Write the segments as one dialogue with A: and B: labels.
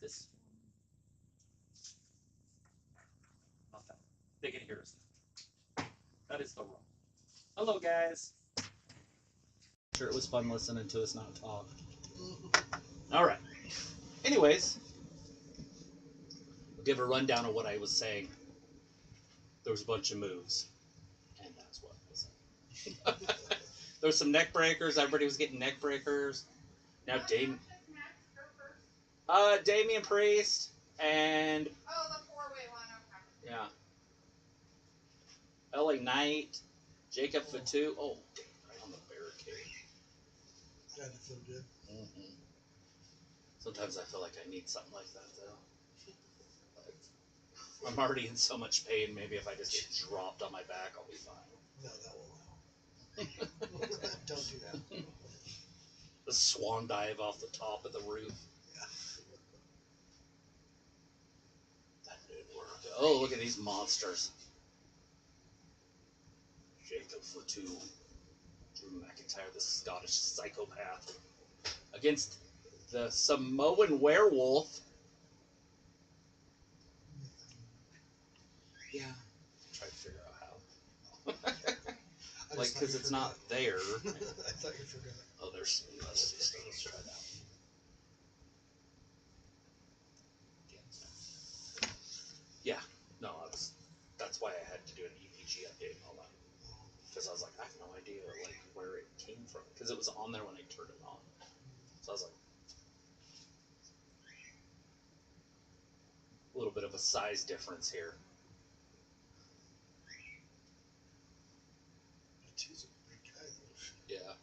A: this. Not that. They can hear us. That is the wrong. Hello, guys. Sure, it was fun listening to us not talk. All right. Anyways, I'll give a rundown of what I was saying. There was a bunch of moves, and that's what I was saying. There was some neck breakers. Everybody was getting neck breakers. Now, Damian Priest and
B: the four-way one. Okay.
A: Yeah. LA Knight, Jacob Fatu. Oh, damn, right on the barricade.
C: That feel good.
A: Mm-hmm. Sometimes I feel like I need something like that, though. Like, I'm already in so much pain. Maybe if I just get dropped on my back, I'll be fine.
C: No, that won't help. Don't do that.
A: The swan dive off the top of the roof.
C: Yeah.
A: That didn't work. Oh, look at these monsters. Jacob Fatu, Drew McIntyre, the Scottish psychopath, against the Samoan werewolf. Yeah. Try to figure out how. Like, because it's not there.
C: I thought you forgot.
A: Oh, there's some rusty stuff. Let's try that. Yeah. No, that's why I had to do an EPG update and all that. Because I was like, I have no idea like where it came from. Because it was on there when I turned it on. So I was like, a little bit of a size difference here.
C: He's a big guy, though.
A: Yeah.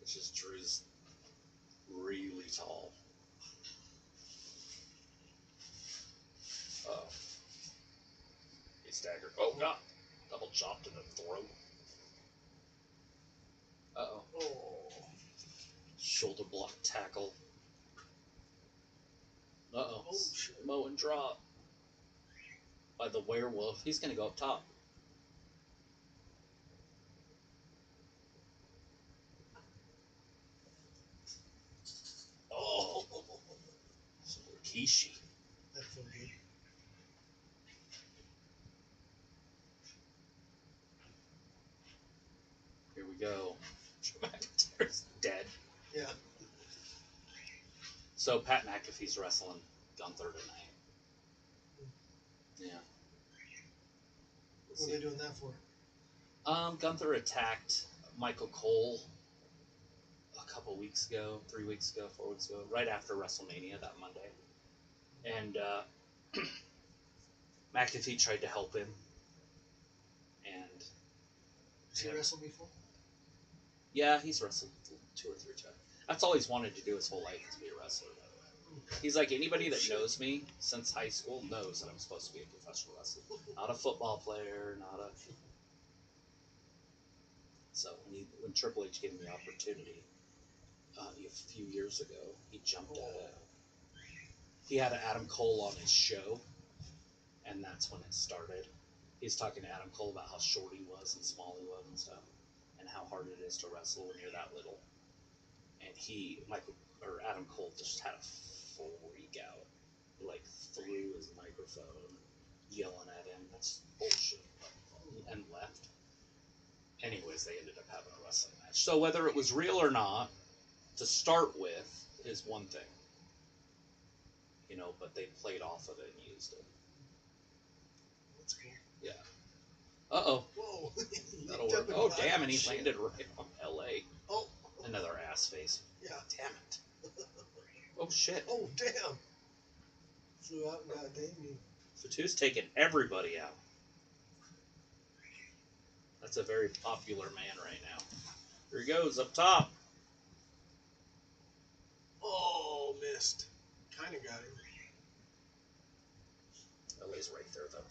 A: It's just Drew's really tall. Oh. He staggered. Oh, God. Double chopped in the throat. Uh-oh.
C: Oh.
A: Shoulder block tackle. Uh-oh.
C: Oh, shit.
A: Samoan drop by the werewolf. He's going to go up top. Oh. Rikishi.
C: That felt good.
A: Here we go. Drew McIntyre's dead.
C: Yeah.
A: So Pat McAfee's wrestling Gunther tonight. Yeah.
C: What are they doing that for?
A: Gunther attacked Michael Cole a couple weeks ago, 3 weeks ago, 4 weeks ago, right after WrestleMania that Monday. And McAfee tried to help him. And
C: Has he wrestled before?
A: yeah, he's wrestled 2 or 3 times. That's all he's wanted to do his whole life is be a wrestler, by the way. He's like, anybody that knows me since high school knows that I'm supposed to be a professional wrestler. Not a football player, not a... So when Triple H gave him the opportunity a few years ago, he jumped at it. He had Adam Cole on his show, and that's when it started. He's talking to Adam Cole about how short he was and small he was and stuff, and how hard it is to wrestle when you're that little. And Adam Cole just had a freak out. He like threw his microphone, yelling at him. That's bullshit. And left. Anyways, they ended up having a wrestling match. So whether it was real or not, to start with, is one thing. You know, but they played off of it and used it.
C: That's cool.
A: Yeah. Uh-oh.
C: Whoa.
A: That'll work. Oh, damn, and he landed right on L.A.
C: Oh.
A: Another ass face.
C: Yeah.
A: Damn it. Oh, shit.
C: Oh, damn. Flew out and got Damien.
A: Fatu's taking everybody out. That's a very popular man right now. Here he goes, up top.
C: Oh, missed. Kind of got him.
A: LA's right there, though.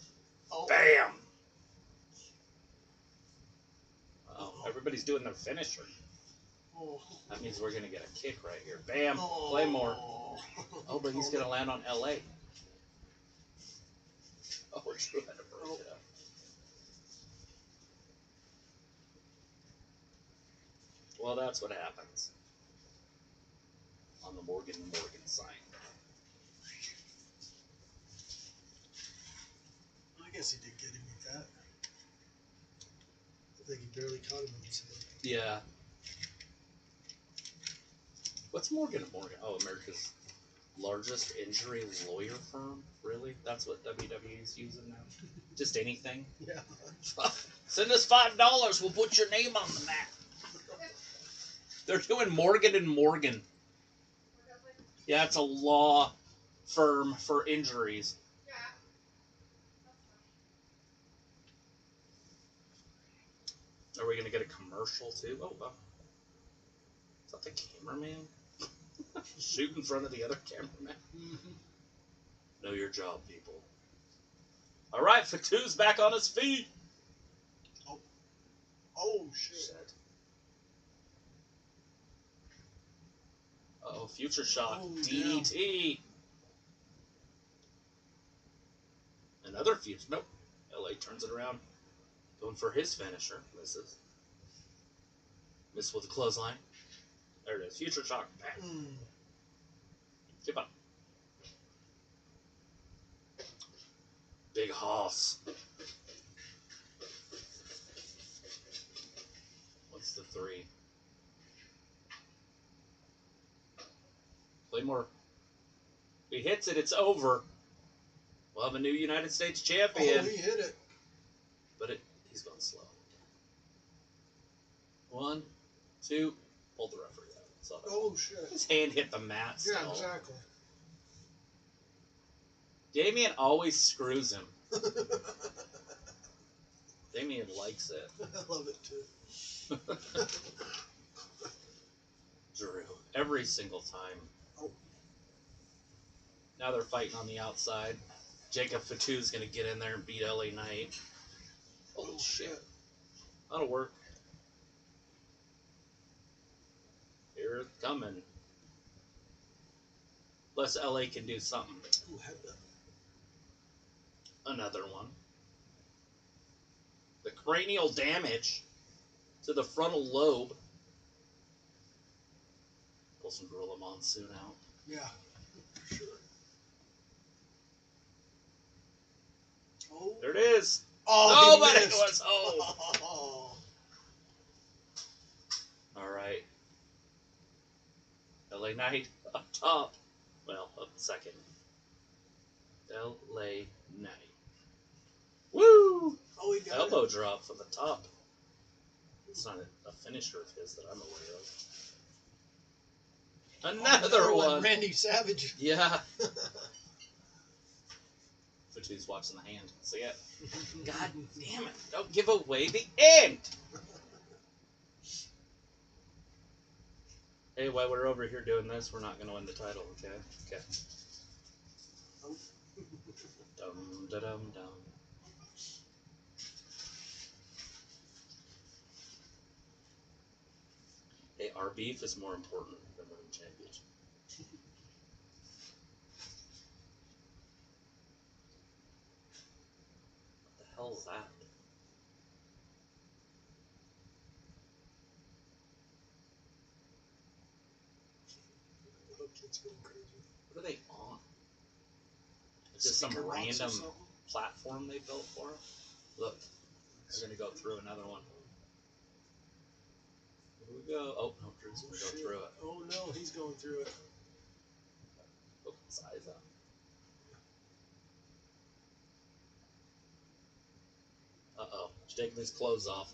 C: Oh.
A: Bam! Everybody's doing their finisher.
C: Oh.
A: That means we're going to get a kick right here. Bam!
C: Oh.
A: Claymore. Oh, but he's going to land on LA. Oh, Drew had to break it up. Well, that's what happens on the Morgan sign.
C: guess he did get him with that. I think he barely caught him with his head.
A: Yeah. What's Morgan & Morgan? Oh, America's largest injury lawyer firm? Really? That's what WWE's using now? Just anything?
C: Yeah.
A: Send us $5, we'll put your name on the map. They're doing Morgan & Morgan. Yeah, it's a law firm for injuries. Are we going to get a commercial too? Oh, wow. Is that the cameraman? Shoot in front of the other cameraman. Know your job, people. All right, Fatu's back on his feet.
C: Oh, shit.
A: Uh-oh, future shot.
C: Oh,
A: DDT. Another future. Nope. LA turns it around. Going for his finisher. Misses. Miss with a clothesline. There it is. Future shock. Keep up. Big Hoss. What's the 3? Claymore. He hits it. It's over. We'll have a new United States champion.
C: Oh, he hit it.
A: But he's going slow. 1, 2. Pulled the referee out.
C: Oh, shit.
A: His hand hit the mat still.
C: Yeah, exactly.
A: Damien always screws him. Damien likes it.
C: I love it, too.
A: Drew. Every single time.
C: Oh.
A: Now they're fighting on the outside. Jacob Fatu's going to get in there and beat LA Knight. Holy shit. That'll work. Here it's coming. Unless LA can do something.
C: Ooh, had that.
A: Another one. The cranial damage to the frontal lobe. Pull some Gorilla Monsoon out.
C: Yeah, for sure. Oh.
A: There it is.
C: Oh,
A: no, but it
C: missed.
A: was. Oh. All right. LA Knight up top. Well, up second. LA Knight. Woo!
C: Oh, he got
A: Elbow
C: it.
A: drop from the top. It's not a finisher of his that I'm aware of. Another one.
C: Randy Savage.
A: Yeah. Fatu's watching the hand. See it? God damn it. Don't give away the end. Hey, while we're over here doing this, we're not going to win the title, okay? Okay.
C: Oh.
A: Dum, da, dum, dum. Hey, our beef is more important than winning championship. What the hell is that?
C: It's going crazy.
A: What are they on? Is this some random platform they built for him? Look, they're going to go through another one. Here we go. Oh, no, Drew's going to go through it.
C: Oh, no, he's going through it.
A: Open his eyes up. Uh-oh. He's taking his clothes off.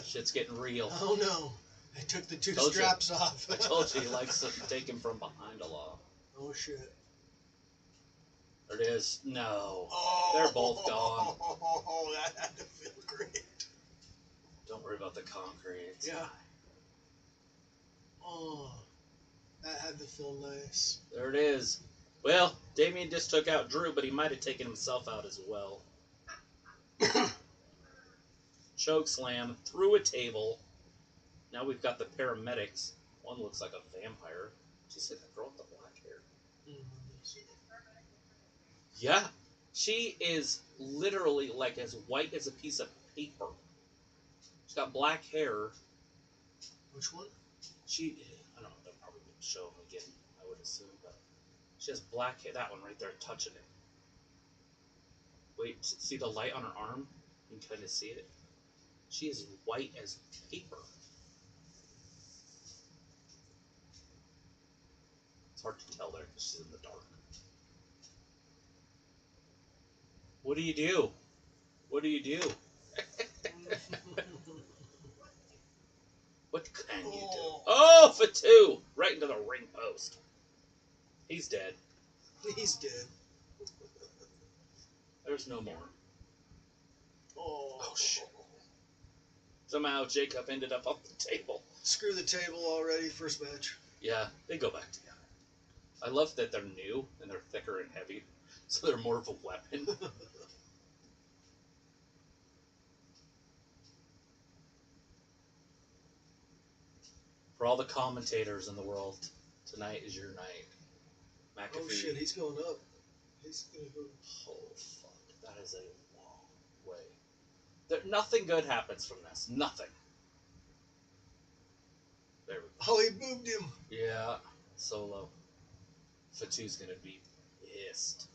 A: Shit's getting real.
C: Oh, no. I took the two
A: Told you.
C: straps off.
A: I told you he likes to take him from behind a lot.
C: Oh, shit.
A: There it is. No.
C: Oh,
A: They're both gone.
C: Oh, that had to feel great.
A: Don't worry about the concrete.
C: Yeah. Oh, that had to feel nice.
A: There it is. Well, Damien just took out Drew, but he might have taken himself out as well. Choke slam through a table. Now we've got the paramedics. One looks like a vampire. Did you see that girl with the black hair? Yeah. She is literally like as white as a piece of paper. She's got black hair.
C: Which one?
A: I don't know, they'll probably show him again, I would assume, but she has black hair. That one right there touching it. Wait, see the light on her arm? You can kind of see it. She is white as paper. It's hard to tell there because she's in the dark. What do you do? What do you do? What can you do? Oh, for two! Right into the ring post. He's dead.
C: He's dead.
A: There's no more.
C: Oh,
A: shit. Somehow Jacob ended up on the table.
C: Screw the table already. First match.
A: Yeah, they go back together. I love that they're new and they're thicker and heavy, so they're more of a weapon. For all the commentators in the world, tonight is your night. McAfee.
C: Oh shit, he's going up. He's gonna go.
A: Oh fuck, that is a long way. Nothing good happens from this. Nothing. There we go.
C: Oh, he moved him.
A: Yeah, Solo. Fatu's gonna be pissed.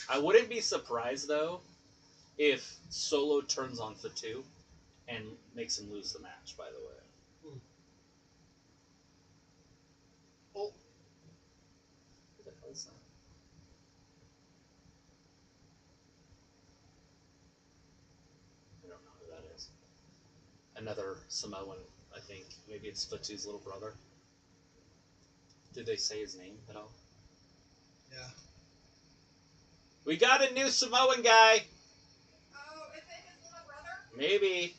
A: I wouldn't be surprised though if Solo turns on Fatu and makes him lose the match. By the way.
C: Oh.
A: Who the hell is that? I don't know who that is. Another Samoan, I think. Maybe it's Fatu's little brother. Did they say his name at all?
C: Yeah.
A: We got a new Samoan guy.
B: Oh, is it his little brother?
A: Maybe.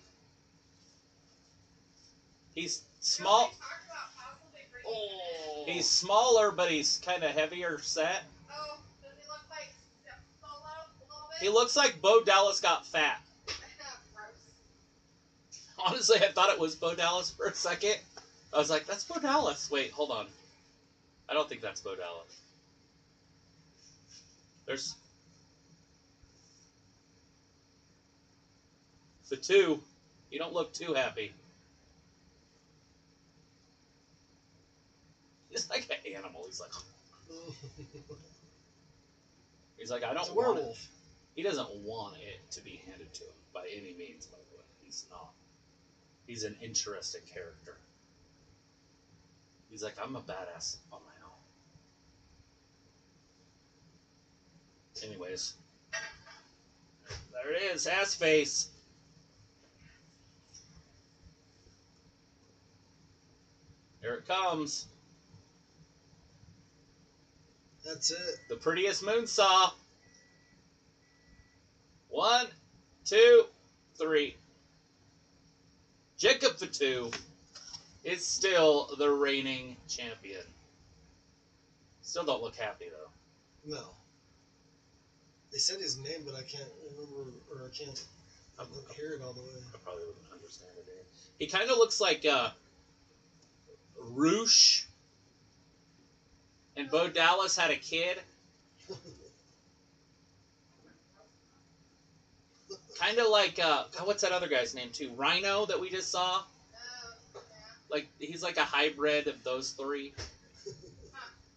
A: He's
B: No,
A: small.
B: they talked about possibly bringing him in.
C: Oh.
A: He's smaller, but he's kind of heavier set.
B: Oh, does he look like Solo a little bit?
A: He looks like Bo Dallas got fat.
B: Gross.
A: Honestly, I thought it was Bo Dallas for a second. I was like, that's Bo Dallas. Wait, hold on. I don't think that's Bo Dallas. There's... Fatu, you don't look too happy. He's like an animal. He's like, I don't
C: It's a
A: want it.
C: werewolf.
A: He doesn't want it to be handed to him by any means, by the way. He's not. He's an interesting character. He's like, I'm a badass on my own. Anyways. There it is, ass face. Here it comes.
C: That's it.
A: The prettiest moonsaw. 1, 2, 3. Jacob Fatu is still the reigning champion. Still don't look happy though.
C: No. They said his name, but I can't remember, or I can't hear it all the way.
A: I probably wouldn't understand it either. He kind of looks like Roosh and Bo Dallas had a kid. Kind of like, what's that other guy's name too? Rhino that we just saw?
B: Yeah.
A: Like, he's like a hybrid of those three.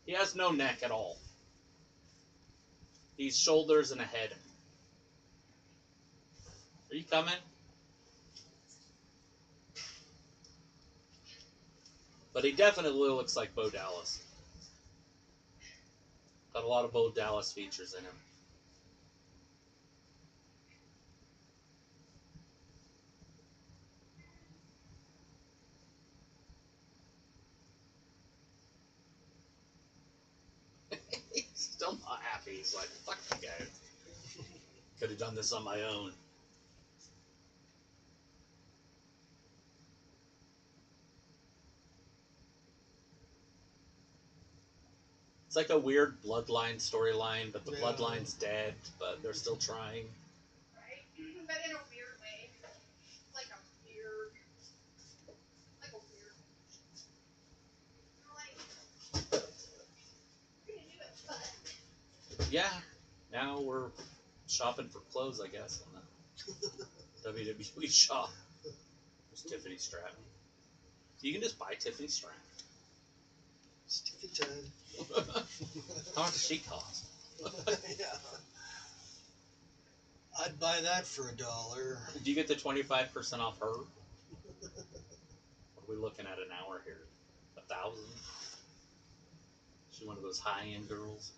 A: He has no neck at all. He's shoulders and a head. Are you coming? But he definitely looks like Bo Dallas. Got a lot of Bo Dallas features in him. He's still not happy. He's like, fuck you guys. Could have done this on my own. It's like a weird bloodline storyline, but the bloodline's dead, but they're still trying.
B: Right? But in a weird way. Like a weird. We're gonna do it, but.
A: Yeah, now we're shopping for clothes, I guess, on the WWE shop. There's Tiffany Stratton. You can just buy Tiffany Stratton.
C: Is Take your time.
A: How much does she cost?
C: Yeah. I'd buy that for $1.
A: Do you get the 25% off her? What are we looking at an hour here? 1,000? She's one of those high-end girls.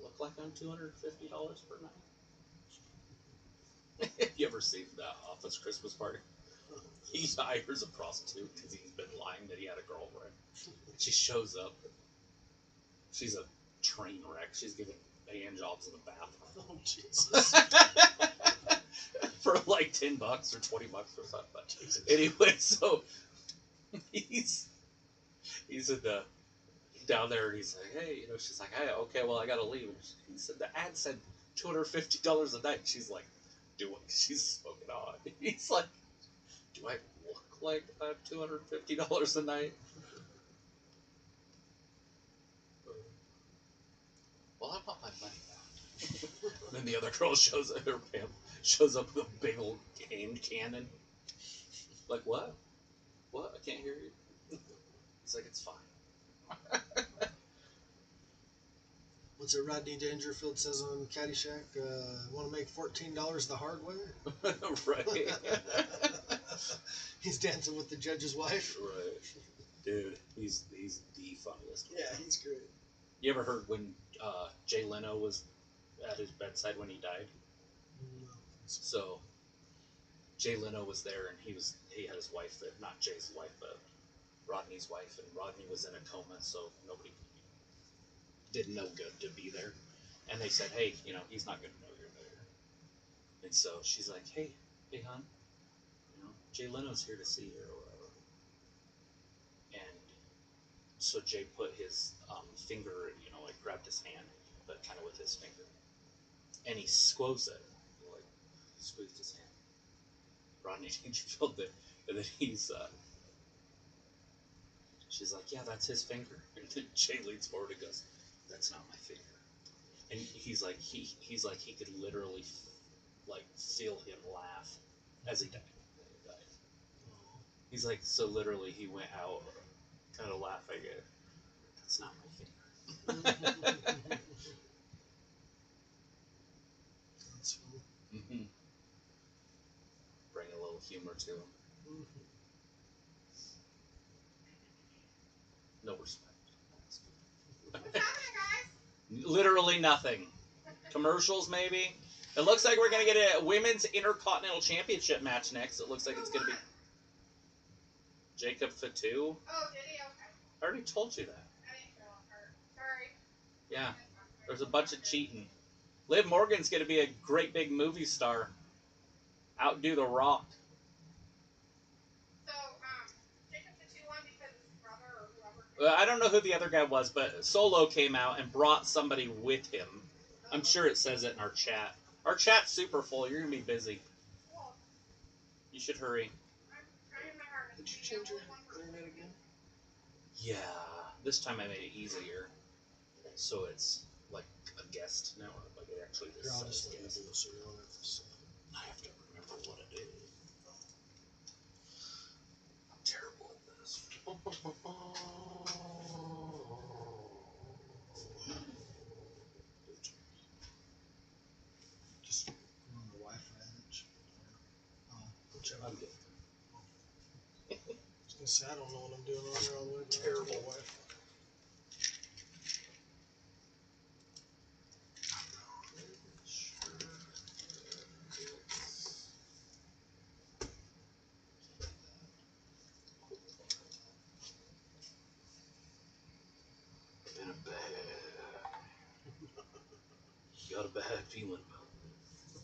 A: Look like I'm $250 per night. You ever seen the Office Christmas Party? He hires a prostitute because he's been lying that he had a girlfriend. She shows up. She's a train wreck. She's giving hand jobs in the bathroom.
C: Oh, Jesus.
A: For like $10 or $20 or something. Jesus. Anyway, so he's in the down there and he's like, hey, she's like, hey, okay, well, I gotta leave. And he said the ad said $250 a night. She's like, she's smoking on. He's like, do I look like I have $250 a night? Well, I want my money back. Then the other girl shows up with a big old hand cannon. Like, what? What? I can't hear you. He's like, it's fine.
C: What's it Rodney Dangerfield says on Caddyshack? Want to make $14 the hard way?
A: Right.
C: He's dancing with the judge's wife.
A: Right. Dude, he's the funniest.
C: Yeah, he's great.
A: You ever heard when Jay Leno was at his bedside when he died?
C: No.
A: So Jay Leno was there and he had his wife, not Jay's wife, but Rodney's wife, and Rodney was in a coma, so nobody did no good to be there. And they said, hey, he's not going to know you're there. And so she's like, hey, hon, Jay Leno's here to see you or whatever. And so Jay put his finger, like grabbed his hand, but kind of with his finger. And he squoze it, like squeezed his hand. Rodney Dangerfield did. And then she's like, yeah, that's his finger. And then Jay leans forward and goes, that's not my finger. And he's like, he's like, he could literally like feel him laugh as he died. He's like, so literally he went out kind of laughing at, that's not my finger.
C: That's funny.
A: Mm-hmm. Bring a little humor to him.
C: Mm-hmm.
A: No respect.
B: What's happening, guys?
A: Literally nothing. Commercials, maybe. It looks like we're going to get a women's intercontinental championship match next. It looks like it's going to be Jacob Fatu.
B: Oh, did he? Okay.
A: I already told you that.
B: I didn't feel hurt. Sorry.
A: Yeah. There's a bunch of cheating. Liv Morgan's going to be a great big movie star. Outdo The Rock.
B: So, Jacob the 2-1 because his brother or whoever.
A: I don't know who the other guy was, but Solo came out and brought somebody with him. I'm sure it says it in our chat. Our chat's super full. You're going to be busy.
B: Cool.
A: You should hurry.
B: I'm trying my hardest.
C: Did you change your internet again?
A: Yeah. This time I made it easier. So it's like a guest now. Like it actually
C: Here, I'll
A: just
C: just
A: says
C: let
A: guest.
C: you do it so you don't have to say.
A: I have to remember what it is. I'm terrible at this.
C: Just go on the Wi-Fi edge. Whichever.
A: I'm good.
C: I was gonna say, I don't know what I'm doing on here all the way.
A: Terrible.
C: Wi-Fi.
A: Got a bad feeling about it.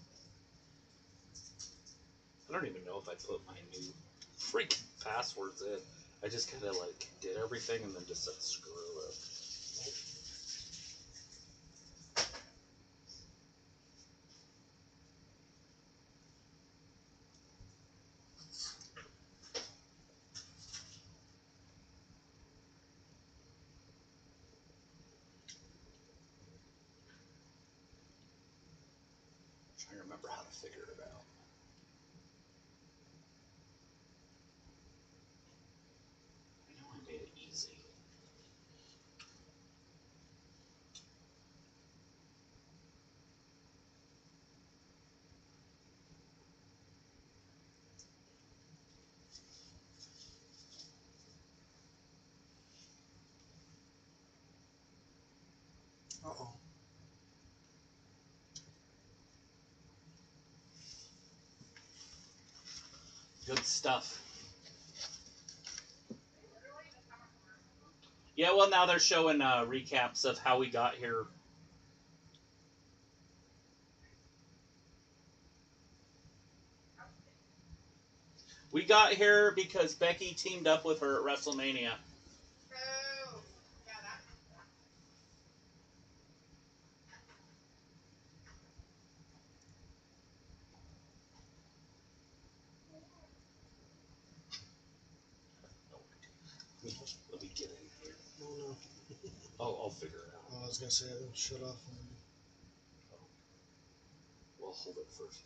A: I don't even know if I put my new freaking passwords in. I just kind of like did everything and then just said screw it. Trying to remember how to figure it out.
C: Uh-oh.
A: Good stuff. Yeah, well, now they're showing recaps of how we got here. We got here because Becky teamed up with her at WrestleMania.
B: Oh, yeah, that.
A: Let me get in here.
C: Oh, no.
A: Oh, I'll figure it out.
C: Oh, I was going to say it'll shut off.
A: Well, hold it first.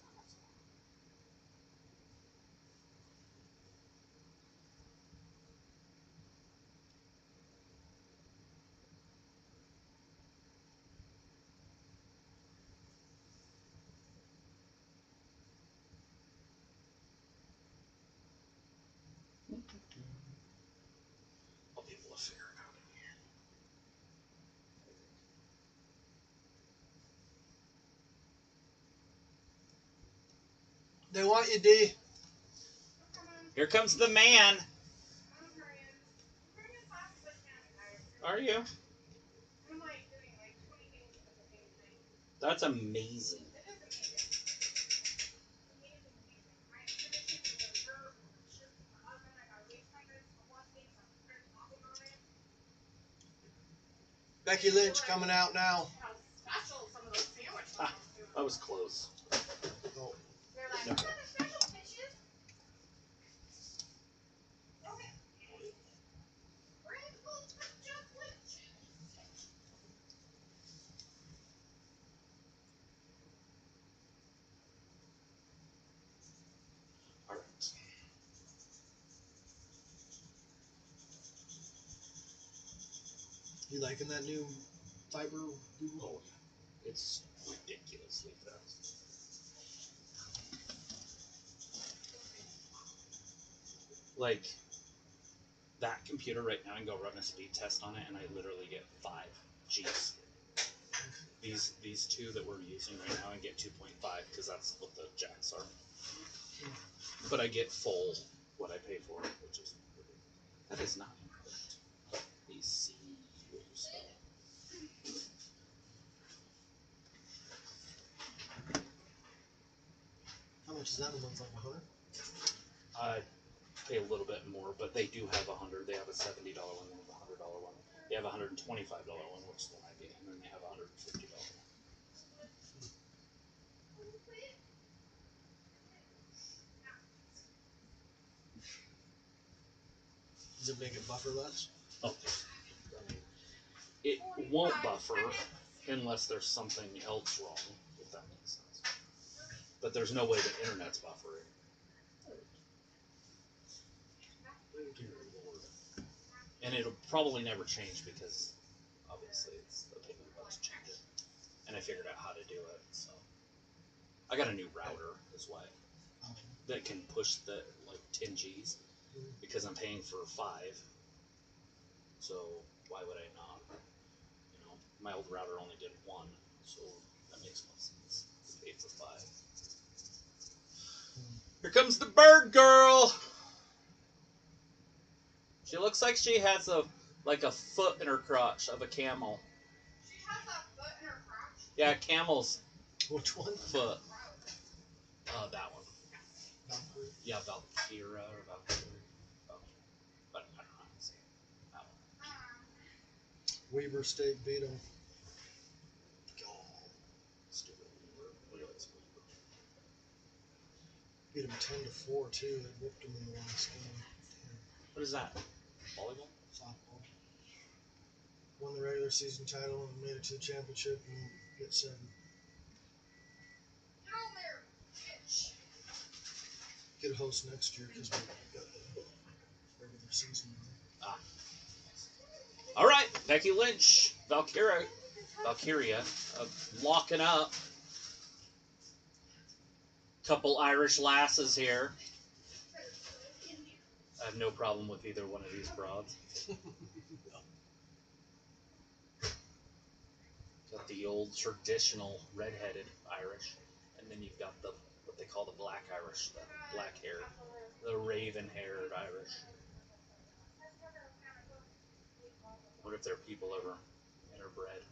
A: I'll be able to figure it out in here.
C: They want you, D.
A: Here comes the man.
B: I'm Marianne. I'm bringing classes like that, guys.
A: Are you?
B: I'm like doing like 20 things at the same time.
A: That's amazing.
B: It is amazing. Amazing, amazing. My exhibition is a verb, shirt for my husband. I got a waist trainer for one thing, so I'm putting topping on it.
C: Becky Lynch coming out now.
B: How special some of those sandwich
A: Ah,
B: lines do.
A: that was close.
C: Oh.
B: They're like,
A: No.
B: what are the special fishes? Okay. Sprinkle with chocolate chips.
A: All right.
C: You liking that new fiber?
A: Oh, yeah. It's ridiculously fast. Like, that computer right now, I can go run a speed test on it, and I literally get 5 Gs. These two that we're using right now, I get 2.5 because that's what the jacks are. But I get full what I pay for, which is ridiculous. That is not incorrect. Let me see what you spell.
C: How much is that a month? Like 100?
A: I pay a little bit more, but they do have 100. They have a $70 one, they have a $100 one. They have a $125 one, which is the one I get, and then they have a $150 one.
C: Does it make it buffer less?
A: Oh, I mean, it won't buffer unless there's something else wrong, if that makes sense. But there's no way the internet's buffering. And it'll probably never change because obviously it's the pain in the butt to change it. And I figured out how to do it, so I got a new router as well that can push the like 10 Gs because I'm paying for 5. So why would I not? You know, my old router only did 1, so that makes no sense. I paid for 5. Here comes the bird girl. She looks like she has a foot in her crotch of a camel.
B: She has a foot in her crotch.
A: Yeah, camel's
C: Which one?
A: foot. That one.
C: Valkyrie.
A: Yeah, Valkyra or Valkyrie. But I don't know how to say it. That one.
C: Weaver State beat him.
A: Stupid Weaver. Look at this Weaver.
C: Beat him 10-4 too. They whooped him in the last game.
A: What is that? Volleyball?
C: Softball. Won the regular season title and made it to the championship and get 7.
B: Get on there, bitch.
C: Get a host next year because we got the regular season.
A: Ah. All right, Becky Lynch, Valkyria, locking up. Couple Irish lasses here. I have no problem with either one of these broads. Got the old traditional redheaded Irish, and then you've got the what they call the black Irish, the black hair, the raven-haired Irish. What if they're people ever interbred?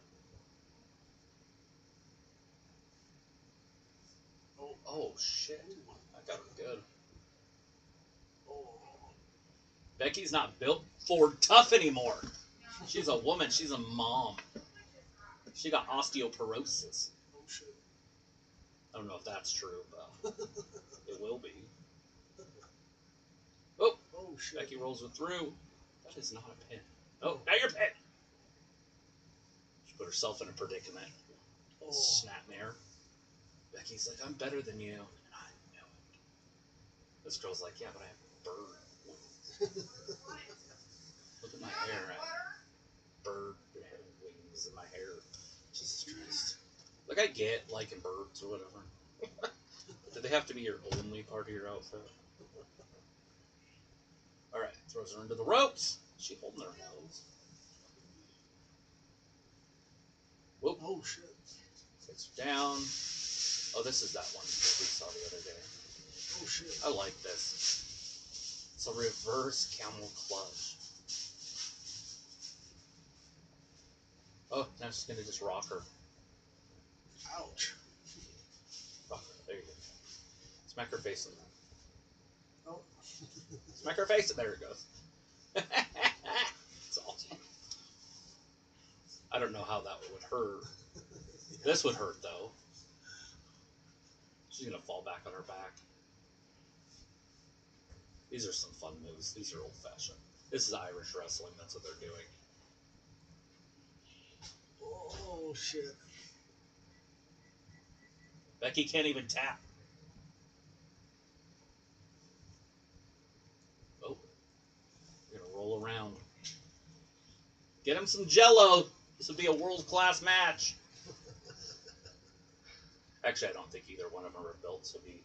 A: Oh shit! I got her good. Becky's not built Ford tough anymore. She's a woman. She's a mom. She got osteoporosis.
C: Oh shit.
A: I don't know if that's true, but it will be. Oh,
C: Oh shit.
A: Becky rolls her through. That is not a pin. Oh, now you're pin. She put herself in a predicament.
C: Oh.
A: Snapmare. Becky's like, I'm better than you. And I know it. This girl's like, yeah, but I have a bird. Look at my hair. I have bird wings in my hair. Jesus Christ. Like, I get liking birds or whatever. Do they have to be your only part of your outfit? Alright, throws her into the ropes. Is she holding her nose? Whoop.
C: Oh shit.
A: Takes her down. Oh, this is that one that we saw the other day.
C: Oh shit.
A: I like this. It's a reverse camel clutch. Oh, now she's gonna just rock her.
C: Ouch.
A: Rock her. There you go. Smack her face in there.
C: Oh.
A: Smack her face, and there it goes. It's awesome. I don't know how that would hurt. This would hurt, though. She's going to fall back on her back. These are some fun moves. These are old-fashioned. This is Irish wrestling. That's what they're doing.
C: Oh shit.
A: Becky can't even tap. Oh. We're going to roll around. Get him some Jell-O. This would be a world-class match. Actually, I don't think either one of them are built to be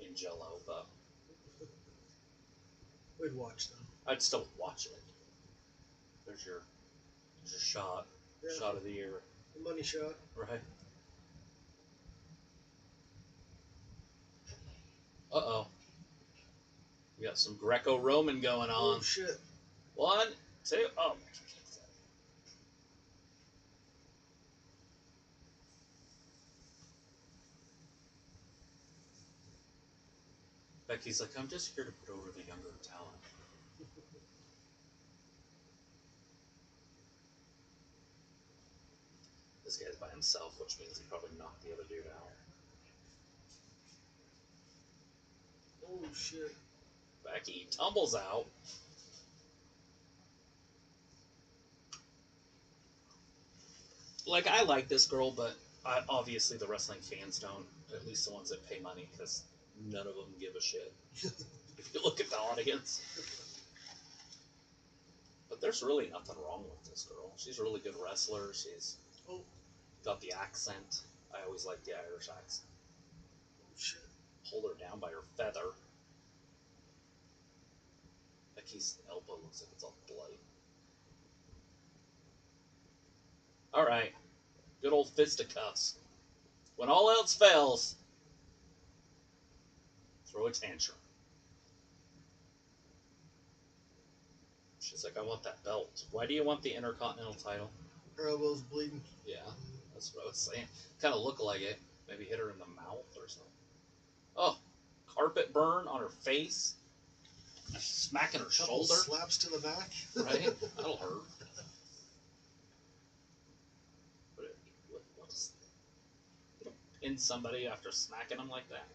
A: in Jell-O, but
C: We'd watch them.
A: I'd still watch it. There's your shot.
C: Yeah.
A: Shot of the year.
C: The money shot.
A: Right. Uh-oh. We got some Greco-Roman going on.
C: Oh shit.
A: 1, 2. Oh, Becky's like, I'm just here to put over the younger talent. This guy's by himself, which means he probably knocked the other dude out.
C: Oh shit.
A: Becky tumbles out. Like, I like this girl, but obviously the wrestling fans don't. At least the ones that pay money, because none of them give a shit. If you look at the audience. But there's really nothing wrong with this girl. She's a really good wrestler. She's got the accent. I always like the Irish accent.
C: Oh shit.
A: Hold her down by her feather. Becky's elbow looks like it's all bloody. Alright. Good old fisticuffs. When all else fails, throw a tantrum. She's like, I want that belt. Why do you want the Intercontinental title?
C: Her elbow's bleeding.
A: Yeah, that's what I was saying. Kind of looked like it. Maybe hit her in the mouth or something. Oh, carpet burn on her face. Smacking her shoulder.
C: Slaps to the back.
A: Right? That'll hurt. What's, you don't pin somebody after smacking them like that.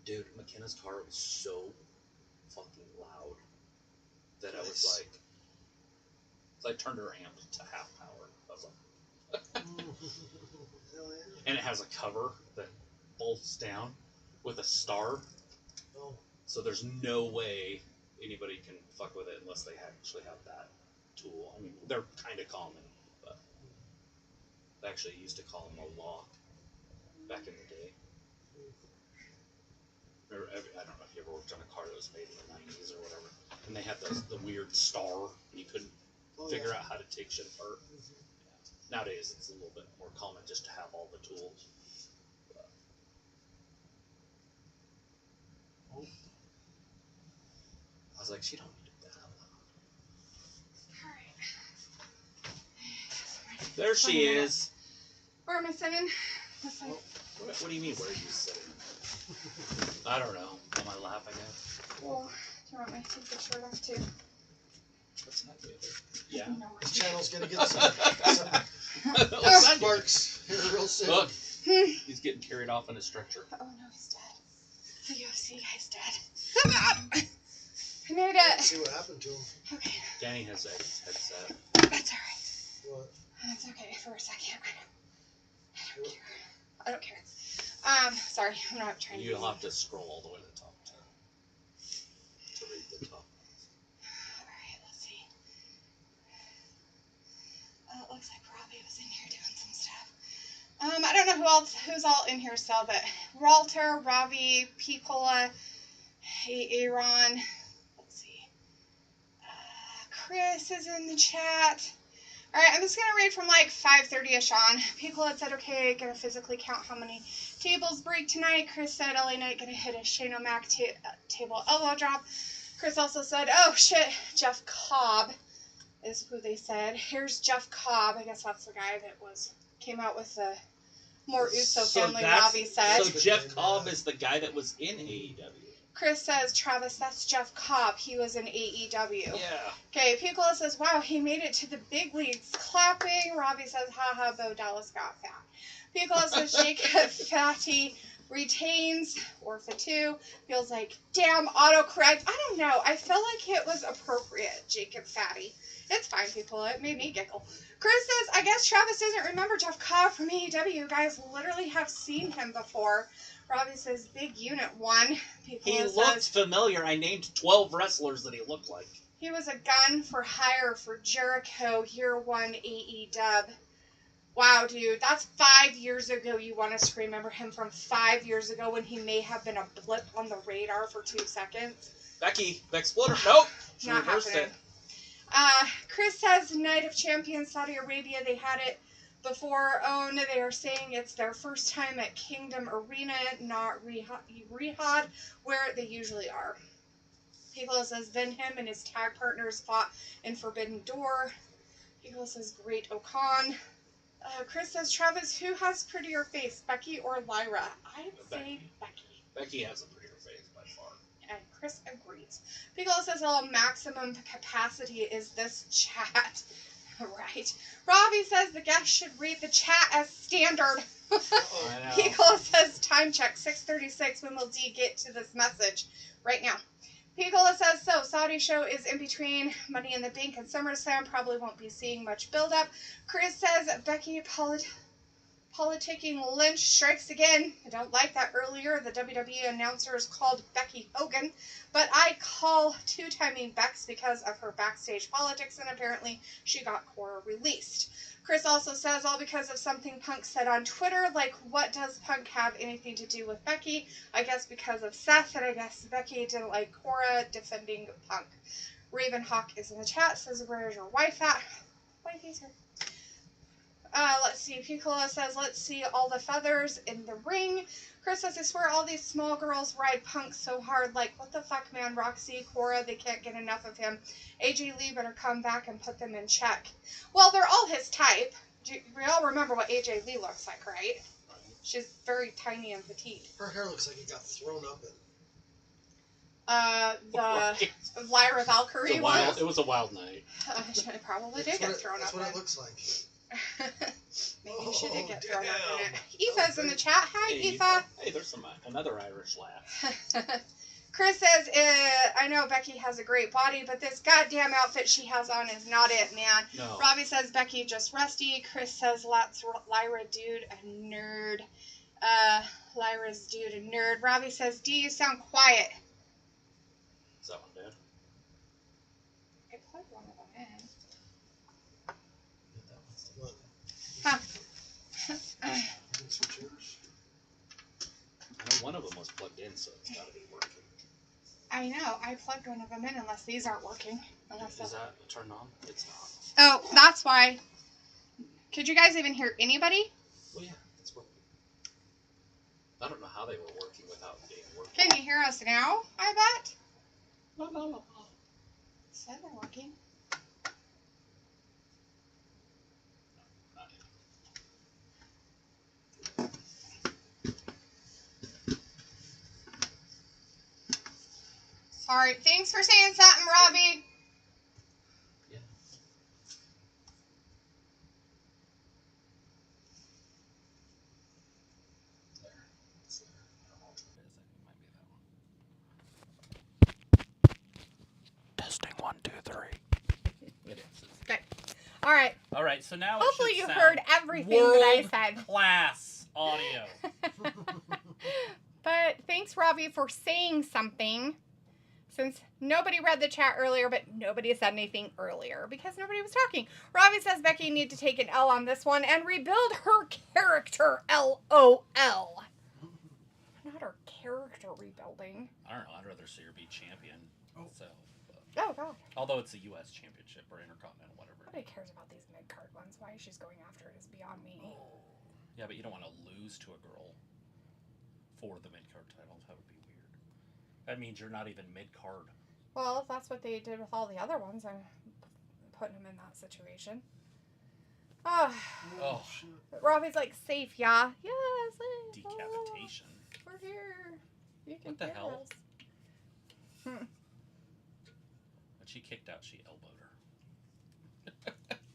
A: Dude, McKenna's car was so fucking loud that I was like, I turned her amp to half power. I was like,
C: Hell yeah.
A: and it has a cover that bolts down with a star.
C: Oh.
A: So there's no way anybody can fuck with it unless they actually have that tool. I mean, they're kind of common, but they actually used to call them a lock back in the day. Or, I don't know if you ever worked on a car that was made in the 90s or whatever. And they had the weird star, and you couldn't figure
C: yeah.
A: out how to take shit apart. Nowadays, it's a little bit more common just to have all the tools.
C: Oh.
A: I was like, she don't need that.
B: Alright.
A: There she is.
B: Where am I sitting? Listen.
A: What do you mean, where are you sitting? I don't know. On my lap, I guess.
B: Well, do you want me to take the shirt off too?
A: What's that do? Yeah.
B: No.
C: This channel's gonna get some
A: What's that do?
C: sparks here real soon.
A: Look, he's getting carried off in a stretcher.
B: Oh no, he's dead. The UFC guy's dead. I made it.
C: See what happened to him.
B: Okay,
A: Danny has a headset.
B: that's alright.
C: What?
B: That's okay for a second. I don't care. Sorry, I'm not trying to.
A: You'll have to scroll all the way to the top to read the top.
B: Alright, let's see. It looks like Robbie was in here doing some stuff. I don't know who's all in here still, but Walter, Robbie, Piccola, Aaron. Let's see. Chris is in the chat. Alright, I'm just going to read from like 5:30ish on. People had said, okay, going to physically count how many tables break tonight. Chris said, LA Knight going to hit a Shane O'Mac table elbow drop. Chris also said, oh shit, Jeff Cobb is who they said. Here's Jeff Cobb. I guess that's the guy that came out with the more Uso family, Robbie said.
A: So Jeff Cobb is the guy that was in AEW.
B: Chris says, Travis, that's Jeff Cobb. He was in AEW.
A: Yeah.
B: Okay, Piccola says, wow, he made it to the big leagues. Clapping. Robbie says, haha, Bo Dallas got fat. Piccola says, Jacob Fatty retains, or Fatu. Feels like, damn, autocorrect. I don't know. I feel like it was appropriate, Jacob Fatty. It's fine, Piccola. It made me giggle. Chris says, I guess Travis doesn't remember Jeff Cobb from AEW. You guys literally have seen him before. Robbie says, big unit 1.
A: He looked familiar. I named 12 wrestlers that he looked like.
B: He was a gun for hire for Jericho, year 1 AEW. Wow, dude, that's 5 years ago. You want us to remember him from 5 years ago when he may have been a blip on the radar for 2 seconds?
A: Becky Splitter. Nope. She
B: Not
A: reversed
B: happening.
A: it.
B: Chris says, Night of Champions, Saudi Arabia, they had it before OWN. They are saying it's their first time at Kingdom Arena, not Riyadh, where they usually are. Piccola says, then him and his tag partners fought in Forbidden Door. Piccola says, great Okan. Chris says, Travis, who has prettier face, Becky or Lyra? I'd say Becky.
A: Becky has a prettier face by far.
B: And Chris agrees. Piccola says, well, maximum capacity is this chat. Right. Robbie says the guest should read the chat as standard. Piccola says, time check, 6:36. When will D get to this message? Right now. Piccola says, so Saudi show is in between Money in the Bank and SummerSlam. Probably won't be seeing much build-up. Chris says, Becky politicking Lynch strikes again. I don't like that. Earlier, the WWE announcers called Becky Hogan, but I call two-timing Bex because of her backstage politics, and apparently she got Cora released. Chris also says, all because of something Punk said on Twitter, like, what does Punk have anything to do with Becky? I guess because of Seth, and I guess Becky didn't like Cora defending Punk. Ravenhawk is in the chat, says, where's your wife at? Wifey's here. Let's see. Piccola says, let's see all the feathers in the ring. Chris says, I swear all these small girls ride Punk so hard. Like, what the fuck, man? Roxy, Cora, they can't get enough of him. AJ Lee better come back and put them in check. Well, they're all his type. We all remember what AJ Lee looks like, right? She's very tiny and petite.
C: Her hair looks like it got thrown up in.
B: The Lyra Valkyrie one?
A: It was a wild night.
B: She probably did get thrown up in.
C: That's what it looks like.
B: Maybe she did get thrown up in it. Aoife's in the chat. Hi, Aoife.
A: Hey, there's another Irish laugh.
B: Chris says, I know Becky has a great body, but this goddamn outfit she has on is not it, man.
A: No.
B: Robbie says, Becky just rusty. Chris says, let's Lyra dude a nerd. Lyra's dude a nerd. Robbie says, D, you sound quiet.
A: Is that one dead?
B: I plugged one of them in.
C: What?
B: Huh.
C: Some chairs?
A: I know one of them was plugged in, so it's got to be working.
B: I know. I plugged one of them in unless these aren't working.
A: Is that turned on? It's
B: Oh, that's why. Could you guys even hear anybody?
A: Well, yeah, that's what. I don't know how they were working without being working.
B: Can you hear us now? I bet.
A: La, la, la, la.
B: Said they're working. Sorry. Thanks for saying something, Robbie.
A: Yeah. There. It's there. I don't know what it is. I think it might be that one. Testing 1, 2, 3. It is.
B: Okay. All right.
D: All right. So now
B: Hopefully
D: it should
B: you
D: sound
B: heard everything that I said.
D: Class audio.
B: But thanks, Robbie, for saying something. Since nobody read the chat earlier, but nobody said anything earlier because nobody was talking. Robbie says Becky need to take an L on this one and rebuild her character. LOL. Not her character rebuilding.
D: I don't know. I'd rather see her be champion.
C: Oh.
D: So,
B: Oh, God.
D: although it's a U.S. championship or intercontinental, whatever.
B: Nobody cares about these mid-card ones. Why she's going after it is beyond me.
D: Yeah, but you don't want to lose to a girl for the mid-card title. That would be weird. That means you're not even mid-card.
B: Well, if that's what they did with all the other ones, I'm putting them in that situation. Oh.
D: Oh.
C: Shit.
B: Robbie's like, safe, yeah? Yeah, safe.
D: Decapitation.
B: Oh, we're here. You can
D: What the
B: hear
D: hell?
B: us. Hmm.
D: When she kicked out, she elbowed her.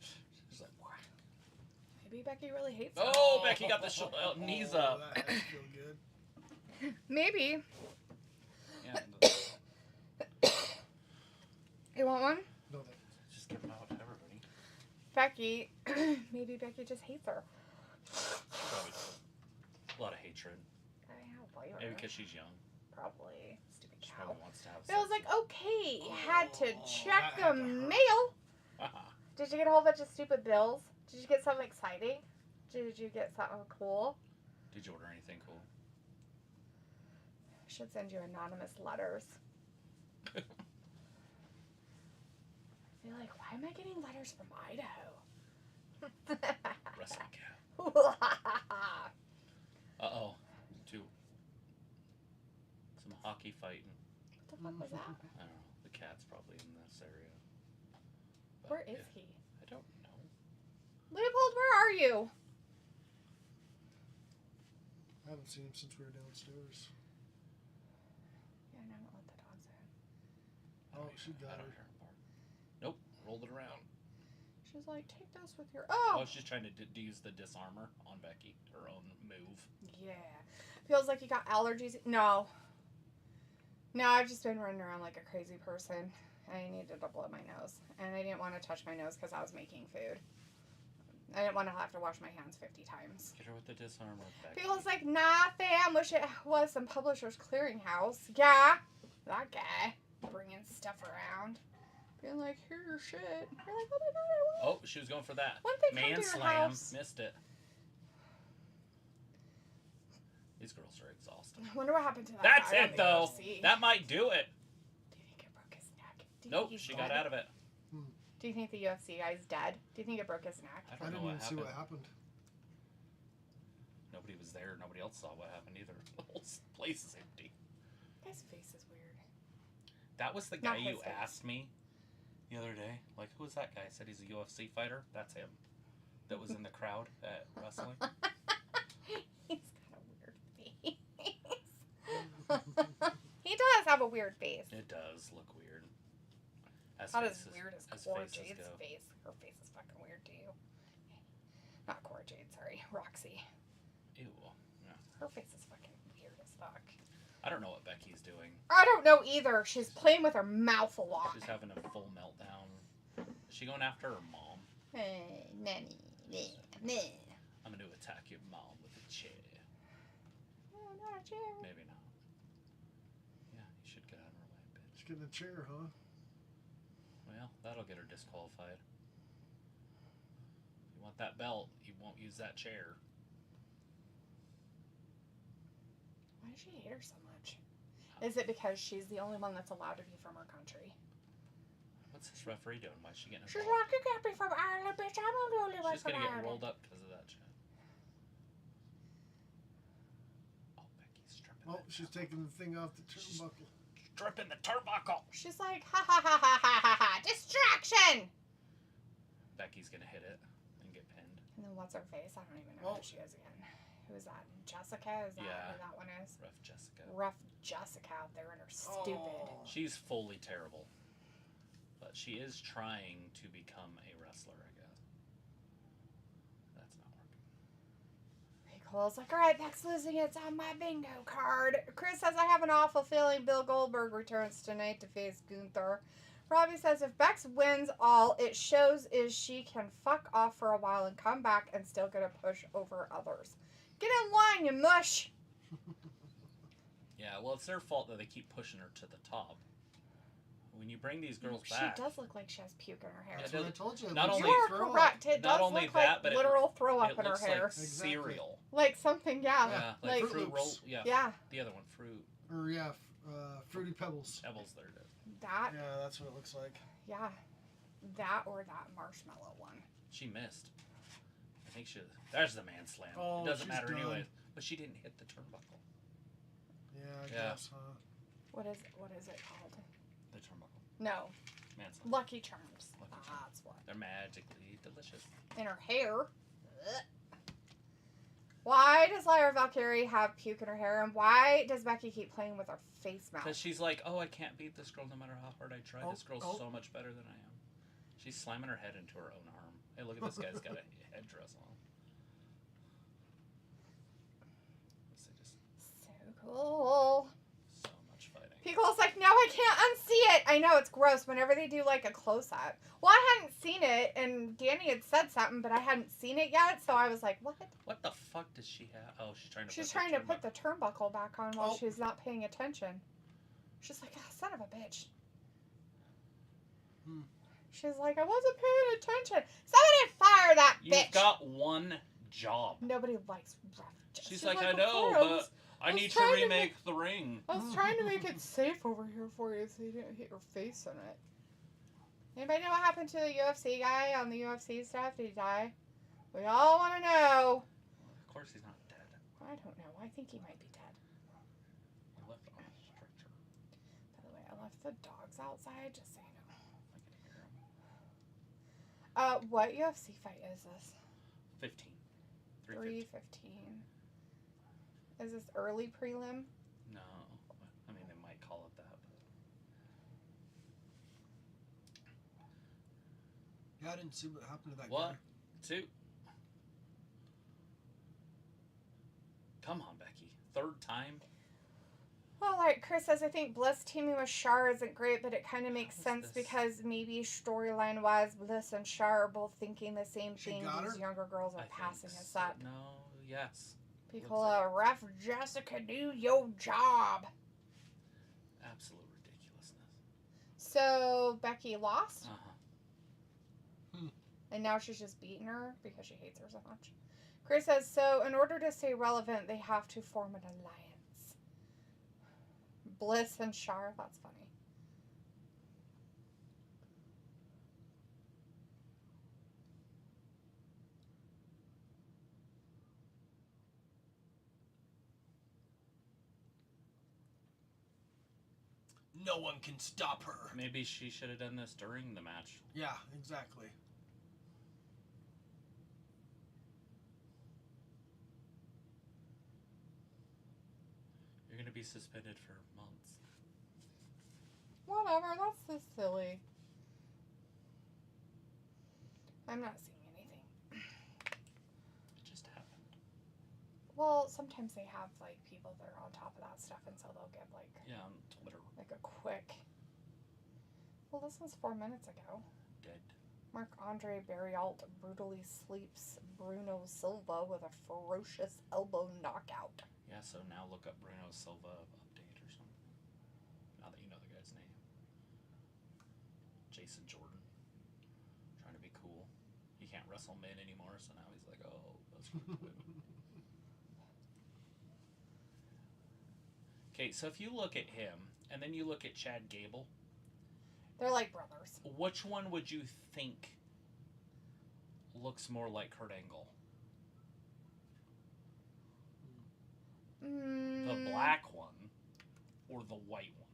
D: She's like, what?
B: Maybe Becky really hates her.
D: Oh, Becky got the knees up.
C: That has to feel good.
B: Maybe.
D: Yeah,
B: You want one?
C: No, thanks.
D: just give them out to everybody.
B: Becky. Maybe Becky just hates her.
D: Probably a lot of hatred.
B: I don't blame her.
D: Maybe because she's young.
B: Probably. Stupid
D: She
B: cow.
D: probably wants to have
B: But I was
D: sex.
B: like, okay, had to
C: Oh,
B: check
C: that
B: the
C: had to hurt.
B: mail. Did you get a whole bunch of stupid bills? Did you get something exciting? Did you get something cool?
D: Did you order anything cool?
B: I should send you anonymous letters. You're like, why am I getting letters from Idaho?
D: Wrestling cat.
B: What
D: Uh-oh. Some hockey fighting.
B: the fuck was that?
D: I don't know. The cat's probably in this area. But
B: Where is he?
D: I don't know.
B: Leopold, where are you?
C: I haven't seen him since we were downstairs.
B: Yeah, I haven't let the dogs in.
C: Oh, she
D: I
C: got
D: don't
C: her.
D: hear him bark. Nope. Rolled it around.
B: She's like, take this with your...
D: Oh,
B: Oh!
D: she's trying to use the disarmor on Becky. Her own move.
B: Yeah. Feels like you got allergies. No. No, I've just been running around like a crazy person. I needed to blow my nose. And I didn't want to touch my nose because I was making food. I didn't want to have to wash my hands 50 times.
D: Get her with the disarmor, Becky.
B: Feels like, nah, fam. Wish it was some Publishers Clearinghouse. Yeah. That guy. Bringing stuff around. Being like, here's your shit. You're like, oh my god, I want
D: Oh, she was going for that.
B: When they come
D: Man
B: to your
D: slam.
B: house.
D: Missed it. These girls are exhausted.
B: I wonder what happened to that
D: That's
B: guy on
D: it,
B: the
D: though.
B: UFC.
D: That might do it.
B: Do you think it broke his neck? Do you
D: Nope,
B: think he's
D: she
B: dead?
D: got out of it.
B: Do you think the UFC guy's dead? Do you think it broke his neck?
D: I
C: I
D: don't know
C: didn't
D: what
C: even see
D: happened.
C: what happened.
D: Nobody was there. Nobody else saw what happened either. The whole place is empty.
B: His face is weird.
D: That was the
B: Not
D: guy
B: his
D: you
B: face.
D: asked me the other day. Like, who was that guy? Said he's a UFC fighter. That's him. That was in the crowd at wrestling.
B: He's got a weird face. He does have a weird face.
D: It does look weird. As
B: Not as
D: faces-
B: weird as
D: as
B: Cora
D: faces
B: Jade's
D: go.
B: face. Her face is fucking weird too. Not Cora Jade, sorry. Roxy.
D: Ew. Yeah.
B: Her face is fucking weird as fuck.
D: I don't know what Becky's doing.
B: I don't know either. She's playing with her mouth a lot.
D: She's having a full meltdown. Is she going after her mom?
B: Nanny.
D: I'm going to attack your mom with a chair.
B: No, not a chair.
D: Maybe not. Yeah, you should get out of her way, bitch.
C: Just get in a chair, huh?
D: Well, that'll get her disqualified. If you want that belt, you won't use that chair.
B: Why does she hate her so much? Is it because she's the only one that's allowed to be from her country?
D: What's this referee doing? Why is she getting
B: She's
D: involved?
B: like, you can't be from Ireland, bitch. I'm not the only one
D: She's
B: from
D: gonna get
B: Ireland.
D: rolled up because of that shit. Oh, Becky's stripping.
C: Oh, she's taking the thing off the turnbuckle.
D: Stripping the turnbuckle.
B: She's like, ha ha ha ha ha ha ha, distraction!
D: Becky's gonna hit it and get pinned.
B: And then what's her face? I don't even know who she is again. Who is that? Jessica? Is that who that one is?
D: Rough Jessica.
B: Rough Jessica out there in her stupid.
C: Oh.
D: She's fully terrible. But she is trying to become a wrestler, I guess. That's not working.
B: Cole's like, alright, Beck's losing. It's on my bingo card. Chris says, I have an awful feeling Bill Goldberg returns tonight to face Gunther. Robbie says, if Bex wins all it shows is she can fuck off for a while and come back and still get a push over others. Get in line, you mush!
D: Yeah, well, it's their fault that they keep pushing her to the top. When you bring these girls back...
B: She does look like she has puke in her hair.
C: That's what I told you.
D: Not only-
B: You are correct. It
D: Not
B: does
D: only
B: look
D: that, but
B: like literal throw up
D: it
B: in her
D: looks
B: hair.
D: like cereal.
B: Like something, yeah.
D: Yeah, like
B: like
D: fruit roll.
C: Loops.
D: Yeah,
B: yeah.
D: the other one, fruit.
C: Or yeah, Fruity Pebbles.
D: Pebbles there, dude.
B: That,
C: Yeah, that's what it looks like.
B: yeah. That or that marshmallow one.
D: She missed. I think she... There's the man slam.
C: Oh,
D: It doesn't
C: she's
D: matter
C: done.
D: anyway. But she didn't hit the turnbuckle.
C: Yeah, I
D: Yeah.
C: guess, huh?
B: What is it called?
D: The turnbuckle.
B: No.
D: Man slam.
B: Lucky Charms.
D: Lucky Charms.
B: That's what.
D: They're magically delicious.
B: In her hair. Ugh. Why does Lyra Valkyrie have puke in her hair? And why does Becky keep playing with her face mouth?
D: Because she's like, oh, I can't beat this girl no matter how hard I try.
C: Oh,
D: This girl's
C: oh.
D: so much better than I am. She's slamming her head into her own arm. Hey, look at this guy's got a headdress on. They just
B: So cool.
D: so much fighting.
B: Picole's like, now I can't unsee it. I know, it's gross whenever they do like a close-up. Well, I hadn't seen it, and Danny had said something, but I hadn't seen it yet, so I was like, what?
D: What the fuck does she have? Oh, she's trying to.
B: She's
D: put
B: trying
D: the
B: to put the turnbuckle back on while
C: Oh.
B: she's not paying attention. She's like, oh, son of a bitch.
C: Hmm.
B: She's like, I wasn't paying attention. Somebody fire that
D: You've
B: bitch.
D: got one job.
B: Nobody likes rough.
D: She's like, I
B: "Of
D: know,
B: course,
D: but I
B: was
D: need to
B: trying to
D: remake the ring.
B: I was trying to make it safe over here for you so you didn't hit your face in it. Anybody know what happened to the UFC guy on the UFC stuff? Did he die? We all want to know.
D: Of course, he's not dead.
B: I don't know. I think he might be dead.
D: He left on a stretcher.
B: By the way, I left the dogs outside just so you know.
D: I can hear him.
B: What UFC fight is this?
D: 15.
B: 315. Is this early prelim?
D: No, I mean they might call it that. But
C: Yeah, I didn't see what happened to that
D: What?
C: guy.
D: 2. Come on, Becky. Third time.
B: Well, like Chris says, I think Bliss teaming with Char isn't great, but it kind of makes
D: What's
B: sense
D: this?
B: because maybe storyline-wise, Bliss and Char are both thinking the same
C: She
B: thing.
C: got
B: These
C: her?
B: younger girls are
D: I
B: passing
D: think
B: us
D: so.
B: up.
D: No, yes.
B: Piccola, ref Jessica, do your job.
D: Absolute ridiculousness.
B: So Becky lost,
D: Uh-huh.
B: and now she's just beating her because she hates her so much. Chris says, so in order to stay relevant, they have to form an alliance. Bliss and Char, that's funny.
C: No one can stop her.
D: Maybe she should have done this during the match.
C: Yeah, exactly.
D: You're gonna be suspended for months.
B: Whatever, that's so silly. I'm not seeing anything.
D: It just happened.
B: Well, sometimes they have like people that are on top of that stuff, and so they'll give like
D: Yeah, on Twitter.
B: a quick. Well, this was 4 minutes ago.
D: Dead.
B: Marc-Andre Barrialt brutally sleeps Bruno Silva with a ferocious elbow knockout.
D: Yeah, so now look up Bruno Silva update or something. Now that you know the guy's name. Jason Jordan. Trying to be cool. He can't wrestle men anymore, so now he's like, oh, that's good. Okay, so if you look at him, and then you look at Chad Gable,
B: They're like brothers.
D: Which one would you think looks more like Kurt Angle? The black one or the white one?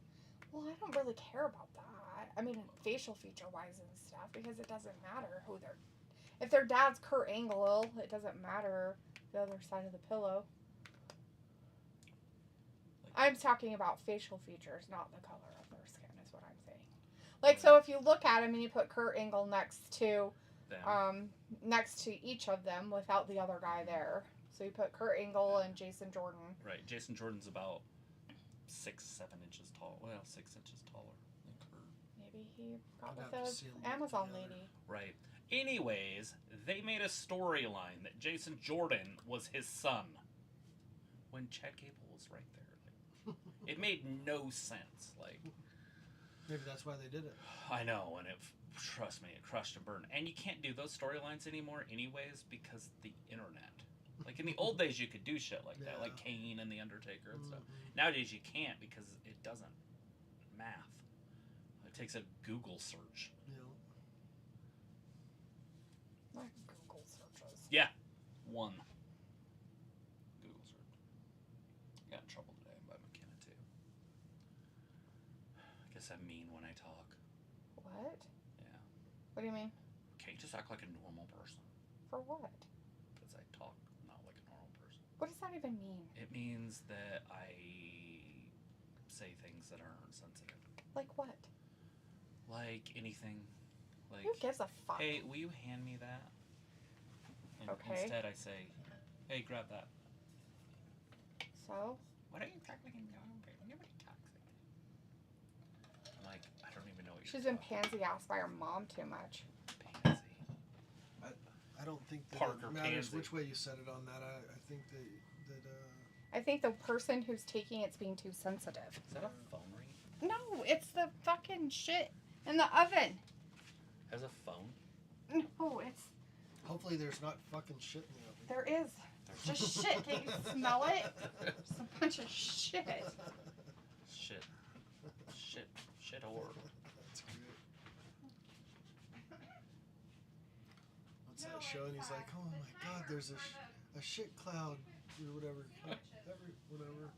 B: Well, I don't really care about that. I mean, facial feature wise and stuff, because it doesn't matter who they're. If their dad's Kurt Angle, it doesn't matter the other side of the pillow. I'm talking about facial features, not the color of their skin, is what I'm saying. Like, so if you look at him and you put Kurt Angle next to each of them without the other guy there. So you put Kurt Angle and Jason Jordan.
D: Right. Jason Jordan's about 6-7 inches tall. Well, 6 inches taller than Kurt.
B: Maybe he got
C: I'd
B: with
C: have to see
B: the
C: 'em
B: Amazon
C: together.
B: lady.
D: Right. Anyways, they made a storyline that Jason Jordan was his son when Chad Gable was right there. Like, it made no sense. Like,
C: Maybe that's why they did it.
D: I know, and trust me, it crushed and burned. And you can't do those storylines anymore anyways because the internet. Like, in the old days, you could do shit like that, like Kane and The Undertaker and stuff. Nowadays, you can't because it doesn't math. It takes a Google search.
C: You know.
B: Not Google searches.
D: Yeah. One. Google search. Got in trouble today by McKenna, too. I guess I'm mean when I talk.
B: What?
D: Yeah.
B: What do you mean?
D: Can't you just act like a normal person?
B: For what?
D: Because I talk not like a normal person.
B: What does that even mean?
D: It means that I say things that aren't sensitive.
B: Like what?
D: Like anything. Like,
B: Who gives a fuck?
D: hey, will you hand me that? And
B: Okay.
D: instead I say, hey, grab that.
B: So?
D: What are you talking about? Nobody talks like that. I'm like, I don't even know what
B: She's
D: you're
B: been pansy-assed by her mom too much.
D: Pansy.
C: I don't think that
D: Parker
C: it matters
D: Pansy.
C: which way you said it on that. I think that
B: I think the person who's taking it's being too sensitive.
D: Is that a phone ring?
B: No, it's the fucking shit in the oven.
D: Has a phone?
B: No, it's...
C: hopefully there's not fucking shit in the oven.
B: There is. Just shit. Can you smell it? It's a bunch of shit.
D: Shit. Shit whore.
C: That's great. What's that show? And he's like, oh my god, there's a shit cloud or whatever. Whatever.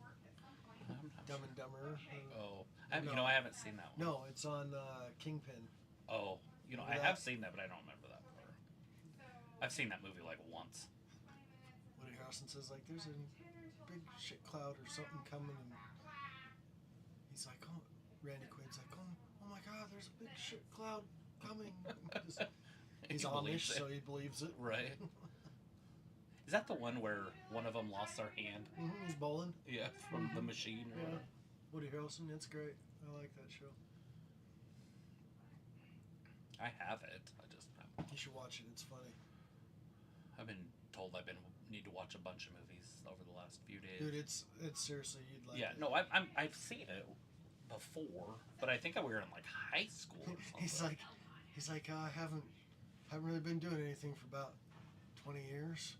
C: Dumb and Dumber.
D: Oh.
C: No.
D: I haven't seen that one.
C: No, it's on Kingpin.
D: Oh. I
C: Remember
D: have
C: that?
D: seen that, but I don't remember that part. I've seen that movie like once.
C: Woody Harrelson says like, there's a big shit cloud or something coming, and he's like, oh, Randy Quaid's like, oh my god, there's a big shit cloud coming. He's
D: He believes
C: Amish,
D: it.
C: so he believes it.
D: Right. Is that the one where one of them lost their hand?
C: He's bowling.
D: Yeah, from the machine or
C: Yeah.
D: whatever.
C: Woody Harrelson, it's great. I like that show.
D: I have it.
C: You should watch it. It's funny.
D: I've been told need to watch a bunch of movies over the last few days.
C: Dude, it's seriously, you'd like
D: Yeah,
C: it.
D: no, I've seen it before, but I think we were in like high school or something.
C: he's like, I haven't really been doing anything for about 20 years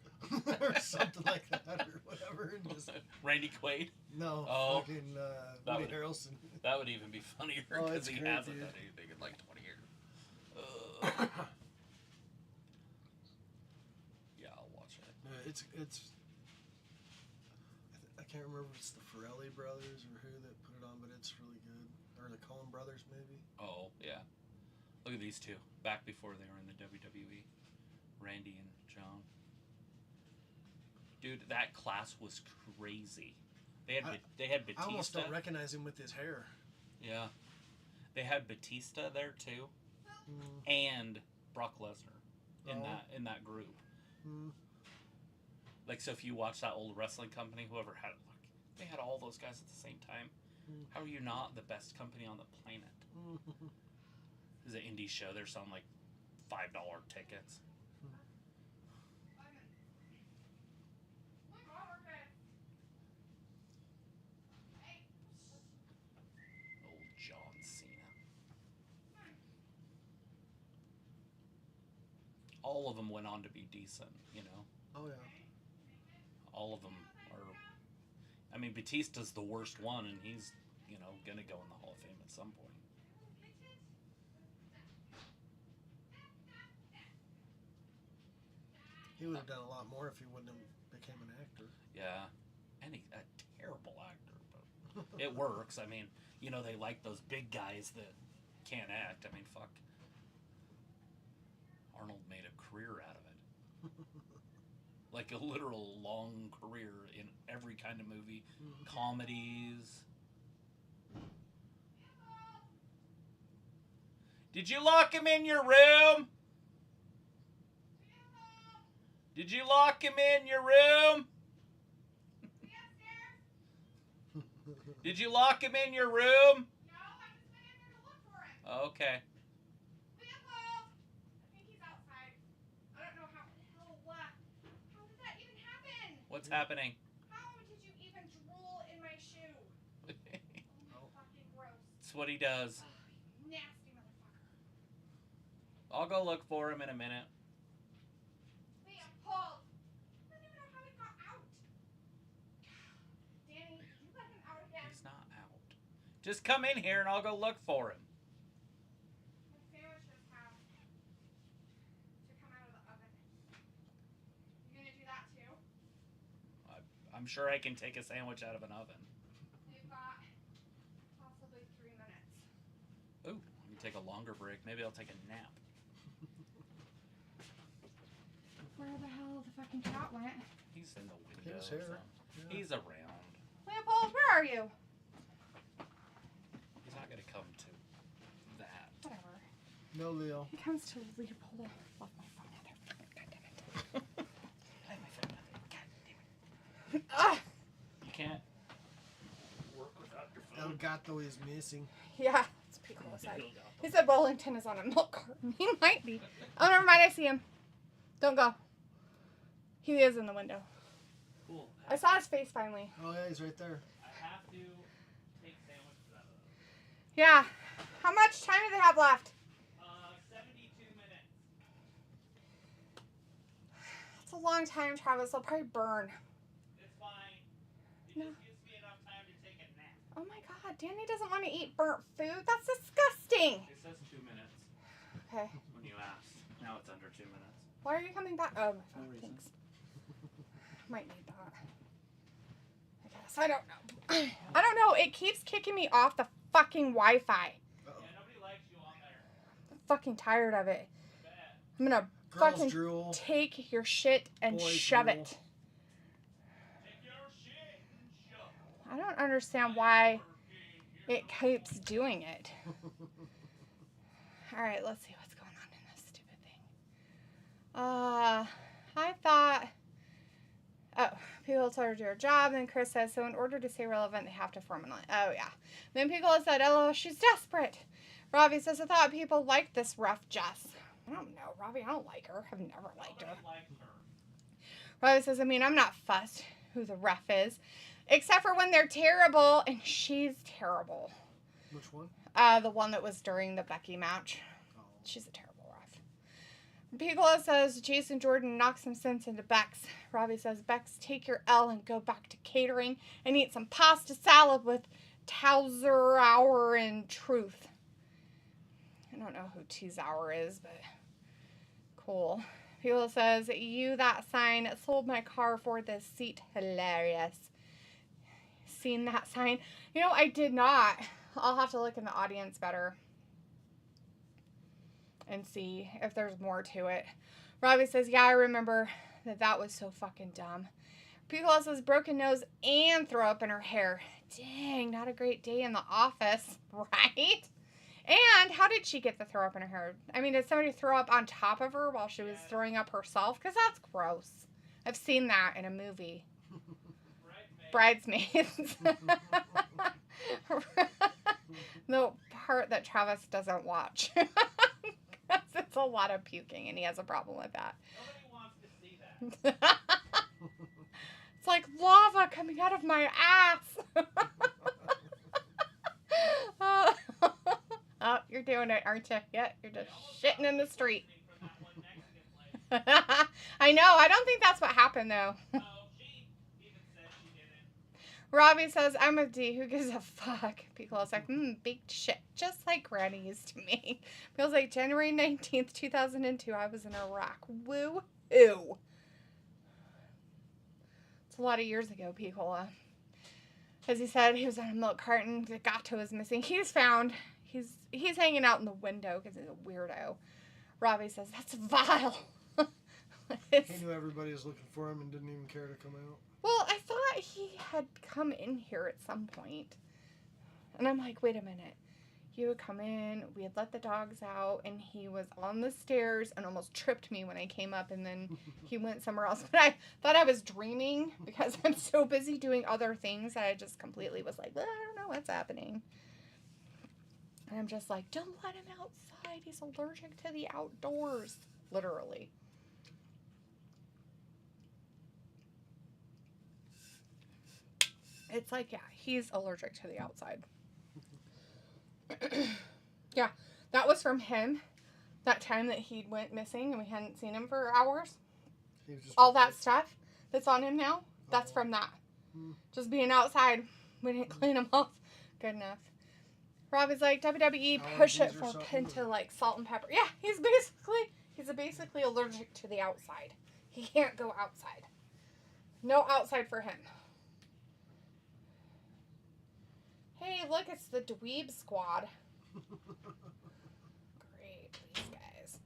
C: or something like that or whatever. And just
D: Randy Quaid.
C: no,
D: Oh.
C: fucking
D: That
C: Woody
D: would-
C: Harrelson.
D: That would even be funnier
C: Oh,
D: because
C: it's
D: he
C: great,
D: hasn't
C: dude.
D: done anything in like 20 years. Yeah, I'll watch it.
C: It's I can't remember if it's the Farrelly brothers or who that put it on, but it's really good. Or the Coen brothers, maybe.
D: Oh, yeah. Look at these two. Back before they were in the WWE. Randy and John. Dude, that class was crazy. They had
C: I almost
D: Batista.
C: don't recognize him with his hair.
D: Yeah. They had Batista there too.
C: Mm.
D: And Brock Lesnar in
C: Oh.
D: that group.
C: Mm.
D: Like, so if you watch that old wrestling company, whoever had it, like, they had all those guys at the same time.
C: Mm.
D: How are you not the best company on the planet?
C: Mm.
D: It's an indie show. They're selling like $5 tickets. Old John Cena. All of them went on to be decent,
C: Oh yeah.
D: All of them are. I mean, Batista's the worst one, and he's, gonna go in the Hall of Fame at some point.
C: He would have done a lot more if he wouldn't have became an actor.
D: Yeah. And he's a terrible actor, but it works. I mean, you know, they like those big guys that can't act. I mean, fuck. Arnold made a career out of it. Like a literal long career in every kind of movie. Comedies. Did you lock him in your room? Did you lock him in your room? Did you lock him in your room?
B: No, I just went in there to look for him.
D: Okay.
B: Leopold! I think he's outside. I don't know how did that even happen?
D: What's happening?
B: How did you even drool in my shoe? Oh, fucking gross.
D: That's what he does.
B: Oh, nasty motherfucker.
D: I'll go look for him in a minute.
B: Leopold! I don't even know how he got out. Danny, did you let him out again?
D: He's not out. Just come in here and I'll go look for him.
B: My sandwiches have to come out of the oven. You gonna do that too?
D: I'm sure I can take a sandwich out of an oven.
B: We've got possibly 3 minutes.
D: Ooh, let me take a longer break. Maybe I'll take a nap.
B: Where the hell the fucking cat went?
D: He's in the window.
C: He's here.
D: So he's around.
B: Leopold, where are you?
D: He's not going to come to that.
B: Whatever.
C: No, Leo.
B: He comes to Leopold. Love my phone out there. God damn it.
D: I have my phone out there. God damn it.
B: Ah!
D: You can't work without your phone.
C: El Gato is missing.
B: Yeah, it's pretty cool aside. He said Wellington is on a milk carton. He might be. Oh, never mind. I see him. Don't go. He is in the window.
D: Cool.
B: I saw his face finally.
C: Oh, yeah, he's right there.
D: I have to take sandwiches out of them.
B: Yeah. How much time do they have left?
D: 72 minutes.
B: It's a long time, Travis. They'll probably burn.
D: It's fine. It
B: No.
D: just gives me enough time to take a nap.
B: Oh my God, Danny doesn't want to eat burnt food. That's disgusting.
D: It says 2 minutes
B: Okay.
D: when you asked. Now it's under 2 minutes.
B: Why are you coming back? Oh, my phone.
D: No reason.
B: Thanks. Might need that. I guess. I don't know. I don't know. It keeps kicking me off the fucking Wi-Fi.
C: Uh-oh.
D: Yeah, nobody likes you on there.
B: I'm fucking tired of it.
D: I bet.
B: I'm gonna
C: Girls
B: fucking
C: drool.
B: take your shit and
C: Boys
B: shove
C: drool.
B: it.
D: Take your shit and shove
B: I don't understand why it keeps doing it. All right, let's see what's going on in this stupid thing. I thought, people told her to do her job, and Chris says, so in order to stay relevant, they have to formally. Oh, yeah. Then Piccolo said, oh, she's desperate. Robbie says, I thought people liked this rough Jess. I don't know, Robbie, I don't like her. I've never liked her.
D: Nobody likes her.
B: Robbie says, I mean, I'm not fussed who the ref is, except for when they're terrible, and she's terrible.
C: Which one?
B: The one that was during the Becky match.
C: Oh.
B: She's a terrible ref. Piccolo says Jason Jordan knocks some sense into Bex. Robbie says, Bex, take your L and go back to catering and eat some pasta salad with Towser and Truth. I don't know who T-Zauer is, but cool. Piccolo says, you, that sign, sold my car for this seat. Hilarious. Seen that sign? You know, I did not. I'll have to look in the audience better and see if there's more to it. Robbie says, yeah, I remember that was so fucking dumb. Piccolo says, broken nose and throw up in her hair. Dang, not a great day in the office, right? And how did she get the throw up in her hair? I mean, did somebody throw up on top of her while she was throwing up herself? Because that's gross. I've seen that in a movie. Bridesmaids. The part that Travis doesn't watch. Because it's a lot of puking and he has a problem with that.
D: Nobody wants to see that.
B: It's like lava coming out of my ass. Oh, you're doing it, aren't you? Yeah, you're just shitting in the street. I know. I don't think that's what happened, though. Robbie says, I'm with D. Who gives a fuck? Piccolo's like, baked shit. Just like Granny used to me. Feels like January 19th, 2002, I was in Iraq. Woo-hoo. It's a lot of years ago, people. As he said, he was on a milk carton. The gato is missing. He's found. He's hanging out in the window because he's a weirdo. Robbie says, that's vile.
C: He knew everybody was looking for him and didn't even care to come out.
B: Well, I thought he had come in here at some point. And I'm like, wait a minute. He would come in, we had let the dogs out, and he was on the stairs and almost tripped me when I came up, and then he went somewhere else. But I thought I was dreaming because I'm so busy doing other things that I just completely was like, well, I don't know what's happening. And I'm just like, don't let him outside. He's allergic to the outdoors. Literally. It's like, yeah, he's allergic to the outside. Yeah, that was from him. That time that he went missing and we hadn't seen him for hours. All that stuff that's on him now, that's from that. Just being outside. We didn't clean him off. Good enough. Robbie's like, WWE push it for Pinta like salt and pepper. Yeah, he's basically allergic to the outside. He can't go outside. No outside for him. Hey, look, it's the Dweeb Squad. Great, these guys.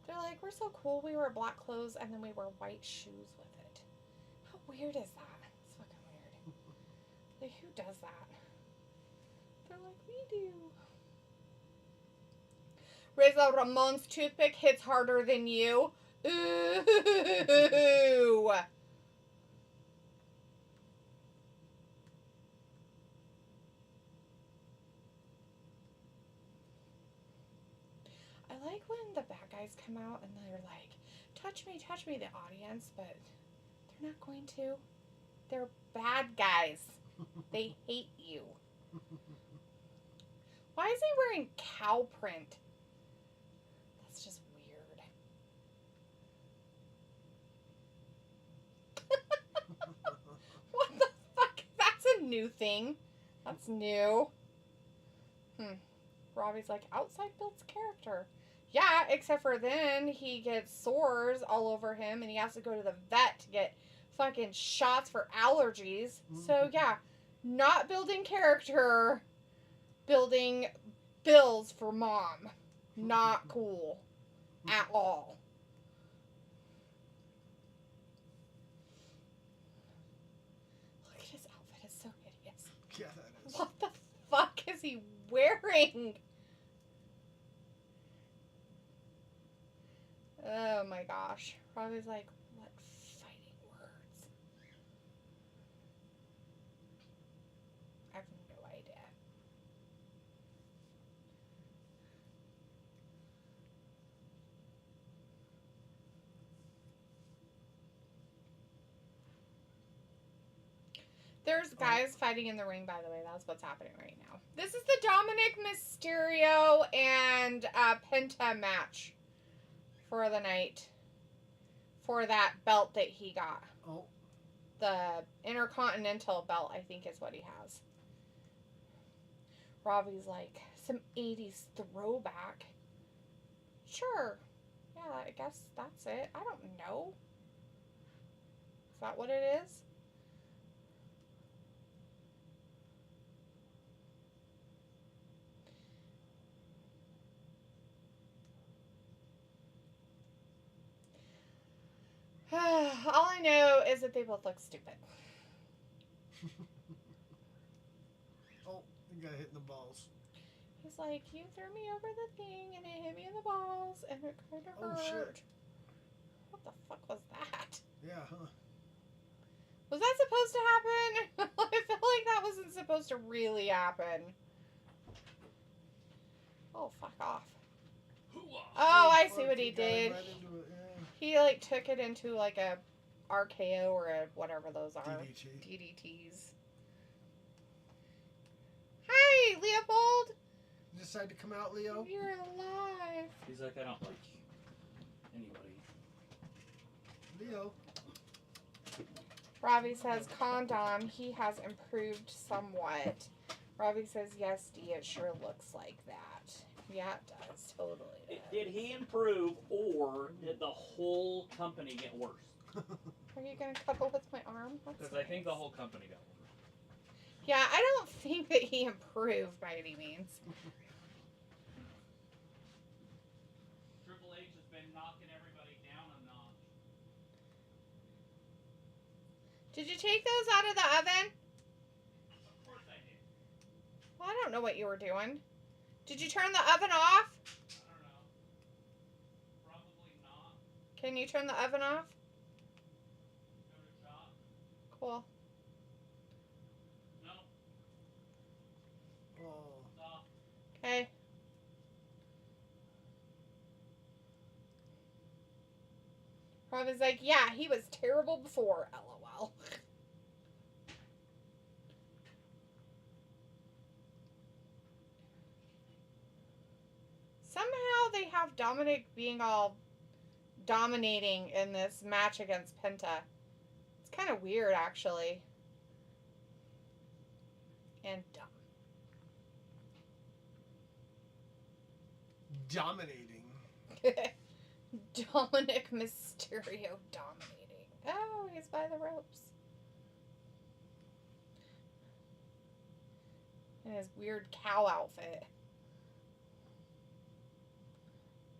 B: They're like, we're so cool. We wear black clothes and then we wear white shoes with it. How weird is that? It's fucking weird. Like, who does that? They're like, we do. Razor Ramon's toothpick hits harder than you. Ooh. I like when the bad guys come out and they're like, touch me, the audience, but they're not going to. They're bad guys. They hate you. Why is he wearing cow print? That's just weird. What the fuck? That's a new thing. That's new. Robbie's like, outside builds character. Yeah, except for then he gets sores all over him and he has to go to the vet to get fucking shots for allergies. So yeah, not building character, building bills for mom. Not cool at all. Look at his outfit, it's so hideous.
C: Yeah, that is.
B: What the fuck is he wearing? Oh my gosh. Robbie's like, what fighting words? I have no idea. There's guys fighting in the ring, by the way. That's what's happening right now. This is the Dominic Mysterio and Penta match for the night. For that belt that he got.
C: Oh.
B: The Intercontinental belt, I think is what he has. Robbie's like, some 80s throwback. Sure. Yeah, I guess that's it. I don't know. Is that what it is? All I know is that they both look stupid.
C: Oh, you got hit in the balls.
B: He's like, you threw me over the thing and it hit me in the balls and it kind of hurt.
C: Oh, shit.
B: What the fuck was that?
C: Yeah, huh?
B: Was that supposed to happen? I feel like that wasn't supposed to really happen. Oh, fuck off. Oh, I see what he did.
C: Right into it, yeah.
B: He, like, took it into, like, a RKO or a whatever those are. DDTs. Hi, Leopold!
C: You decide to come out, Leo?
B: You're alive.
D: He's like, I don't like anybody.
C: Leo.
B: Robbie says, condom, he has improved somewhat. Robbie says, yes, Dee, it sure looks like that. Yeah, it does. Totally does.
D: Did he improve, or did the whole company get worse?
B: Are you gonna cuddle with my arm?
D: Because I think the whole company got one.
B: Yeah, I don't think that he improved by any means.
D: Triple H has been knocking everybody down a notch.
B: Did you take those out of the oven?
D: Of course I did.
B: Well, I don't know what you were doing. Did you turn the oven off?
D: I don't know. Probably not.
B: Can you turn the oven off?
D: Go to shop.
B: Cool.
D: No.
C: Oh.
D: It's off.
B: Okay. Rob is like, yeah, he was terrible before. LOL. Somehow they have Dominic being all dominating in this match against Penta. It's kind of weird, actually. And dumb.
C: Dominating.
B: Dominic Mysterio dominating. Oh, he's by the ropes. In his weird cow outfit.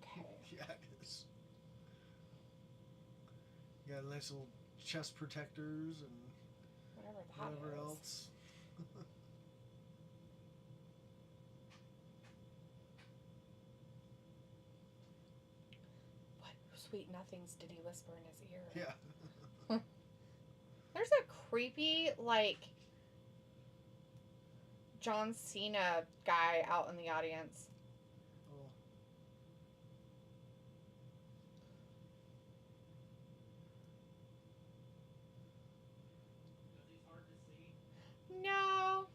B: Okay.
C: Yeah, it is. You got nice little chest protectors and whatever else.
B: What sweet nothings did he whisper in his ear?
C: Yeah.
B: There's a creepy, like, John Cena guy out in the audience.
C: Oh.
D: Because he's hard to see.
B: No.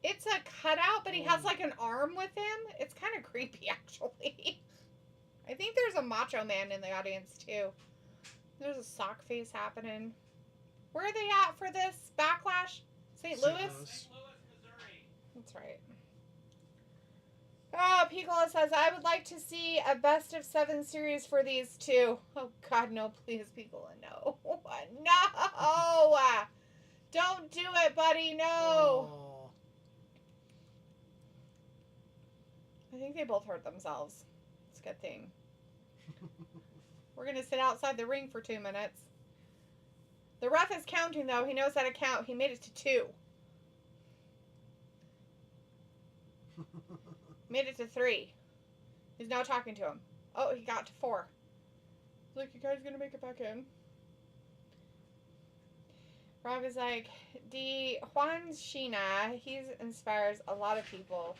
B: It's a cutout, but he has, like, an arm with him. It's kind of creepy, actually. I think there's a Macho Man in the audience, too. There's a sock face happening. Where are they at for this Backlash? St. Louis?
D: St. Louis, Missouri.
B: That's right. Oh, Piccola says, I would like to see a best of 7 series for these two. Oh, God, no, please, Piccola, no. No! Don't do it, buddy, no!
C: Oh.
B: I think they both hurt themselves. It's a good thing. We're going to sit outside the ring for 2 minutes. The ref is counting, though. He knows how to count. He made it to 2. Made it to 3. He's now talking to him. Oh, he got to 4. He's like, you guys going to make it back in? Rob is like, Juan Cena, he inspires a lot of people.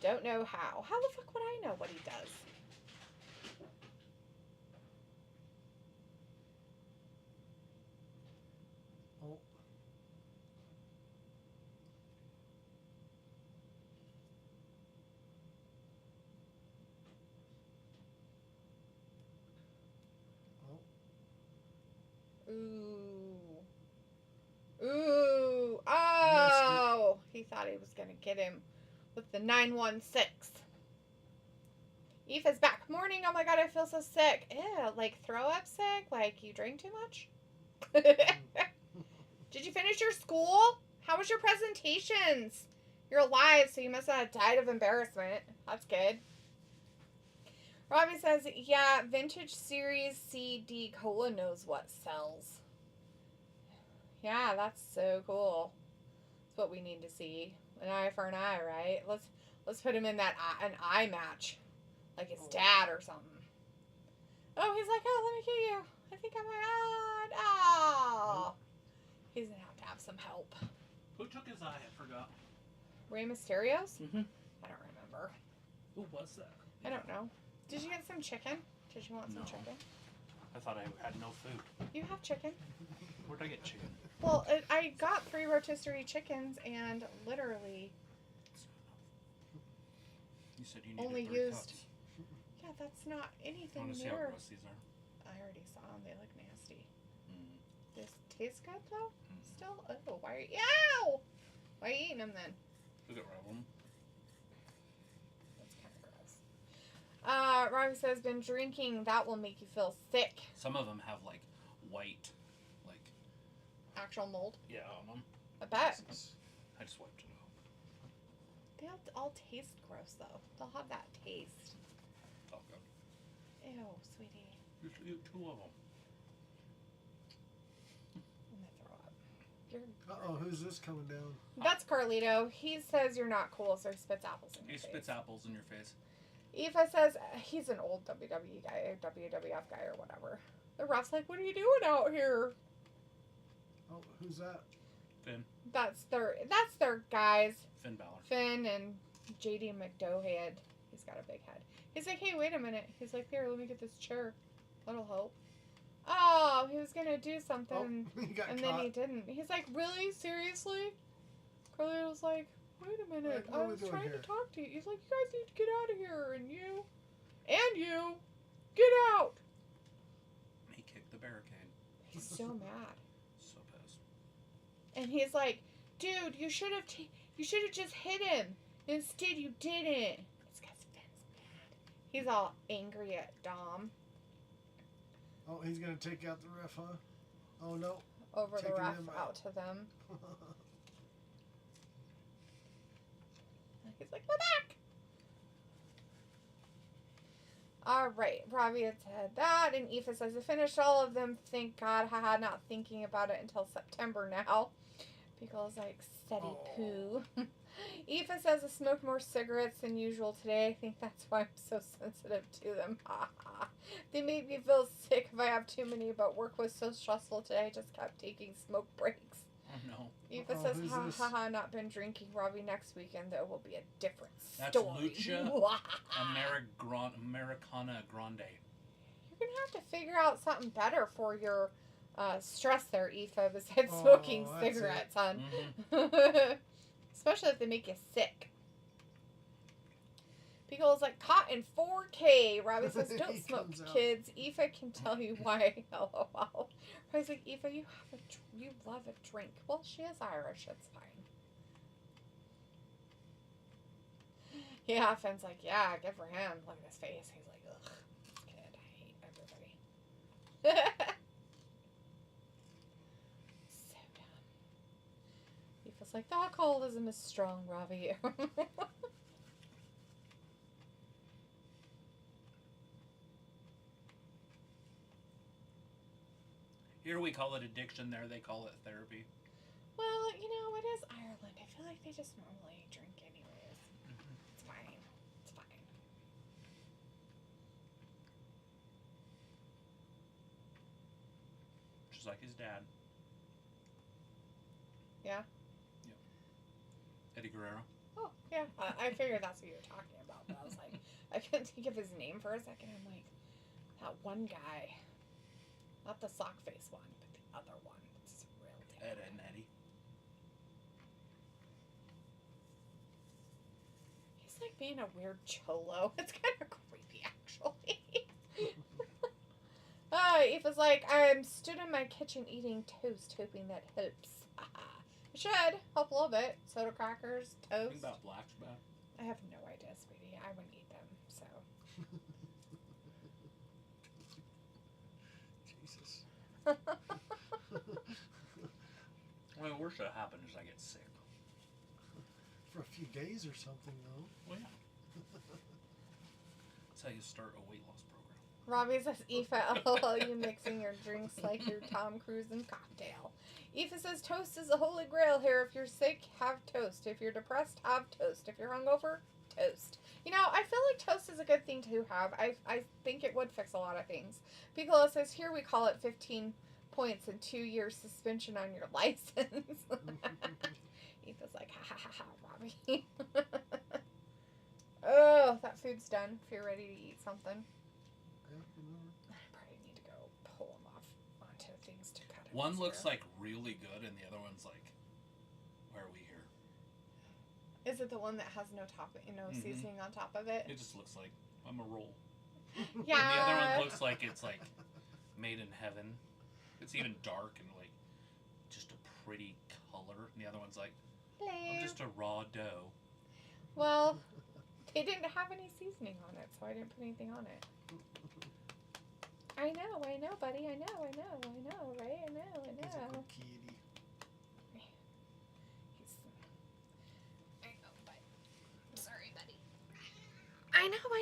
B: Don't know how. How the fuck would I know what he does?
C: Oh.
B: Ooh. Ooh. Oh! He thought he was going to get him with the 916. Aoife's back. Morning. Oh my god, I feel so sick. Ew, like throw up sick? Like you drank too much? Did you finish your school? How was your presentations? You're alive, so you must have died of embarrassment. That's good. Robbie says, yeah, Vintage Series CD Cola knows what sells. Yeah, that's so cool. That's what we need to see. An eye for an eye, right? Let's put him in that an eye match. Like his dad or something. Oh, he's like, oh, let me kill you. I think I'm my god. Oh. He's going to have some help.
D: Who took his eye? I forgot.
B: Rey Mysterio's?
D: Mm-hmm.
B: I don't remember.
D: Who was that?
B: I don't know. Did you get some chicken? Did you want some chicken?
D: I thought I had no food.
B: You have chicken.
D: Where'd I get chicken?
B: Well, I got 3 rotisserie chickens and literally
D: You said you needed
B: only
D: 3
B: used.
D: cups.
B: Yeah, that's not
D: I
B: anything
D: want to see how
B: near.
D: gross these are.
B: I already saw them. They look nasty.
D: Mm.
B: This tastes good though.
D: Mm.
B: Still. Oh, why are you? Ow! Why are you eating them then?
D: Look at Rob.
B: That's kind of gross. Robbie says, been drinking. That will make you feel sick.
D: Some of them have like white, like
B: Actual mold.
D: Yeah, on them.
B: I bet.
D: I just wiped it off.
B: They all taste gross, though. They'll have that taste.
D: Oh, God.
B: Ew, sweetie.
D: Just eat 2 of them.
B: I'm gonna throw up. You're.
C: Uh-oh, who's this coming down?
B: That's Carlito. He says you're not cool, so he spits apples in your
D: He
B: face.
D: spits apples in your face.
B: Eva says he's an old WWE guy, WWF guy, or whatever. The ref's like, "What are you doing out here?"
C: Oh, who's that?
D: Finn.
B: That's their guys.
D: Finn Balor.
B: Finn and JD McDohead. He's got a big head. He's like, "Hey, wait a minute." He's like, "Here, let me get this chair. That'll help." Oh, he was gonna do something,
C: Oh, he got
B: and
C: caught.
B: then he didn't. He's like, "Really? Seriously?" Carlito was like, "Wait a minute.
C: What are
B: I
C: we
B: was
C: doing
B: trying
C: here?"
B: to talk to you." He's like, "You guys need to get out of here, and you, get out."
D: He kicked the barricade.
B: He's so mad.
D: So pissed.
B: And he's like, "Dude, you should have just hit him. Instead, you didn't." It's because Finn's mad. He's all angry at Dom
C: Oh, he's gonna take out the ref, huh? Oh no.
B: over the
C: Taking
B: ref
C: him
B: out
C: out.
B: to them. He's like, "We're back." All right, Robbie had said that, and Aoife says, "I finished all of them. Thank God, haha, not thinking about it until September now." Pickle's like, "Steady poo." Aoife says, "I smoked more cigarettes than usual today. I think that's why I'm so sensitive to them. Haha. They made me feel sick if I have too many, but work was so stressful today, I just kept taking smoke breaks."
D: Oh, no.
B: Aoife
C: Uh-oh,
B: says,
C: who's
B: "Ha
C: this?
B: ha ha, not been drinking. Robbie, next weekend, though, will be a different
D: That's
B: story."
D: Lucha Americana Grande.
B: You're going to have to figure out something better for your stress there, Aoife, besides smoking
C: Oh, that's
B: cigarettes, hon.
D: Mm-hmm.
B: Especially if they make you sick. Pickle's like, "Caught in 4K." Robbie says, "Don't
C: He
B: smoke,
C: comes out.
B: kids. Aoife can tell you why." LOL. Robbie's like, "Aoife, you love a drink." Well, she is Irish. It's fine. Yeah, Finn's like, "Yeah, good for him." Look at his face. He's like, "Ugh, this kid. I hate everybody." So dumb. Aoife's like, "The alcoholism is strong, Robbie."
D: Here we call it addiction, there they call it therapy.
B: Well, it is Ireland. I feel like they just normally drink anyways.
D: Mm-hmm.
B: It's fine. It's fine.
D: Just like his dad.
B: Yeah?
D: Yep. Eddie Guerrero.
B: Oh, yeah. I figured that's what you were talking about, but I was like, I couldn't think of his name for a second. I'm like, that one guy. Not the sock face one, but the other one. It's real
D: Ed
B: different.
D: and Eddie.
B: He's like being a weird cholo. It's kind of creepy, actually. Aoife's like, "I'm stood in my kitchen eating toast, hoping that helps." It should help a little bit. Soda crackers, toast.
D: Think about Black's back.
B: I have no idea, sweetie. I wouldn't eat them, so.
C: Jesus.
D: Well, the worst that happens is I get sick.
C: For a few days or something, though.
D: Well, yeah. That's how you start a weight loss program.
B: Robbie says, "Aoife, LOL, you mixing your drinks like you're Tom Cruise in Cocktail." Aoife says, "Toast is the holy grail here. If you're sick, have toast. If you're depressed, have toast. If you're hungover, toast." I feel like toast is a good thing to have. I think it would fix a lot of things. Piccolo says, "Here we call it 15 points and 2 years suspension on your license." Aoife's like, "Ha ha ha ha, Robbie." Oh, that food's done. If you're ready to eat something. I probably need to go pull them off onto things to cut it.
D: One looks like really good, and the other one's like, why are we here?
B: Is it the one that has no seasoning on top of it?
D: It just looks like I'm a roll.
B: Yeah.
D: And the other one looks like it's like made in heaven. It's even dark and like just a pretty color. And the other one's like, I'm just a raw dough.
B: Well, they didn't have any seasoning on it, so I didn't put anything on it. I know, buddy. I know, right? I know.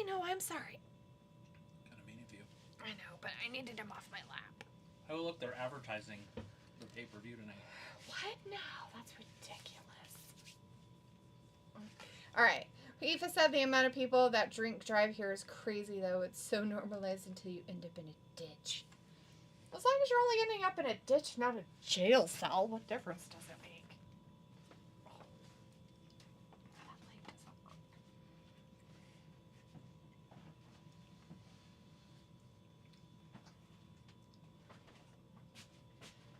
E: know, I'm sorry.
D: Kind of mean of you.
E: I know, but I needed him off my lap.
D: Oh, look, they're advertising the pay-per-view tonight.
E: What? No, that's ridiculous. All right. FIFA said the amount of people that drink drive here is crazy, though. It's so normalized until you end up in a ditch. As long as you're only ending up in a ditch, not a jail cell, what difference does it make? Oh. That light doesn't work.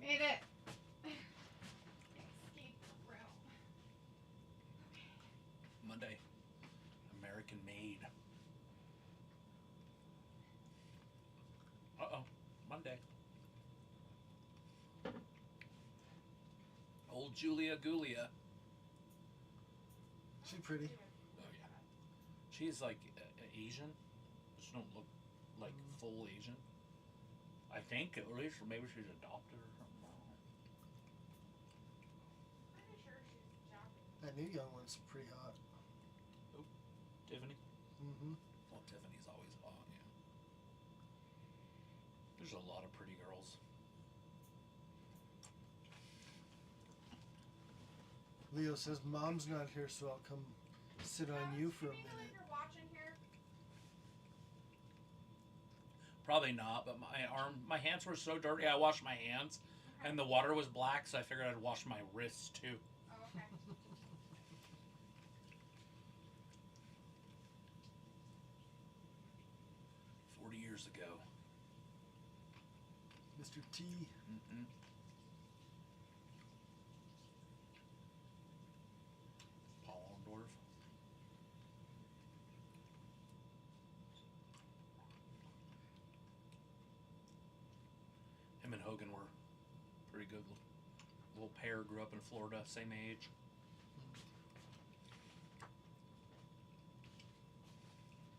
E: Made it. Escape the room.
D: Monday. American made. Uh-oh. Monday. Old Julia Gulia.
C: She pretty.
D: Oh, yeah. She's like Asian. She don't look like full Asian. I think, at least, or maybe she's adopted or something.
B: Pretty sure she's Japanese.
C: That new young one's pretty hot.
D: Tiffany?
C: Mm-hmm.
D: Well, Tiffany's always hot, yeah. There's a lot of pretty girls.
C: Leo says, Mom's not here, so I'll come sit on you for a
B: Can you
C: minute.
B: leave your watch in here?
D: Probably not, but my hands were so dirty, I washed my hands, and the water was black, so I figured I'd wash my wrists, too.
B: Oh, okay.
D: 40 years ago.
C: Mr. T.
D: Mm-hmm. Paul Orndorff. Him and Hogan were pretty good little pair. Grew up in Florida, same age.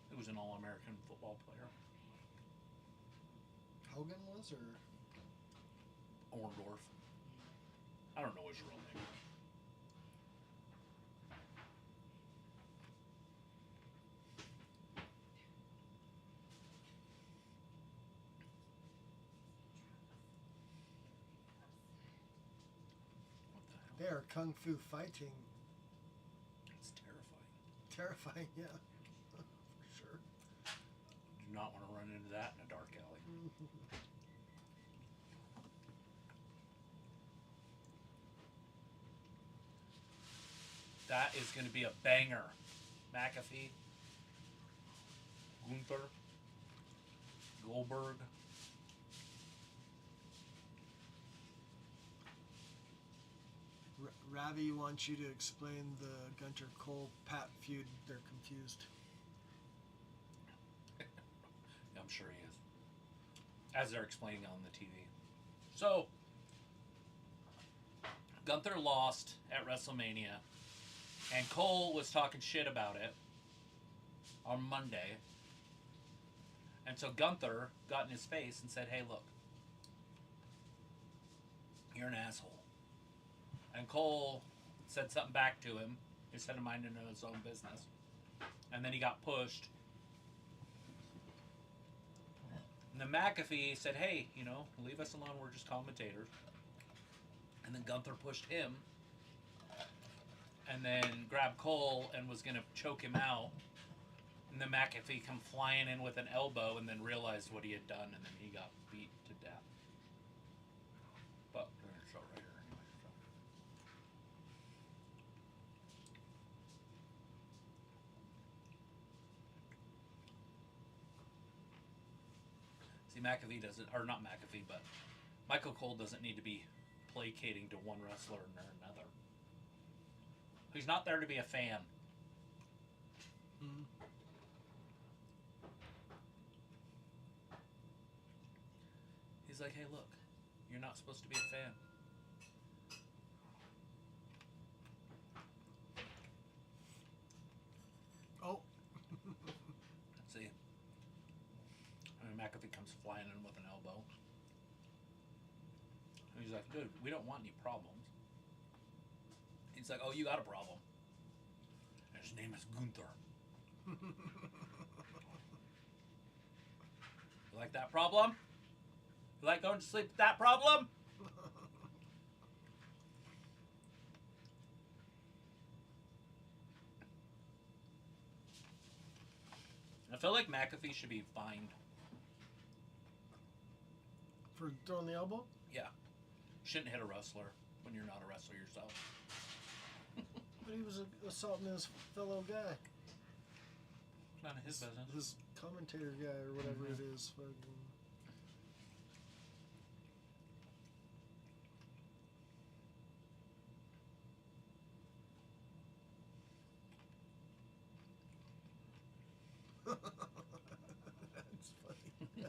D: He was an All-American football player.
C: Hogan was, or?
D: Orndorff. I don't know his real name. What the hell?
C: They are kung fu fighting.
D: It's terrifying.
C: Terrifying, yeah. For sure.
D: Do not want to run into that in a dark alley. That is going to be a banger. McAfee, Gunther, Goldberg.
C: Ravi wants you to explain the Gunter Cole Pat feud. They're confused.
D: I'm sure he is. As they're explaining on the TV. So, Gunther lost at WrestleMania, and Cole was talking shit about it on Monday. And so Gunther got in his face and said, hey, look, you're an asshole. And Cole said something back to him. He said to mind his own business. And then he got pushed. And then McAfee said, hey, leave us alone. We're just commentators. And then Gunther pushed him. And then grabbed Cole and was going to choke him out. And then McAfee come flying in with an elbow and then realized what he had done. And then he got beat to death. But we're going to show it right here anyway. See, McAfee doesn't, or not McAfee, but Michael Cole doesn't need to be placating to one wrestler or another. He's not there to be a fan.
C: Mm-hmm.
D: He's like, hey, look, you're not supposed to be a fan.
C: Oh.
D: See? McAfee comes flying in with an elbow. And he's like, dude, we don't want any problems. He's like, oh, you got a problem. And his name is Gunther. You like that problem? You like going to sleep with that problem? I feel like McAfee should be fined.
C: For throwing the elbow?
D: Yeah. Shouldn't hit a wrestler when you're not a wrestler yourself.
C: But he was assaulting his fellow guy.
D: None of his business.
C: His commentator guy or whatever it is. Fucking. That's funny.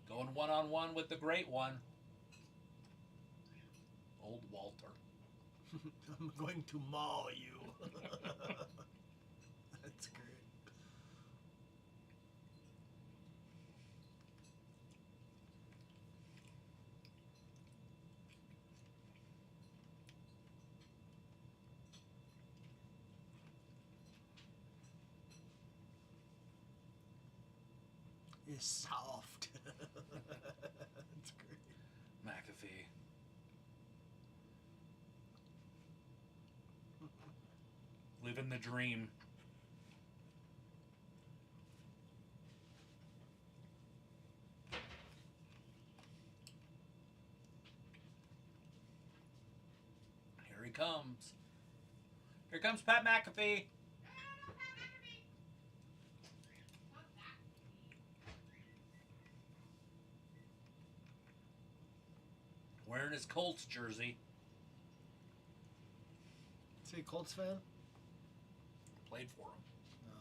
D: Going one-on-one with the great one. Old Walter.
C: I'm going to maul you. That's great. It's soft. That's great.
D: McAfee. Living the dream. Here he comes. Here comes Pat McAfee. Wearing his Colts jersey.
C: Is he a Colts fan?
D: Played for him.
C: No.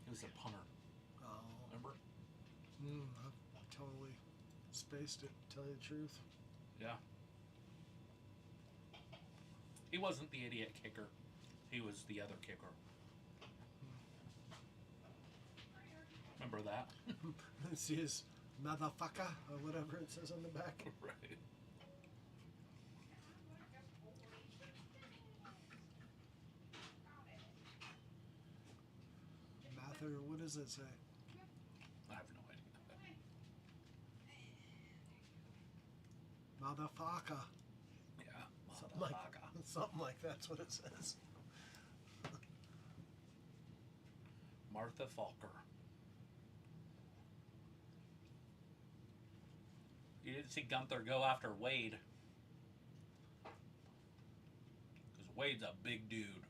D: He was a punter.
C: Oh.
D: Remember?
C: I totally spaced it, to tell you the truth.
D: Yeah. He wasn't the idiot kicker. He was the other kicker. Remember that?
C: See his motherfucker, or whatever it says on the back.
D: Right.
C: Mather, what does it say?
D: I have no idea.
C: Motherfucker.
D: Yeah.
C: Something like that's what it says.
D: Martha Falker. You didn't see Gunther go after Wade. Because Wade's a big dude.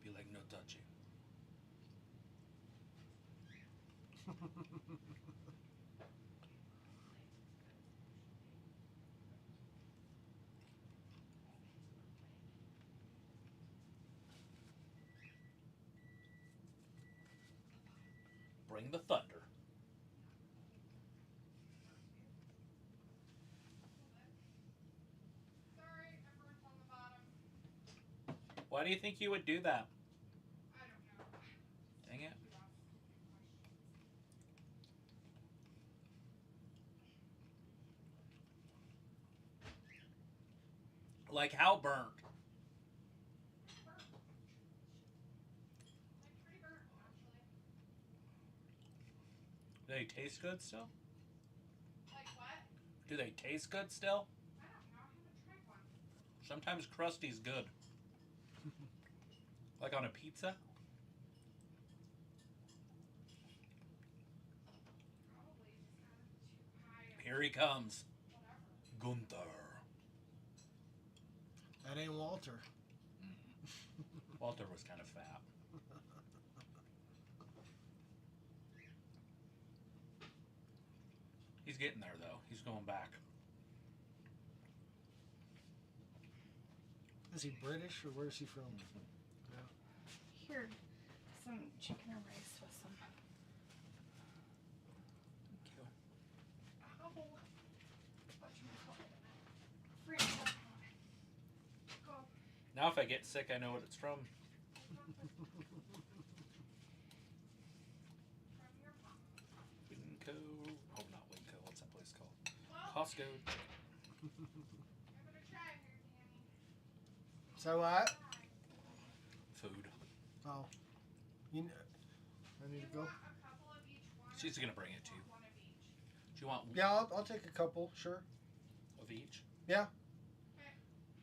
D: Be like, no touching. Bring the thunder.
B: Sorry, I burnt on the bottom.
D: Why do you think you would do that?
B: I don't know.
D: Dang it. Like how burnt?
B: Like pretty burnt, actually.
D: Do they taste good still?
B: Like what?
D: Do they taste good still?
B: I don't know. I haven't tried one.
D: Sometimes crusty's good. Like on a pizza?
B: Probably just kind of too high.
D: Here he comes.
B: Whatever.
D: Gunther.
C: That ain't Walter.
D: Walter was kind of fat. He's getting there though. He's going back.
C: Is he British or where's he from?
E: Here, some chicken and rice with some.
B: Ow. Whatchamacallit? Go.
D: Now if I get sick, I know what it's from. Costco.
C: So what?
D: Food.
C: Oh. I need to go?
D: She's gonna bring it to you. Do you want
C: Yeah, I'll take a couple, sure.
D: of each?
C: Yeah.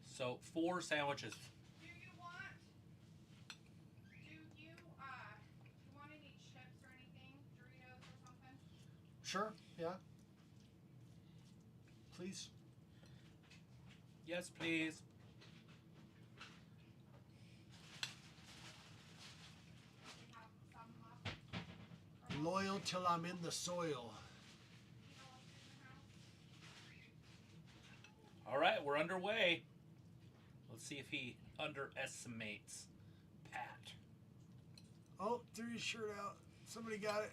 D: So 4 sandwiches.
B: Do you want any chips or anything? Doritos or something?
C: Sure, yeah. Please.
D: Yes, please.
C: Loyal till I'm in the soil.
D: All right, we're underway. Let's see if he underestimates Pat.
C: Oh, threw his shirt out. Somebody got it.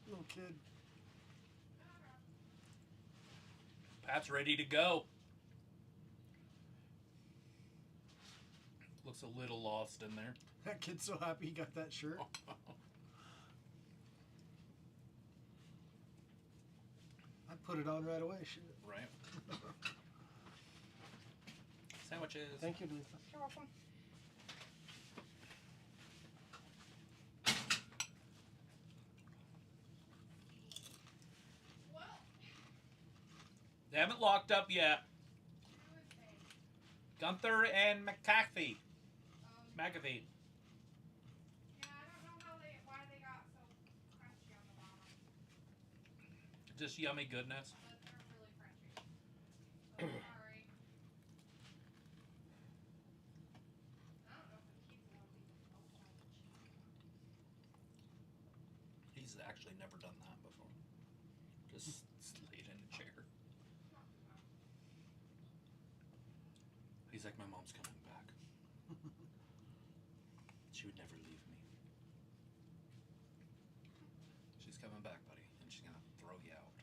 C: Little kid.
D: Pat's ready to go. Looks a little lost in there.
C: That kid's so happy he got that shirt. I'd put it on right away. Shit.
D: Right. Sandwiches.
C: Thank you, Lisa.
B: You're welcome.
D: They haven't locked up yet. Gunther and McAfee. McAfee.
B: Yeah, I don't know why they got so crunchy on the bottom.
D: Just yummy goodness.
B: But they're really crunchy. So sorry. I don't know if the kids will be
D: He's actually never done that before. Just laid in a chair. He's like, my mom's coming back. She would never leave me. She's coming back, buddy, and she's gonna throw you out.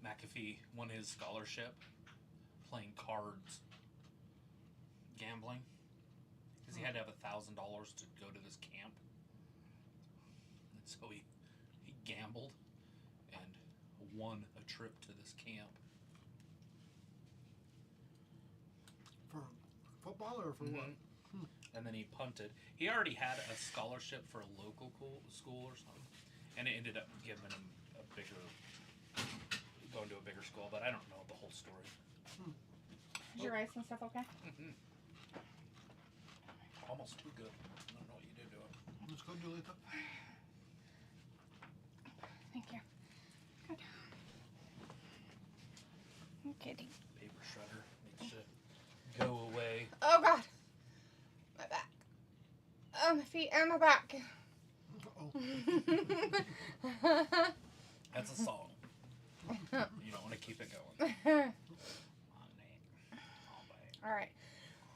D: McAfee won his scholarship playing cards, gambling, because he had to have $1,000 to go to this camp, and so he gambled and won a trip to this camp.
C: For football or for what?
D: And then he punted. He already had a scholarship for a local school or something, and it ended up giving him going to a bigger school, but I don't know the whole story.
B: Is your rice and stuff okay?
D: Almost too good. I don't know what you did to it.
C: Let's go, Julita.
B: Thank you. Good. I'm kidding.
D: Paper shredder makes it go away.
B: Oh God. My back. Oh, my feet and my back.
C: Uh-oh.
D: That's a song. You don't want to keep it going.
B: All right.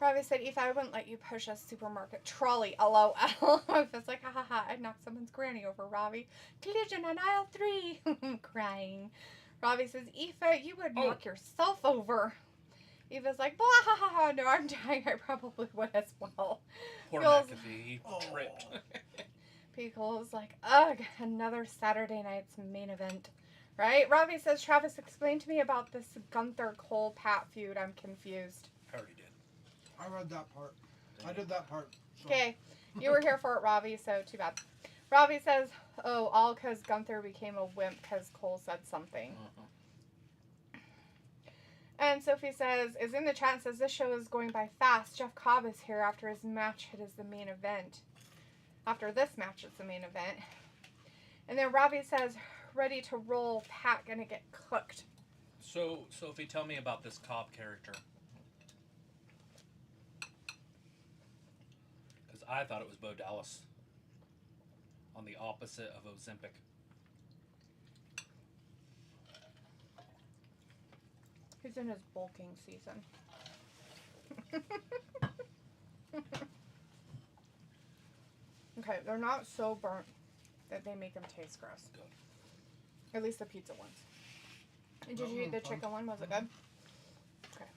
B: Robbie said, if I wouldn't let you push a supermarket trolley, LOL. I was like, ha ha ha, I'd knock someone's granny over, Robbie. Collision on aisle 3. I'm crying. Robbie says, Aoife, you would knock yourself over. Aoife's like, blah ha ha ha, no, I'm dying. I probably would as well.
D: Poor
B: Feels-
D: McAfee, he tripped.
B: Pickle's like, ugh, another Saturday night's main event. Right? Robbie says, Travis, explain to me about this Gunther Cole Pat feud. I'm confused.
D: I already did.
C: I read that part. I did that part. So.
B: Okay, you were here for it, Robbie, so too bad. Robbie says, oh, all because Gunther became a wimp because Cole said something. And Sophie says, is in the chat, says, this show is going by fast. Jeff Cobb is here after his match. It is the main event. After this match, it's the main event. And then Robbie says, ready to roll, Pat gonna get cooked.
D: So, Sophie, tell me about this Cobb character. Because I thought it was Bo Dallas. On the opposite of Ozempic.
B: He's in his bulking season. Okay, they're not so burnt that they make them taste gross.
D: Good.
B: At least the pizza ones.
E: Did you eat the chicken one? Was it good? Okay.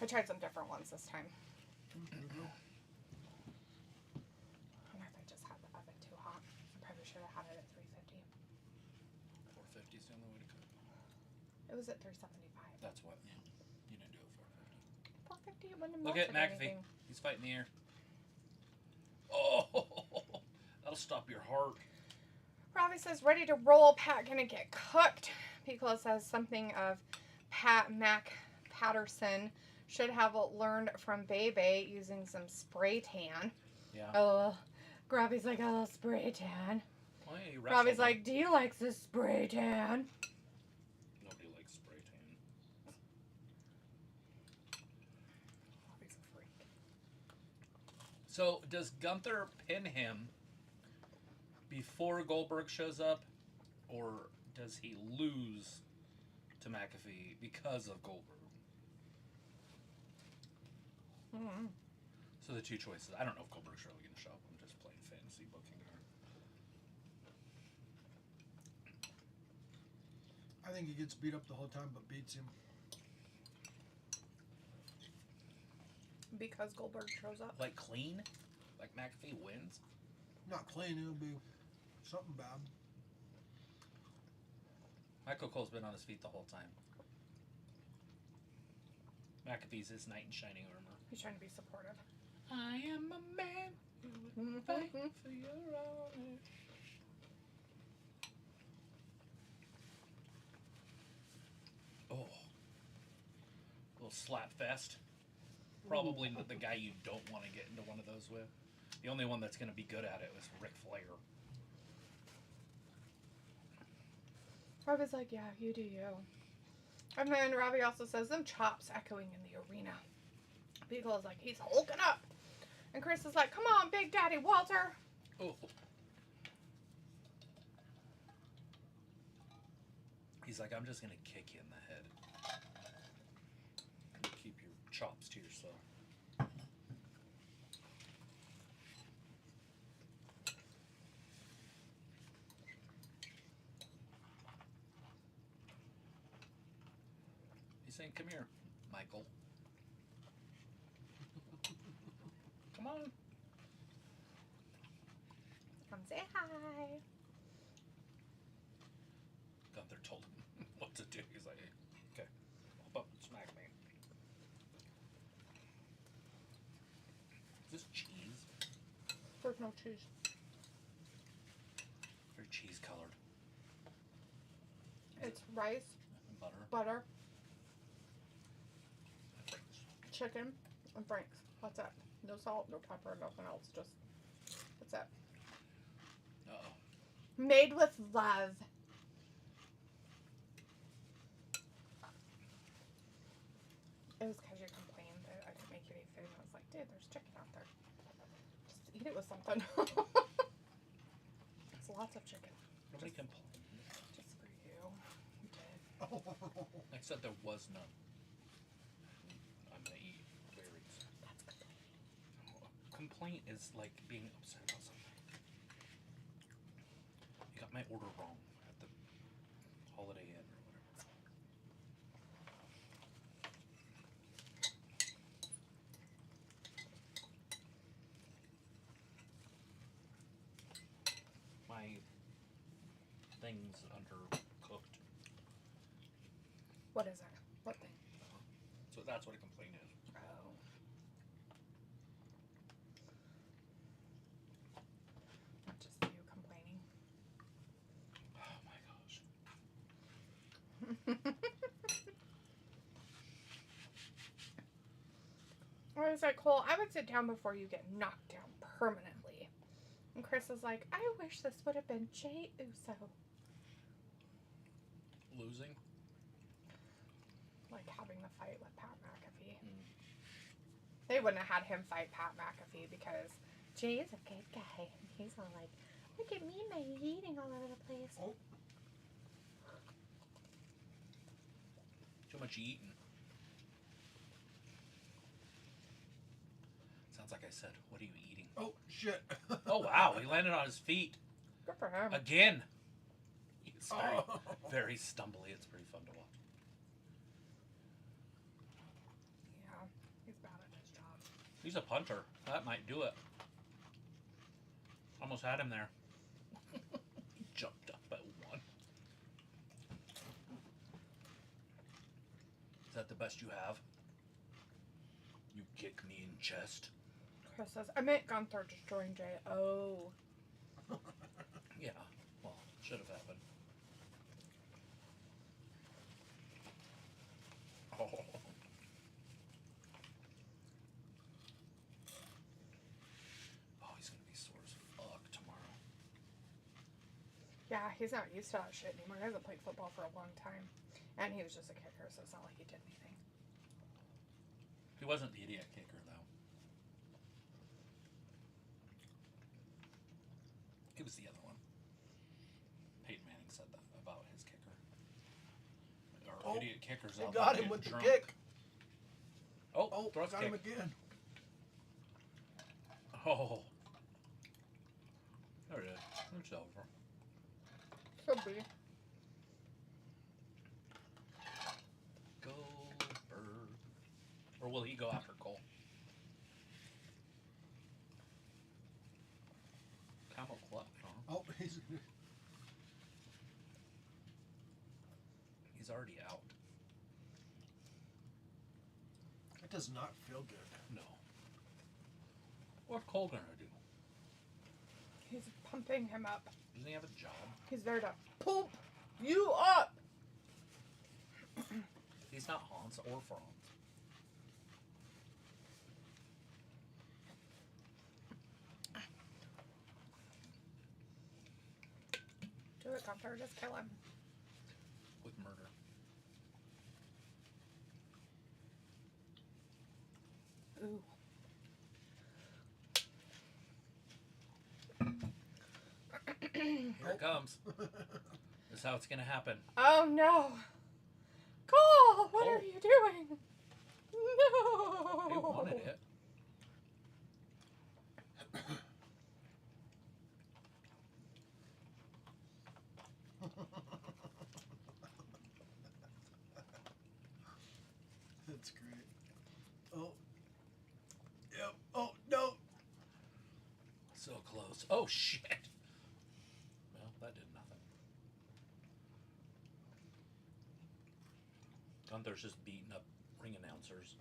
E: I tried some different ones this time. I wonder if I just had the oven too hot. I probably should have had it at 350.
D: 450 is the only way to cook.
E: It was at 375.
D: That's what. Yeah. You didn't do it 450.
E: 450. It wouldn't have
D: Look at
E: melted
D: McAfee.
E: anything.
D: He's fighting the air. Oh, that'll stop your heart.
E: Robbie says, ready to roll. Pat gonna get cooked. Piccolo says something of Mac Patterson should have learned from Bebe using some spray tan.
D: Yeah.
E: Oh, Robbie's like, oh, spray tan.
D: Well, yeah, you
E: Robbie's
D: wrestled
E: like, do you like this spray tan?
D: Nobody likes spray tan.
E: Robbie's a freak.
D: So, does Gunther pin him before Goldberg shows up, or does he lose to McAfee because of Goldberg?
E: Mm-hmm.
D: So the two choices. I don't know if Goldberg's really going to show up. I'm just playing fantasy booking here.
C: I think he gets beat up the whole time, but beats him.
E: Because Goldberg shows up.
D: Like clean? Like McAfee wins?
C: Not clean, it'll be something bad.
D: Michael Cole's been on his feet the whole time. McAfee's his knight in shining armor.
E: He's trying to be supportive.
D: I am a man who would fight for your honor. Oh. Little slap fest. Probably the guy you don't want to get into one of those with. The only one that's going to be good at it was Ric Flair.
E: Robbie's like, yeah, you do you. And then Robbie also says, them chops echoing in the arena. Beagle's like, he's hulking up. And Chris is like, come on, Big Daddy Walter.
D: Oh. He's like, I'm just going to kick you in the head. Keep your chops to yourself. He's saying, come here, Michael. Come on.
E: Come say hi.
D: Gunther told him what to do. He's like, okay, hop up and smack me. Is this cheese?
E: There's no cheese.
D: Very cheese colored.
E: It's rice,
D: Butter.
E: butter,
D: And Frank's.
E: chicken, and Frank's. That's it. No salt, no pepper, nothing else. Just, that's it.
D: Uh-oh.
E: Made with love. It was because you complained that I didn't make you eat food. And I was like, dude, there's chicken out there. Just eat it with something. There's lots of chicken.
D: Nobody complained.
E: Just for you. You did.
D: I said there was none. I'm gonna eat berries.
E: That's good.
D: Complaint is like being upset about something. You got my order wrong at the Holiday Inn or whatever. My thing's undercooked.
E: What is it? What thing?
D: So that's what a complaint is.
E: Oh. Not just you complaining.
D: Oh my gosh.
E: I was like, Cole, I would sit down before you get knocked down permanently. And Chris is like, I wish this would have been Jay Uso.
D: Losing?
E: Like having the fight with Pat McAfee.
D: Mm.
E: They wouldn't have had him fight Pat McAfee because Jay is a good guy. He's all like, look at me and my eating all over the place.
C: Oh.
D: Too much eating. Sounds like I said, what are you eating?
C: Oh, shit.
D: Oh wow, he landed on his feet.
E: Good for him.
D: Again. He's very,
C: Oh.
D: very stumbly. It's pretty fun to watch.
E: Yeah, he's bad at his job.
D: He's a punter. That might do it. Almost had him there. He jumped up at one. Is that the best you have? You kick me in chest.
E: Chris says, I meant Gunther destroying Jay. Oh.
D: Yeah, well, should have happened. Oh. Oh, he's gonna be sore as fuck tomorrow.
E: Yeah, he's not used to that shit anymore. He hasn't played football for a long time. And he was just a kicker, so it's not like he did anything.
D: He wasn't the idiot kicker, though. He was the other one. Peyton Manning said that about his kicker. Or idiot kickers
C: They
D: out
C: got
D: there
C: him
D: get
C: with
D: drunk.
C: the kick.
D: Oh, thrust
C: got
D: kick.
C: him again.
D: Oh. There it is. It's over.
E: Could be.
D: Go, Bird. Or will he go after Cole? Camel clutch, huh?
C: Oh,
D: He's already out.
C: that does not feel good.
D: No. What's Cole gonna do?
E: He's pumping him up.
D: Doesn't he have a job?
E: He's there to pump you up.
D: He's not Hans or Franz.
E: Do it, Gunther. Just kill him.
D: With murder.
E: Ooh.
D: Here it comes. This is how it's gonna happen.
E: Oh no. Cole, what
D: Cole.
E: are you doing? No.
D: He wanted it.
C: That's great. Oh. Yep. Oh, no.
D: So close. Oh shit. Well, that did nothing. Gunther's just beating up ring announcers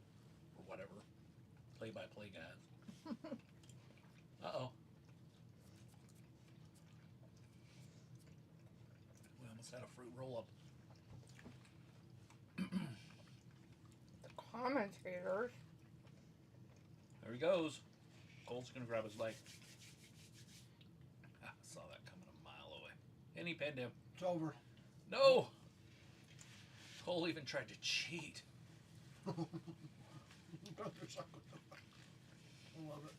D: or whatever. Play-by-play guys. Uh-oh. We almost had a fruit roll-up.
E: The commentators.
D: There he goes. Cole's gonna grab his leg. Ah, I saw that coming a mile away. And he pinned him.
C: It's over.
D: No! Cole even tried to cheat.
C: I love it.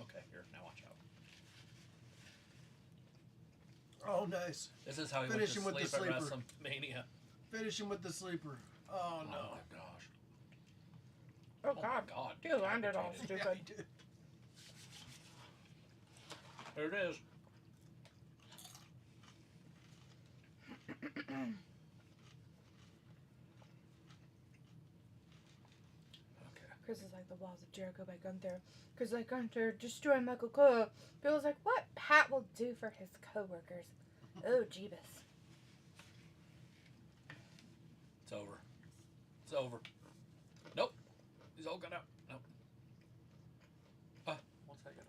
D: Okay, here, now watch out.
C: Oh, nice.
D: This is how he
C: Finish him
D: went
C: with
D: to sleep
C: the
D: at
C: sleeper.
D: WrestleMania.
C: Finish him with the sleeper. Oh,
D: Oh
C: no.
D: my gosh.
E: Oh,
D: Oh
E: God.
D: my god.
E: You landed all
D: decapitated.
E: stupid.
C: Yeah, he did.
D: There it is. Okay.
E: Chris is like the walls of Jericho by Gunther. Chris is like, Gunther, destroy Michael Cole. Bill's like, what Pat will do for his co-workers. Oh, Jeebus.
D: It's over. It's over. Nope. He's all gonna. Nope. What's that gonna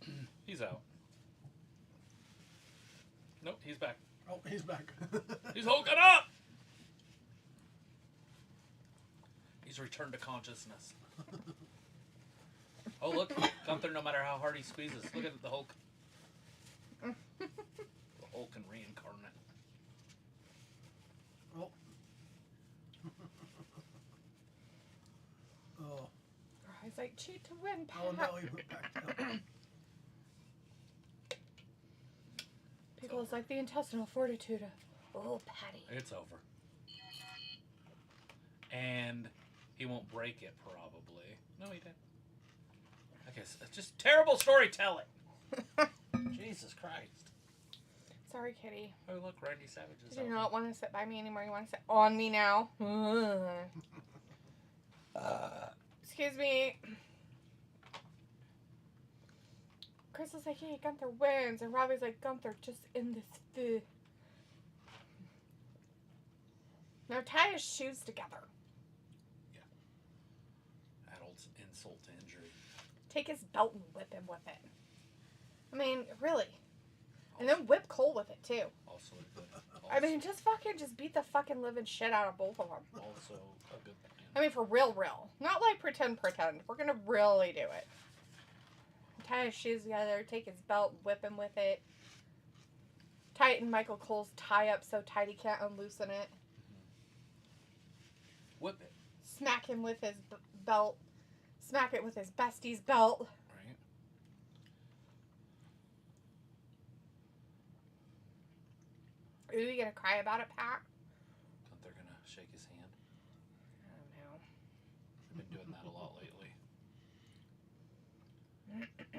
D: do? He's out. Nope, he's back.
C: Oh, he's back.
D: He's hulking up! He's returned to consciousness. Oh, look. Gunther, no matter how hard he squeezes. Look at the Hulk. The Hulk can reincarnate.
C: Oh. Oh.
E: He's like, cheat to win, Pat.
C: Oh, no, he went back down.
E: Pickle's like the intestinal fortitude of, oh, Patty.
D: It's over. And he won't break it, probably. No, he didn't. I guess it's just terrible storytelling. Jesus Christ.
E: It's sorry, kitty.
D: Oh, look, Randy Savage is
E: You
D: out.
E: do not want to sit by me anymore. You want to sit on me now. Excuse me. Chris is like, hey, Gunther wins. And Robbie's like, Gunther, just in this food. Now tie his shoes together.
D: Adults insult to injury.
E: Take his belt and whip him with it. I mean, really. And then whip Cole with it, too.
D: Also a good.
E: I mean, just beat the fucking living shit out of both of them.
D: Also a good plan.
E: I mean, for real. Not like pretend. We're gonna really do it. Tie his shoes together, take his belt, whip him with it. Tighten Michael Cole's tie up so tight he can't unloosen it.
D: Whip it.
E: Smack him with his belt. Smack it with his bestie's belt.
D: Right.
E: Are you gonna cry about it, Pat?
D: They're gonna shake his hand.
E: I don't know.
D: I've been doing that a lot lately.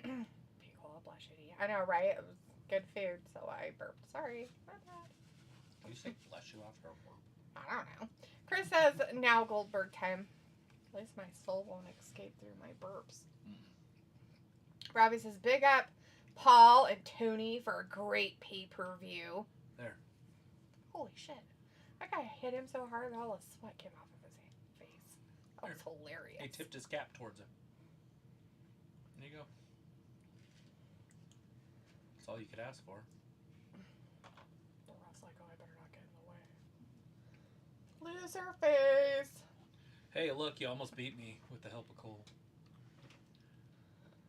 E: Pickle, bless you. I know, right? It was good food, so I burped. Sorry. My bad.
D: You say bless you after a burp.
E: I don't know. Chris says, now Goldberg time. At least my soul won't escape through my burps. Robbie says, big up Paul and Tony for a great pay-per-view.
D: There.
E: Holy shit. That guy hit him so hard that all the sweat came off of his face. That was hilarious.
D: He tipped his cap towards him. There you go. That's all you could ask for.
E: The ref's like, oh, I better not get in the way. Loser face.
D: Hey, look, you almost beat me with the help of Cole. It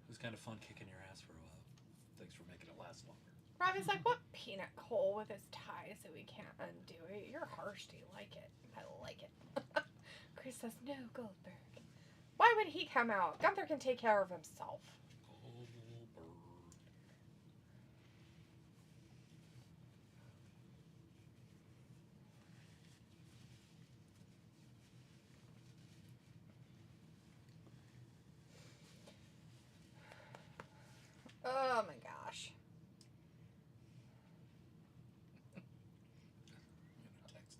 D: was kind of fun kicking your ass for a while. Thanks for making it last longer.
E: Robbie's like, what peanut Cole with his tie so we can't undo it? You're harsh. Do you like it? I like it. Chris says, no, Goldberg. Why would he come out? Gunther can take care of himself.
D: Goldberg.
E: Oh my gosh.
D: Text.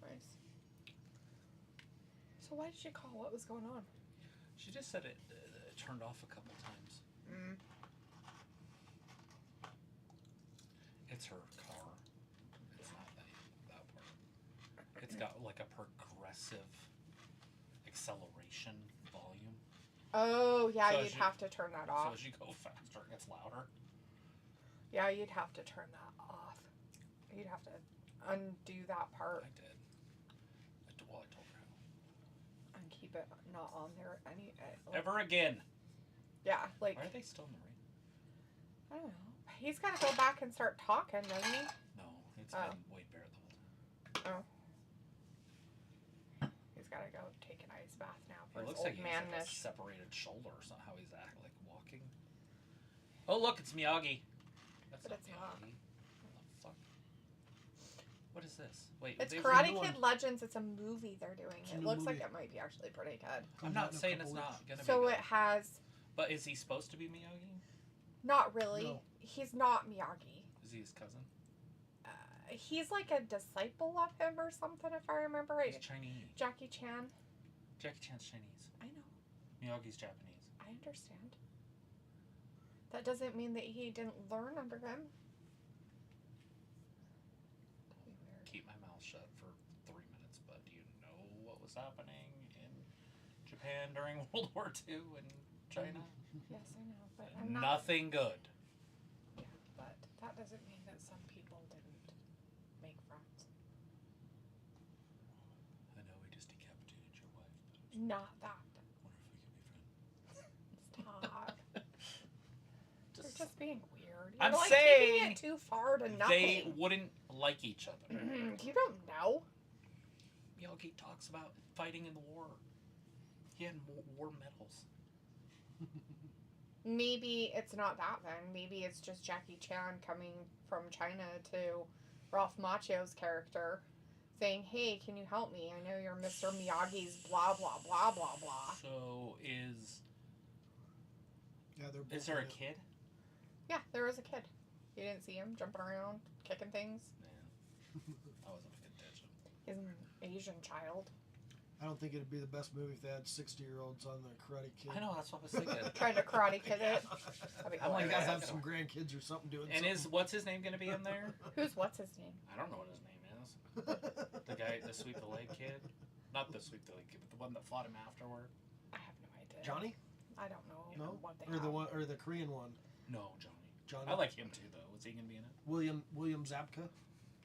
E: Nice. So why did she call? What was going on?
D: She just said it turned off a couple times. It's her car. It's not that part. It's got like a progressive acceleration volume.
E: Oh, yeah,
D: So
E: you'd have to turn that off.
D: So as you go faster, it gets louder.
E: Yeah, you'd have to turn that off. You'd have to undo that part
D: I did. Well, I told her how.
E: and keep it not on there any.
D: Ever again.
E: Yeah, like,
D: Why are they still in the ring?
E: I don't know. He's got to go back and start talking, doesn't he?
D: No, it's been Wade Barrett the whole time.
E: He's got to go take an ice bath now for
D: It
E: his
D: looks
E: old
D: like he has like a
E: manness.
D: separated shoulder or something. How he's like walking. Oh look, it's Miyagi. That's
E: But
D: not
E: it's not.
D: Miyagi. What the fuck? What is this? Wait,
E: It's
D: they-
E: Karate
C: new
E: Kid
C: one.
E: Legends. It's a movie they're doing.
C: It's a
E: It
C: new
E: looks like
C: movie.
E: it might be actually pretty good.
D: I'm
C: Comes out
D: not
C: in a
D: saying
C: couple
D: it's
C: weeks.
D: not gonna
E: So
D: be.
E: it
D: Good.
E: has
D: But is he supposed to be Miyagi?
E: not really.
C: No.
E: He's not Miyagi.
D: Is he his cousin?
E: He's like a disciple of him or something, if I remember
D: He's
E: right.
D: Chinese.
E: Jackie Chan.
D: Jackie Chan's Chinese.
E: I know.
D: Miyagi's Japanese.
E: I understand. That doesn't mean that he didn't learn under him.
D: Keep my mouth shut for 3 minutes, but do you know what was happening in Japan during World War II in China?
E: Yes, I know, but I'm not.
D: Nothing good.
E: Yeah, but that doesn't mean that some people didn't make friends.
D: I know we just decapitated your wife, but
E: Not that.
D: I wonder if we could be friends.
E: Stop. You're
D: Just,
E: just being weird. You're
D: I'm
E: like
D: saying
E: taking it too far to
D: they
E: nothing.
D: wouldn't like each other.
E: You don't know.
D: Miyagi talks about fighting in the war. He had war medals.
E: Maybe it's not that then. Maybe it's just Jackie Chan coming from China to Ralph Macchio's character saying, hey, can you help me? I know you're Mr. Miyagi's blah, blah, blah, blah, blah.
D: So
C: Yeah, they're both
D: is there a
C: in it.
D: kid?
E: Yeah, there was a kid. You didn't see him jumping around, kicking things.
D: Man, I wasn't paying attention.
E: He's an Asian child.
C: I don't think it'd be the best movie if they had 60-year-olds on the Karate Kid.
D: I know, that's what I was thinking.
E: Trying to Karate Kid it. That'd be
D: I'm like,
C: You
E: hilarious.
C: guys have some grandkids or something doing
D: And what's his name going to be in there?
E: What's his name?
D: I don't know what his name is. The guy, the sweep the leg kid? Not the sweep the leg kid, but the one that fought him afterward.
E: I have no idea.
C: Johnny?
E: I don't know.
C: No?
E: What they
C: Or the
E: have.
C: one, or the Korean one?
D: No, Johnny.
C: Johnny?
D: I like him too, though. Was he going to be in it?
C: William Zabka?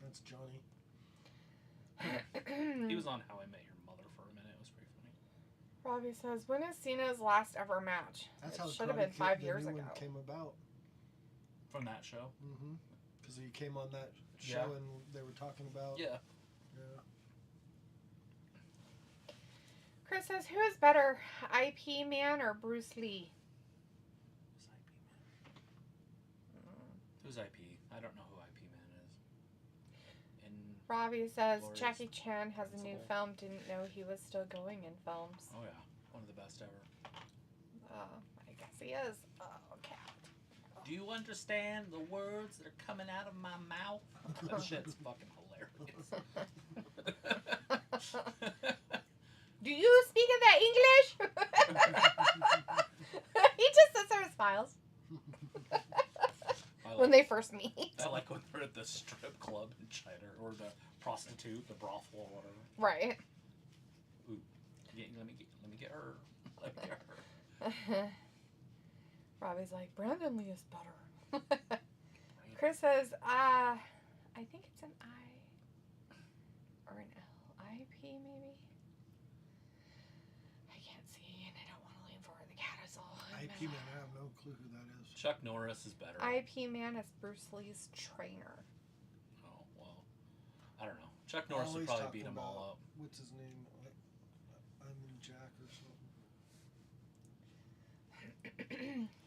C: That's Johnny.
D: He was on How I Met Your Mother for a minute. It was pretty funny.
E: Robbie says, when is Cena's last ever match?
C: That's
E: it
C: how
E: should have
C: Karate
E: been
C: Kid,
E: 5
C: the
E: years
C: new
E: ago.
C: one came about.
D: From that show?
C: Mm-hmm. Because he came on that show
D: Yeah.
C: and they were talking about...
D: Yeah.
C: Yeah.
E: Chris says, who is better, IP Man or Bruce Lee?
D: Who's IP? I don't know who IP Man is. And
E: Robbie says,
D: Glorious
E: Jackie Chan has a new
D: Principal.
E: film. Didn't know he was still going in films.
D: oh yeah, one of the best ever.
E: I guess he is. Oh, cat.
D: Do you understand the words that are coming out of my mouth? That shit's fucking hilarious.
E: Do you speak of that English? He just sits there and smiles when they first meet.
D: I like when they're at the strip club in China, or the prostitute, the brothel, or whatever.
E: Right.
D: Ooh, yeah, let me get her. Let me get her.
E: Robbie's like, Brandon Lee is better. Chris says, I think it's an I or an L. IP maybe? I can't see and I don't want to lean forward. The cat is all.
C: IP Man, I have no clue who that is.
D: Chuck Norris is better.
E: IP Man is Bruce Lee's trainer.
D: Oh well, I don't know. Chuck Norris would
C: He's
D: probably
C: talking
D: beat them all
C: about-
D: up.
C: What's his name? I'm in Jack or something.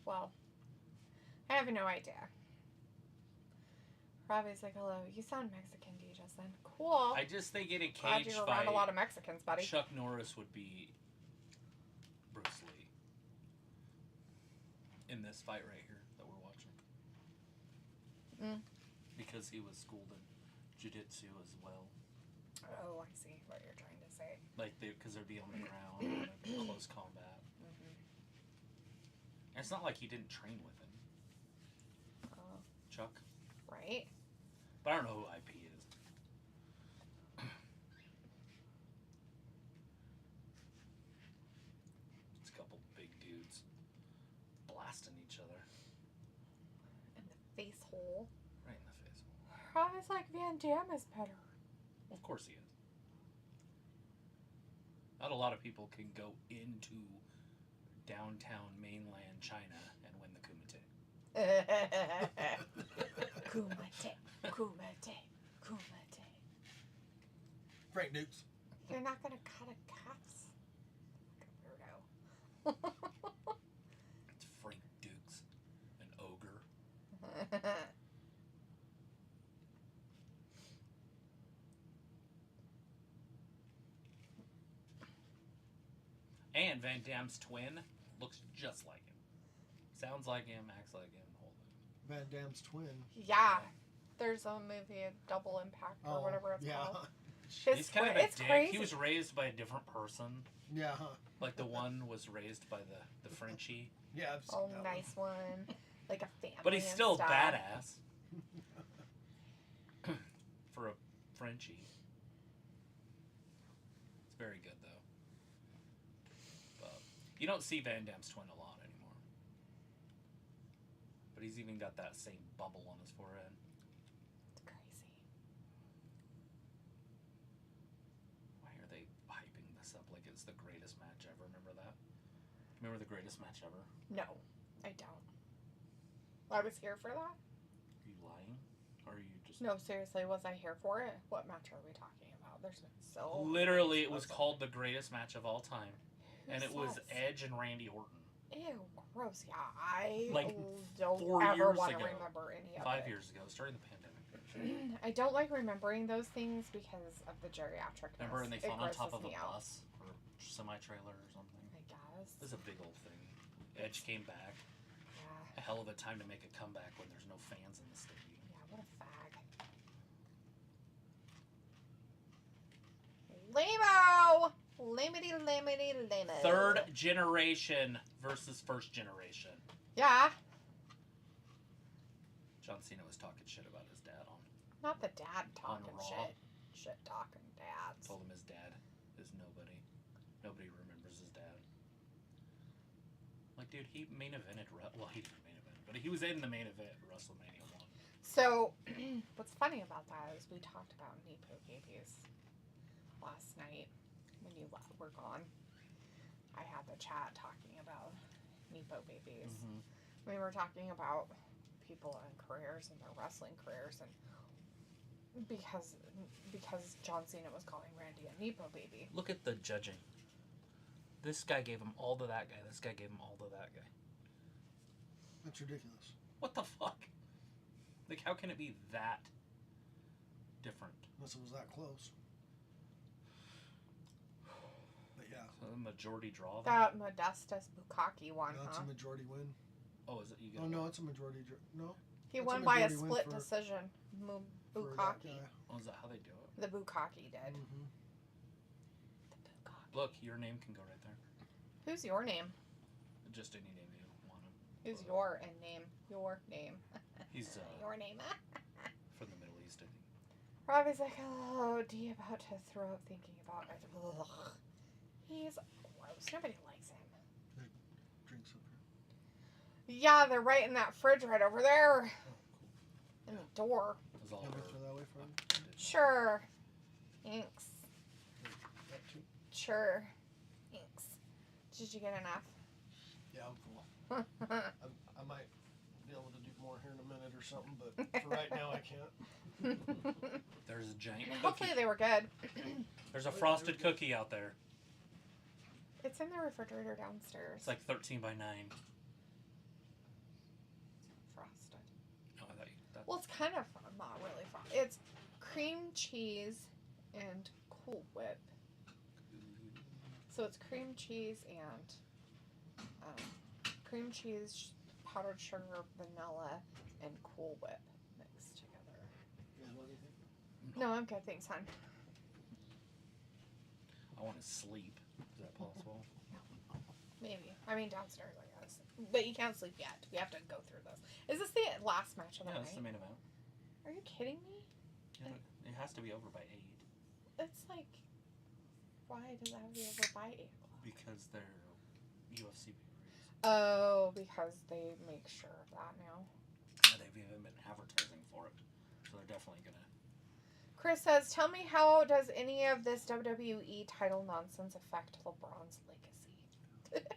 E: Well, I have no idea. Robbie's like, hello, you sound Mexican to you just then. Cool.
D: I just think in a
E: Glad
D: cage
E: you're
D: fight,
E: around a lot of Mexicans, buddy.
D: Chuck Norris would be Bruce Lee in this fight right here that we're watching. Because he was schooled in jiu-jitsu as well.
E: Oh, I see what you're trying to say.
D: Like, because they'd be on the ground, and it'd be close combat. And it's not like he didn't train with him, Chuck.
E: Right?
D: But I don't know who IP is. It's a couple big dudes blasting each other
E: In the face hole.
D: right in the face.
E: Robbie's like, Van Damme is better.
D: Of course he is. Not a lot of people can go into downtown mainland China and win the Kumite.
E: Kumite, kumite, kumite.
C: Frank Dukes.
E: You're not gonna cut a cat's weirdo.
D: It's Frank Dukes, an ogre. And Van Damme's twin looks just like him. Sounds like him, acts like him, the whole thing.
C: Van Damme's twin.
E: Yeah. There's a movie, Double Impact, or whatever it's
C: yeah.
E: called.
D: He's kind of a
E: it's
D: dick.
E: crazy.
D: He was raised by a different person.
C: Yeah.
D: Like the one was raised by the Frenchie.
C: Yeah, I've seen
E: Oh,
C: that
E: nice one. Like a family.
D: But he's
E: and
D: still
E: stuff.
D: badass. For a Frenchie. It's very good though. But you don't see Van Damme's twin a lot anymore. But he's even got that same bubble on his forehead.
E: It's crazy.
D: Why are they hyping this up like it's the greatest match ever? Remember that? Remember the greatest match ever?
E: No, I don't. I was here for that?
D: Are you lying? Or are you just...
E: No, seriously, was I here for it? What match are we talking about? There's been so
D: Literally, it was called the greatest match of all time.
E: Who
D: And it was
E: says?
D: Edge and Randy Orton.
E: Ew, gross. Yeah, I
D: Like,
E: don't
D: 4
E: ever
D: years
E: want to
D: ago.
E: remember any of
D: 5
E: it.
D: years ago. It was during the pandemic.
E: I don't like remembering those things because of the geriatric.
D: Remember when they
E: It
D: found on top
E: grosses
D: of a
E: me out.
D: bus? Or semi-trailer or something?
E: I guess.
D: It was a big old thing. Edge came back.
E: Yeah.
D: A hell of a time to make a comeback when there's no fans in the stadium.
E: Yeah, what a fag. Lame-o! Lame-a-dee.
D: Third generation versus first generation.
E: Yeah.
D: John Cena was talking shit about his dad on.
E: Not the dad talking
D: Raw.
E: shit. Shit talking dads.
D: Told him his dad is nobody. Nobody remembers his dad. Like, dude, he main evented. Well, he didn't main event, but he was in the main event at WrestleMania 1.
E: So, what's funny about that is we talked about Nepo babies last night when you were gone. I had the chat talking about Nepo babies.
D: Mm-hmm.
E: We were talking about people and careers and their wrestling careers, and because John Cena was calling Randy a Nepo baby.
D: Look at the judging. This guy gave him all to that guy. This guy gave him all to that guy.
C: That's ridiculous.
D: What the fuck? Like, how can it be that different?
C: Unless it was that close. But yeah.
D: So the majority draw. Then?
E: That Modestus Bukkake one,
C: No, it's
E: huh?
C: a majority win.
D: Oh, is it? You
C: Oh, no, it's a majority. No.
E: He
C: That's
E: won
C: a
E: by a
C: majority win
E: split
C: for-
E: decision.
C: for that
E: Bukkake.
C: guy.
D: Oh, is that how they do it?
E: The Bukkake did.
C: Mhm.
E: The Bukkake.
D: Look, your name can go right there.
E: Who's your name?
D: Just any name you want him.
E: Who's your name? Your name.
D: He's
E: Your name.
D: from the Middle East, I think.
E: Robbie's like, oh, D about to throw up thinking about it. Ugh. He's gross. Nobody likes him.
C: Drinks up here.
E: Yeah, they're right in that fridge right over there. In the door.
D: It was all
C: You want me
D: her.
C: to throw that away for him?
E: Sure. Thanks.
C: That too?
E: Sure. Thanks. Did you get enough?
C: Yeah, I'm full. I might be able to do more here in a minute or something, but for right now I can't.
D: There's a giant
E: Hopefully
D: cookie.
E: they were good.
D: There's a frosted cookie out there.
E: It's in the refrigerator downstairs.
D: It's like 13 by 9.
E: Frosted.
D: Oh, I thought you, that,
E: Well, it's kind of not really frosted. It's cream cheese and Cool Whip. So it's cream cheese and cream cheese, powdered sugar, vanilla, and Cool Whip mixed together. No, I'm good. Thanks, hon.
D: I want to sleep. Is that possible?
E: Maybe. I mean, downstairs, I guess. But you can't sleep yet. We have to go through this. Is this the last match of the
D: Yeah,
E: night?
D: it's the main event.
E: Are you kidding me?
D: Yeah, it has to be over by 8
E: It's like, why does it have to be over by 8 o'clock?
D: because they're UFC pay-per-views.
E: Oh, because they make sure of that now.
D: Yeah, they've even been advertising for it, so they're definitely gonna.
E: Chris says, tell me, how does any of this WWE title nonsense affect LeBron's legacy?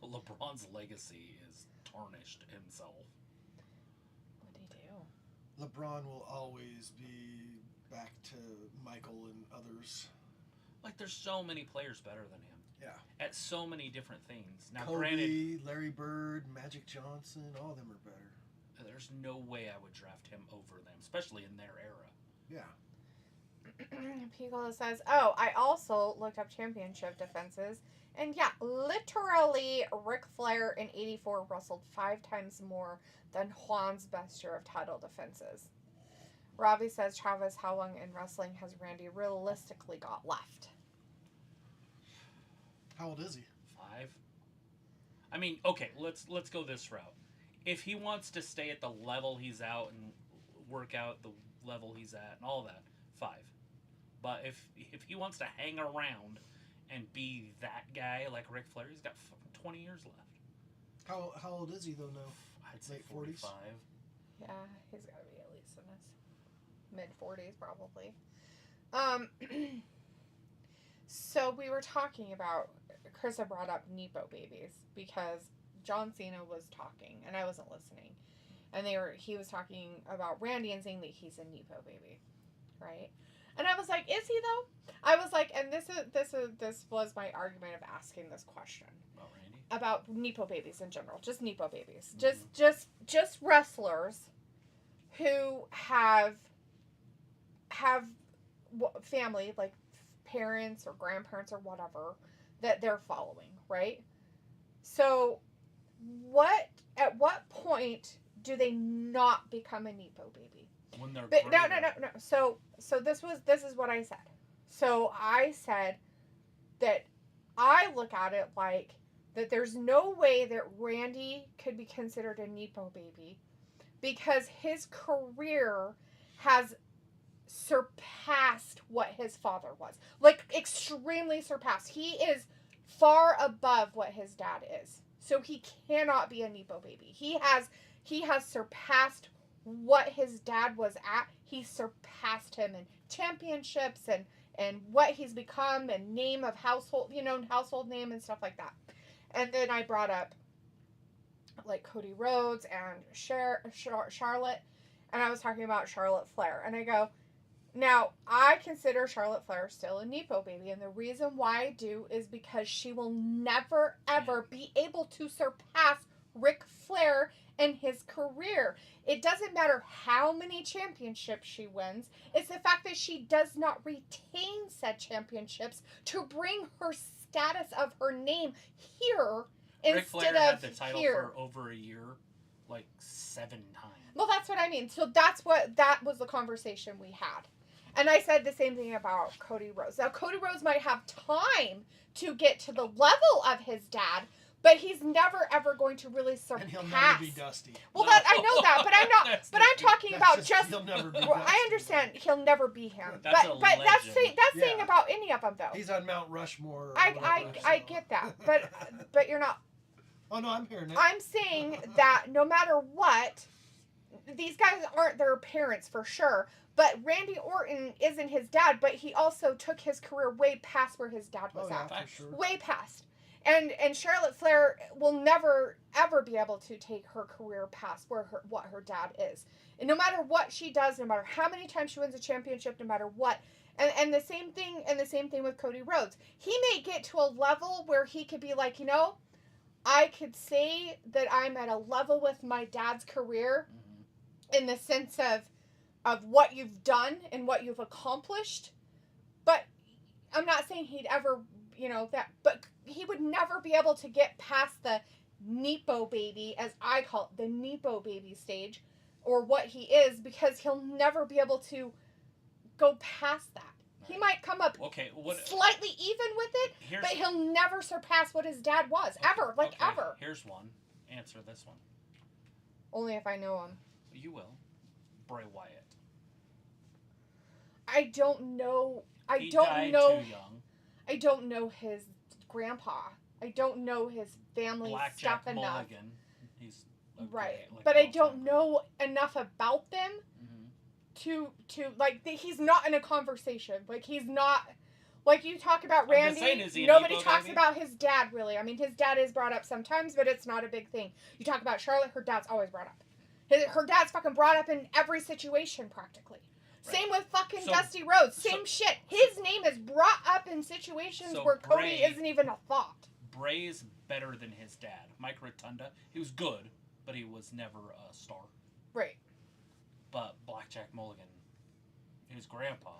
D: LeBron's legacy is tarnished himself.
E: What did he do?
C: LeBron will always be back to Michael and others.
D: Like, there's so many players better than him
C: Yeah.
D: at so many different things. Now,
C: Kobe,
D: granted,
C: Larry Bird, Magic Johnson, all of them are better.
D: there's no way I would draft him over them, especially in their era.
C: Yeah.
E: Piccolo says, oh, I also looked up championship defenses. And yeah, literally, Ric Flair in 84 wrestled 5 times more than Juan's best year of title defenses. Robbie says, Travis, how long in wrestling has Randy realistically got left?
C: How old is he?
D: 5. I mean, okay, let's go this route. If he wants to stay at the level he's out and work out the level he's at and all that, 5. But if he wants to hang around and be that guy like Ric Flair, he's got 20 years left.
C: How old is he though now?
D: I'd say
C: Late 40s?
D: 45.
E: Yeah, he's got to be at least in his mid-40s, probably. So we were talking about, Chris had brought up Nepo babies because John Cena was talking and I wasn't listening, and he was talking about Randy and saying that he's a Nepo baby, right? And I was like, is he though? I was like, and this was my argument of asking this question
D: About Randy?
E: about Nepo babies in general, just Nepo babies,
D: Mm-hmm.
E: just wrestlers who have family, like parents or grandparents or whatever, that they're following, right? So at what point do they not become a Nepo baby?
D: When they're
E: But no.
D: greater.
E: So this is what I said. So I said that I look at it like that there's no way that Randy could be considered a Nepo baby because his career has surpassed what his father was. Like, extremely surpassed. He is far above what his dad is. So he cannot be a Nepo baby. He has surpassed what his dad was at. He surpassed him in championships and what he's become and name of household, household name and stuff like that. And then I brought up like Cody Rhodes and Charlotte, and I was talking about Charlotte Flair, and I go, now I consider Charlotte Flair still a Nepo baby, and the reason why I do is because she will never ever be able to surpass Ric Flair in his career. It doesn't matter how many championships she wins. It's the fact that she does not retain said championships to bring her status of her name here
D: Ric
E: instead
D: Flair
E: of
D: had the title
E: here.
D: for over a year, like 7 times.
E: Well, that's what I mean. So that was the conversation we had. And I said the same thing about Cody Rhodes. Now, Cody Rhodes might have time to get to the level of his dad, but he's never ever going to really surpass.
C: And he'll never be Dusty.
E: Well, that I know that, but I'm not.
D: That's
E: But I'm talking about just.
C: He'll never be
E: Well,
C: Dusty.
E: I understand he'll never be him,
D: That's
E: but
D: a
E: that's
D: legend.
E: saying
C: Yeah.
E: about any of them though.
C: He's on Mount Rushmore. Or
E: I
C: whatever, so.
E: get that, but you're not.
C: Oh no, I'm hearing it.
E: I'm saying that no matter what, these guys aren't their parents for sure. But Randy Orton isn't his dad, but he also took his career way past where his dad was
C: Oh,
E: at.
C: yeah, for sure.
E: Way past. And Charlotte Flair will never ever be able to take her career past what her dad is. And no matter what she does, no matter how many times she wins a championship, no matter what. And the same thing with Cody Rhodes. He may get to a level where he could be like, I could say that I'm at a level with my dad's career in the sense of what you've done and what you've accomplished. But I'm not saying he'd ever, but he would never be able to get past the Nepo baby, as I call it, the Nepo baby stage, or what he is, because he'll never be able to go past that. He might come up slightly even with it, but he'll never surpass what his dad was, ever, ever.
D: Here's one. Answer this one.
E: Only if I know him.
D: You will. Bray Wyatt.
E: I don't know.
D: He died too young.
E: I don't know his grandpa. I don't know his family stuff
D: Blackjack
E: enough.
D: Mulligan. He's
E: Right, but I don't know enough about them to he's not in a conversation. Like, he's not, like, you talk about Randy, nobody talks about his dad really. I mean, his dad is brought up sometimes, but it's not a big thing. You talk about Charlotte, her dad's always brought up. Her dad's fucking brought up in every situation practically. Right. Same with fucking Dusty Rhodes. Same shit. His name is brought up in situations where Cody isn't even a thought.
D: Bray's better than his dad. Mike Rotunda, he was good, but he was never a star.
E: Right.
D: But Blackjack Mulligan, his grandpa,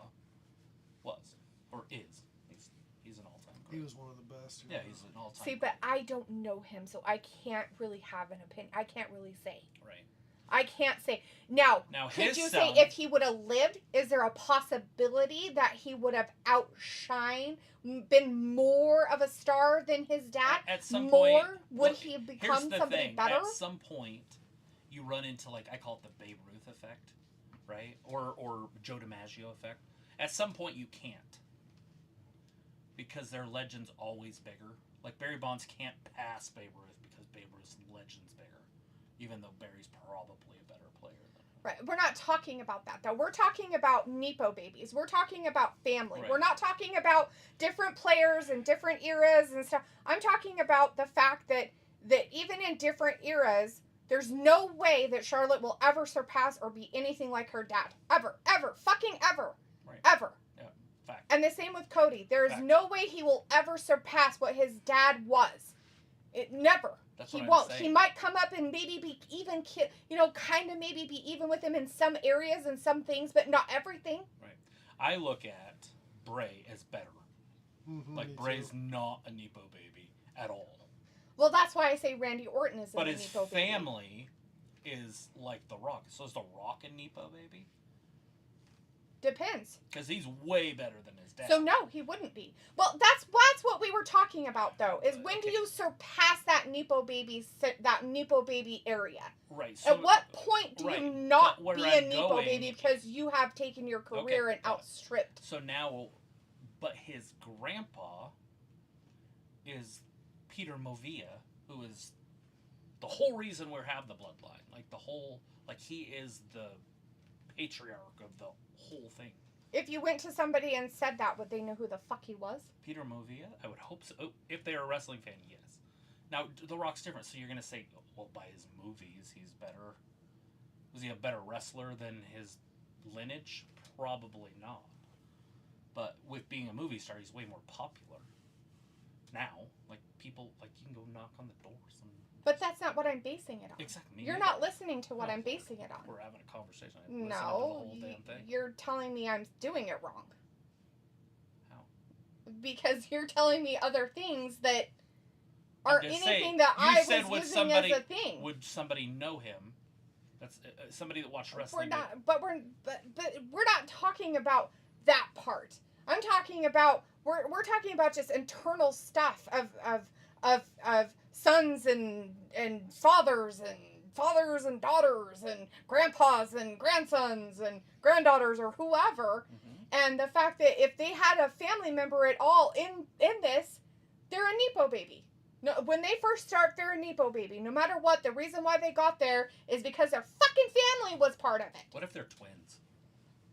D: was, or is. He's an all-time great.
C: He was one of the best.
D: Yeah, he's an all-time
E: See, but I don't know him, so I can't really have an opinion. I can't really say.
D: Right.
E: I can't say. Now could you say if he would have lived, is there a possibility that he would have outshined, been more of a star than his dad?
D: At some point,
E: would he become somebody better?
D: At some point, you run into, like, I call it the Babe Ruth effect, right? Or Joe DiMaggio effect. At some point, you can't. Because their legend's always bigger. Like, Barry Bonds can't pass Babe Ruth because Babe Ruth's legend's bigger. Even though Barry's probably a better player than him.
E: Right. We're not talking about that, though. We're talking about Nepo babies. We're talking about family.
D: Right.
E: We're not talking about different players and different eras and stuff. I'm talking about the fact that even in different eras, there's no way that Charlotte will ever surpass or be anything like her dad. Ever. Ever. Fucking ever.
D: Right.
E: Ever.
D: Yeah. Fact.
E: And the same with Cody. There is no way he will ever surpass what his dad was. It never. He won't. He might come up and maybe be even, kind of maybe be even with him in some areas and some things, but not everything.
D: Right. I look at Bray as better.
C: Mm-hmm,
D: like, Bray's not a Nepo baby at all.
E: Well, that's why I say Randy Orton is in
D: But
E: the
D: his
E: Nepo Baby.
D: family is like The Rock. So is The Rock in Nepo Baby?
E: Depends.
D: Because he's way better than his dad.
E: So no, he wouldn't be. Well, that's what we were talking about though. Is when do
D: Okay.
E: you surpass that Nepo Baby area?
D: Right. So,
E: At what point do
D: right,
E: you not
D: but where
E: be
D: I'm
E: a Nepo
D: going-
E: Baby because you have taken your career and
D: got it.
E: outstripped?
D: So now, but his grandpa is Peter Movia, who is the whole reason we have the bloodline. Like the whole, like he is the patriarch of the whole thing.
E: If you went to somebody and said that, would they know who the fuck he was?
D: Peter Movia? I would hope so. Oh, if they're a wrestling fan, yes. Now, The Rock's different, so you're going to say, well, by his movies, he's better. Was he a better wrestler than his lineage? Probably not. But with being a movie star, he's way more popular. Now, like, people, like, you can go knock on the doors. And
E: But that's not what I'm basing it on.
D: exactly.
E: You're not listening to what
D: No.
E: I'm basing it on.
D: We're having a conversation. I listened to the
E: No,
D: whole damn thing.
E: you're telling me I'm doing it wrong.
D: How?
E: Because you're telling me other things that
D: I'm
E: are
D: just
E: anything
D: saying,
E: that
D: you
E: I
D: said
E: was
D: would
E: using
D: somebody-
E: as a thing.
D: Would somebody know him? That's somebody that watched
E: We're
D: wrestling.
E: not, but we're not talking about that part. I'm talking about we're talking about just internal stuff of sons and fathers and daughters and grandpas and grandsons and granddaughters or whoever,
D: Mhm.
E: and the fact that if they had a family member at all in this, they're a Nepo Baby. No, when they first start, they're a Nepo Baby. No matter what, the reason why they got there is because their fucking family was part of it.
D: What if they're twins?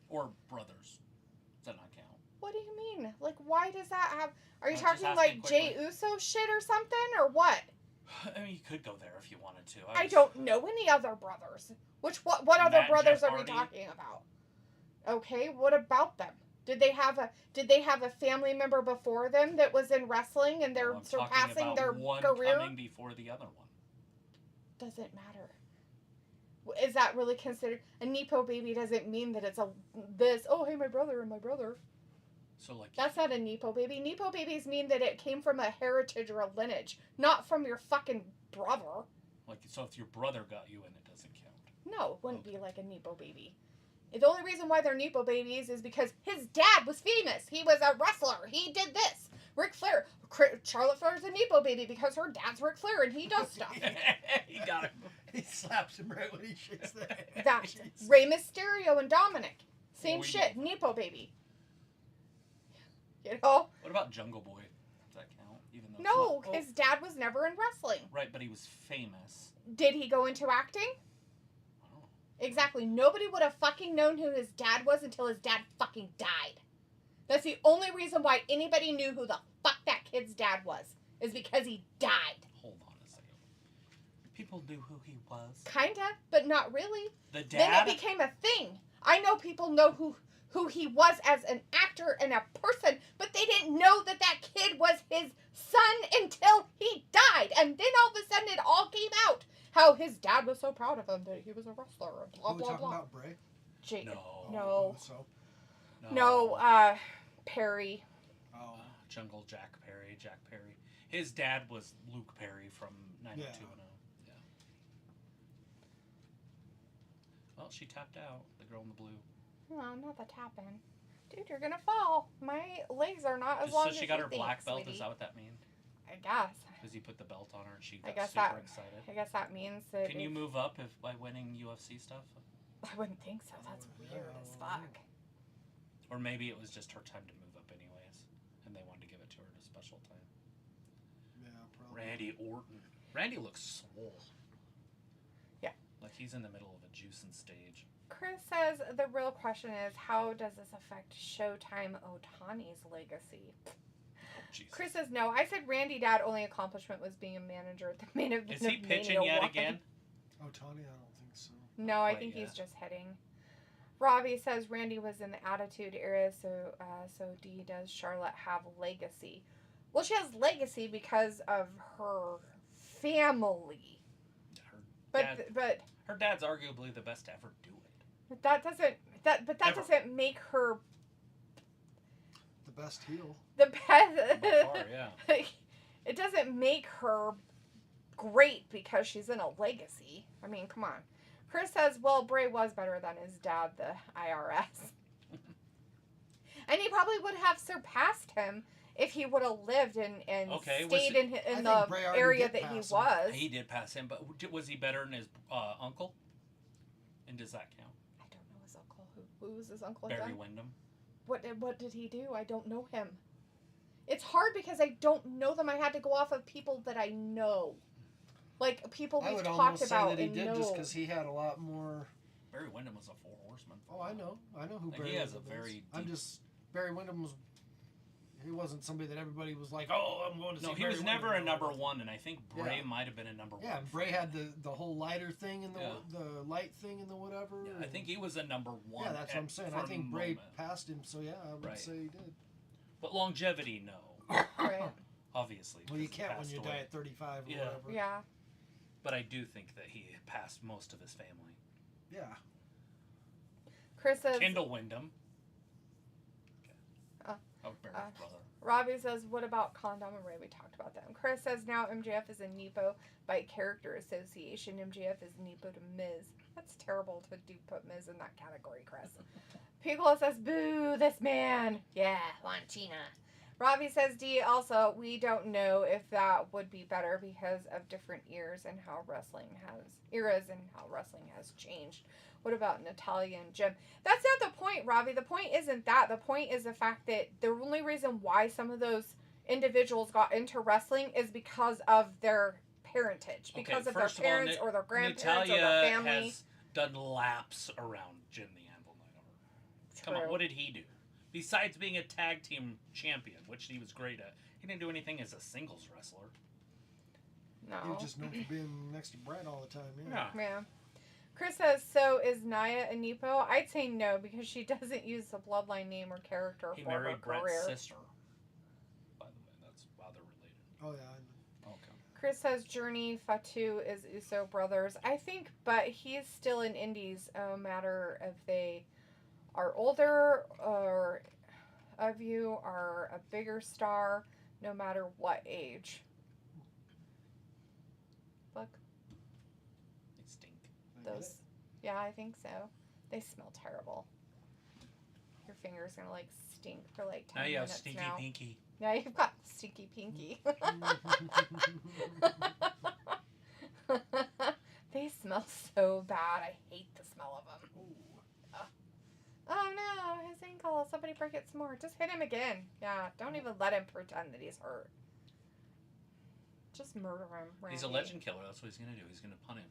D: Or brothers? Does that not count?
E: What do you mean? Like, why does that have... Are you
D: I'm just
E: talking
D: asking
E: like Jay
D: quickly.
E: Uso shit or something, or what?
D: I mean, you could go there if you wanted to.
E: I don't know any other brothers. What other
D: Matt,
E: brothers
D: Jeff
E: are we
D: Hardy?
E: talking about? Okay, what about them? Did they have a family member before them that was in wrestling and they're
D: I'm talking
E: surpassing
D: about
E: their
D: one
E: career?
D: coming before the other one.
E: Doesn't matter. Is that really considered a Nepo Baby? Doesn't mean that it's oh hey, my brother and my brother.
D: So like
E: That's not a Nepo Baby. Nepo Babies mean that it came from a heritage or a lineage, not from your fucking brother.
D: so if your brother got you in, it doesn't count.
E: No, it wouldn't be like a Nepo Baby. The only reason why they're Nepo Babies is because his dad was famous. He was a wrestler. He did this. Ric Flair. Charlotte Flair's a Nepo Baby because her dad's Ric Flair and he does stuff.
D: He got it.
C: He slaps him right when he shakes the hand.
E: That's
C: Jeez.
E: Rey Mysterio and Dominic. Same
D: We
E: shit.
D: know.
E: Nepo Baby. You know?
D: What about Jungle Boy? Does that count? Even though
E: No,
D: it's not-
E: his dad was never in wrestling.
D: right, but he was famous.
E: Did he go into acting?
D: Oh.
E: Exactly. Nobody would have fucking known who his dad was until his dad fucking died. That's the only reason why anybody knew who the fuck that kid's dad was. Is because he died.
D: Hold on a second. People knew who he was.
E: Kinda, but not really.
D: The
E: Then
D: dad.
E: it became a thing. I know people know who he was as an actor and a person, but they didn't know that that kid was his son until he died. And then all of a sudden it all came out. How his dad was so proud of him that he was a wrestler and blah,
C: Are we
E: blah,
C: talking
E: blah.
C: about Bray?
E: Jake.
D: No.
E: No.
C: So,
E: No, Perry.
C: oh,
D: Jungle Jack Perry. Jack Perry. His dad was Luke Perry from 90210. Yeah. Well, she tapped out. The girl in the blue.
E: No, not the tapping. Dude, you're gonna fall. My legs are not as
D: So
E: long as
D: she got
E: you
D: her
E: think,
D: black belt.
E: sweetie.
D: Is that what that means?
E: I guess.
D: Because you put the belt on her and she
E: I
D: got
E: guess
D: super
E: that.
D: excited.
E: I guess that means that.
D: Can you move up if by winning UFC stuff?
E: I wouldn't think so. That's weird as fuck.
D: Or maybe it was just her time to move up anyways, and they wanted to give it to her at a special time.
C: yeah, probably.
D: Randy Orton. Randy looks swole.
E: Yeah.
D: Like he's in the middle of a juicing stage.
E: Chris says the real question is how does this affect Showtime Otani's legacy?
D: Oh, Jesus.
E: Chris says no. I said Randy Dad only accomplishment was being a manager at the main event.
D: Is he
E: of
D: pitching
E: Mania
D: yet
E: 1.
D: again?
C: Otani, I don't think so.
E: No, I
D: Quite
E: think he's
D: yet.
E: just hitting. Robbie says Randy was in the Attitude Era, so does Charlotte have legacy? Well, she has legacy because of her family,
D: Her
E: but
D: dad,
E: but
D: her dad's arguably the best to ever do it.
E: that doesn't that
D: Ever.
E: doesn't make her
C: The best heel.
E: the best.
D: By far, yeah.
E: It doesn't make her great because she's in a legacy. I mean, come on. Chris says, well, Bray was better than his dad, the IRS. And he probably would have surpassed him if he would have lived and stayed in the area that he was.
D: He did pass him, but was he better than his uncle? And does that count?
E: I don't know his uncle. Who was his uncle?
D: Barry Windham.
E: What did he do? I don't know him. It's hard because I don't know them. I had to go off of people that I know. Like, people we've talked about and know. I would almost say that he did just
C: because he had a lot more...
D: Barry Windham was a Four Horseman.
C: Oh, I know who Barry Windham is.
D: He has a very deep...
C: Barry Windham was... He wasn't somebody that everybody was like, oh, I'm going to see Barry Windham. No, he was
D: never a number one, and I think Bray might have been a number one.
C: Yeah, Bray had the whole lighter thing and the light thing and the whatever.
D: Yeah, I think he was a number one.
C: Yeah, that's what I'm saying. I think Bray passed him, so yeah, I would say he did.
D: But longevity, no.
E: Right.
D: Obviously.
C: Well, you can't when you die at 35 or whatever.
E: Yeah.
D: But I do think that he passed most of his family.
C: Yeah.
E: Chris says...
D: Kendall Windham. Barry's brother.
E: Robbie says, what about Condom and Ray? We talked about them. Chris says, now MJF is a Nepo by character association. MJF is Nepo to Miz. That's terrible to put Miz in that category, Chris. Piccolo says, boo, this man. Yeah, Lantina. Robbie says, D, also, we don't know if that would be better because of different eras and how wrestling has changed. What about Natalia and Jim? That's not the point, Robbie. The point isn't that. The point is the fact that the only reason why some of those individuals got into wrestling is because of their parentage. Because of their parents or their grandparents or their family.
D: Natalia has done laps around Jim the Anvil Knight. Come on, what did he do? Besides being a tag team champion, which he was great at, he didn't do anything as a singles wrestler.
E: No.
C: He was just known for being next to Brett all the time.
E: Yeah. Chris says, so is Nia a Nepo? I'd say no, because she doesn't use the bloodline name or character for her career.
D: He married Brett's sister. By the way, that's why they're related.
C: Oh, yeah.
D: Okay.
E: Chris says Journey Fatu is Uso brothers. I think, but he's still in indies, no matter if they are older or of you are a bigger star, no matter what age. Look.
D: They stink.
E: Those, yeah, I think so. They smell terrible. Your finger's gonna like stink for like 10 minutes now. Now you have stinky
D: pinky.
E: Now you've got stinky pinky. They smell so bad. I hate the smell of them. Oh no, his ankle. Somebody break it some more. Just hit him again. Yeah, don't even let him pretend that he's hurt. Just murder him, Randy.
D: He's a legend killer. That's what he's gonna do. He's gonna punt him.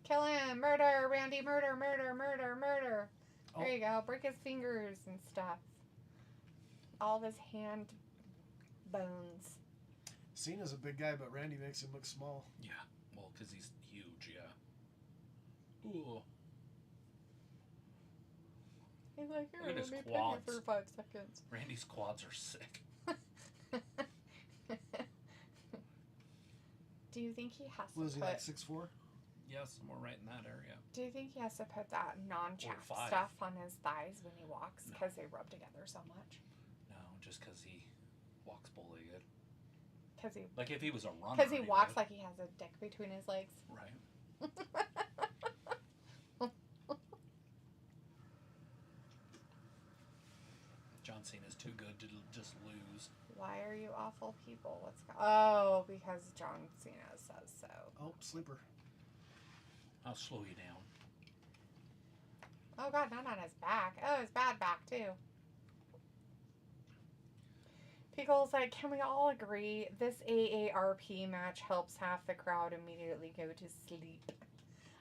E: Kill him. Murder, Randy. Murder, murder, murder, murder. Oh. There you go. Break his fingers and stuff. All of his hand bones.
C: Cena's a big guy, but Randy makes him look small.
D: Yeah. Well, because he's huge, yeah. Ooh.
E: He's like, here, let me pin you for 5 seconds.
D: Randy's quads are sick.
E: Do you think he has to
C: Was he like 6'4"?
D: Yeah, somewhere right in that area.
E: Do you think he has to put that non-chapped stuff on his thighs when he walks because they rub together so much?
D: No, just because he walks bully good.
E: Because he...
D: Like if he was a runner.
E: Because he walks like he has a dick between his legs.
D: Right. John Cena's too good to just lose.
E: Why are you awful people? What's Oh, because John Cena says so.
C: Oh, sleeper.
D: I'll slow you down.
E: Oh God, not on his back. Oh, his bad back too. Pickle's like, can we all agree this AARP match helps half the crowd immediately go to sleep?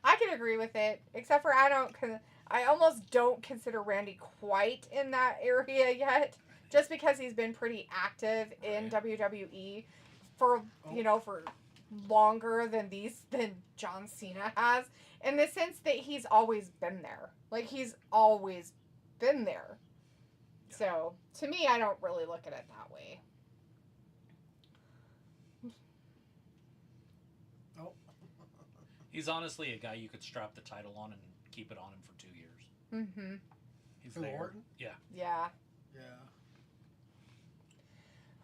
E: I can agree with it, except for I almost don't consider Randy quite in that area yet, just because he's been pretty active in WWE for for longer than John Cena has, in the sense that he's always been there. Like he's always been there. Yeah. So to me, I don't really look at it that way.
C: Oh.
D: He's honestly a guy you could strap the title on and keep it on him for 2 years.
E: Mm-hmm.
D: He's
C: for
D: there.
C: Orton?
D: Yeah.
E: Yeah.
C: Yeah.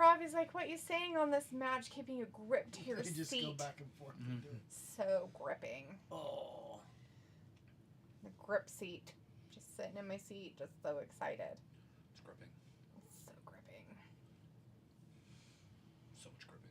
E: Robbie's like, what you saying on this match keeping you gripped to your
C: They just
E: seat?
C: go back and forth. And do it.
E: So gripping.
C: Oh.
E: The grip seat. Just sitting in my seat, just so excited.
D: It's gripping.
E: So gripping.
D: So much gripping.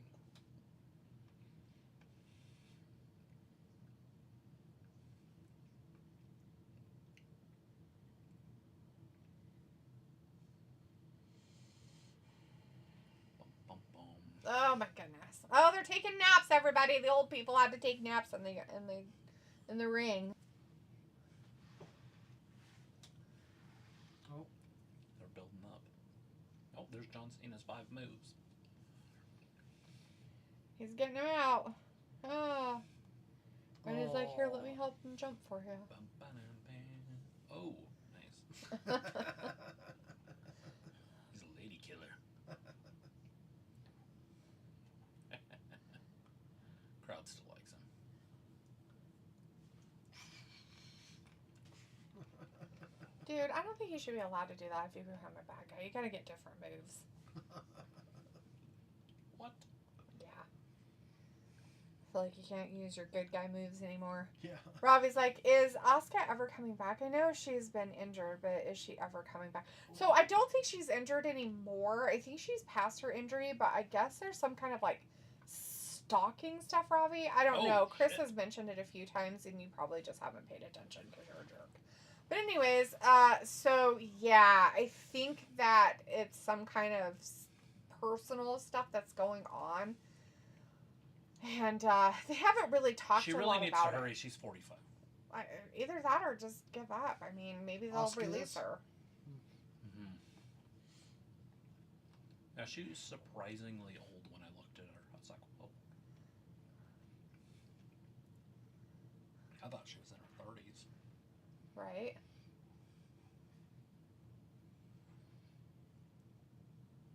D: Bum, bum, bum.
E: Oh my goodness. Oh, they're taking naps, everybody. The old people had to take naps in the ring.
C: Oh.
D: They're building up. Oh, there's John Cena's 5 moves.
E: He's getting him out. Oh. And he's like, here, let me help him jump for you.
D: Bum, ba-dum, bam. Oh, nice. He's a lady killer. Crowd still likes him.
E: Dude, I don't think you should be allowed to do that if you become a bad guy. You gotta get different moves.
D: What?
E: Yeah. I feel like you can't use your good guy moves anymore.
C: Yeah.
E: Robbie's like, is Asuka ever coming back? I know she's been injured, but is she ever coming back? So I don't think she's injured anymore. I think she's past her injury, but I guess there's some kind of like stalking stuff, Robbie. I don't know. Chris
D: shit.
E: has mentioned it a few times, and you probably just haven't paid attention because you're a jerk. But anyways, so yeah, I think that it's some kind of personal stuff that's going on. And they haven't really talked
D: She
E: a
D: really
E: lot
D: needs
E: about
D: to hurry.
E: it.
D: She's 45.
E: Either that or just give up. I mean, maybe they'll
C: Asuka
E: release
C: is?
E: her.
D: Mm-hmm. Now, she was surprisingly old when I looked at her. I was like, whoa. I thought she was in her 30s.
E: Right?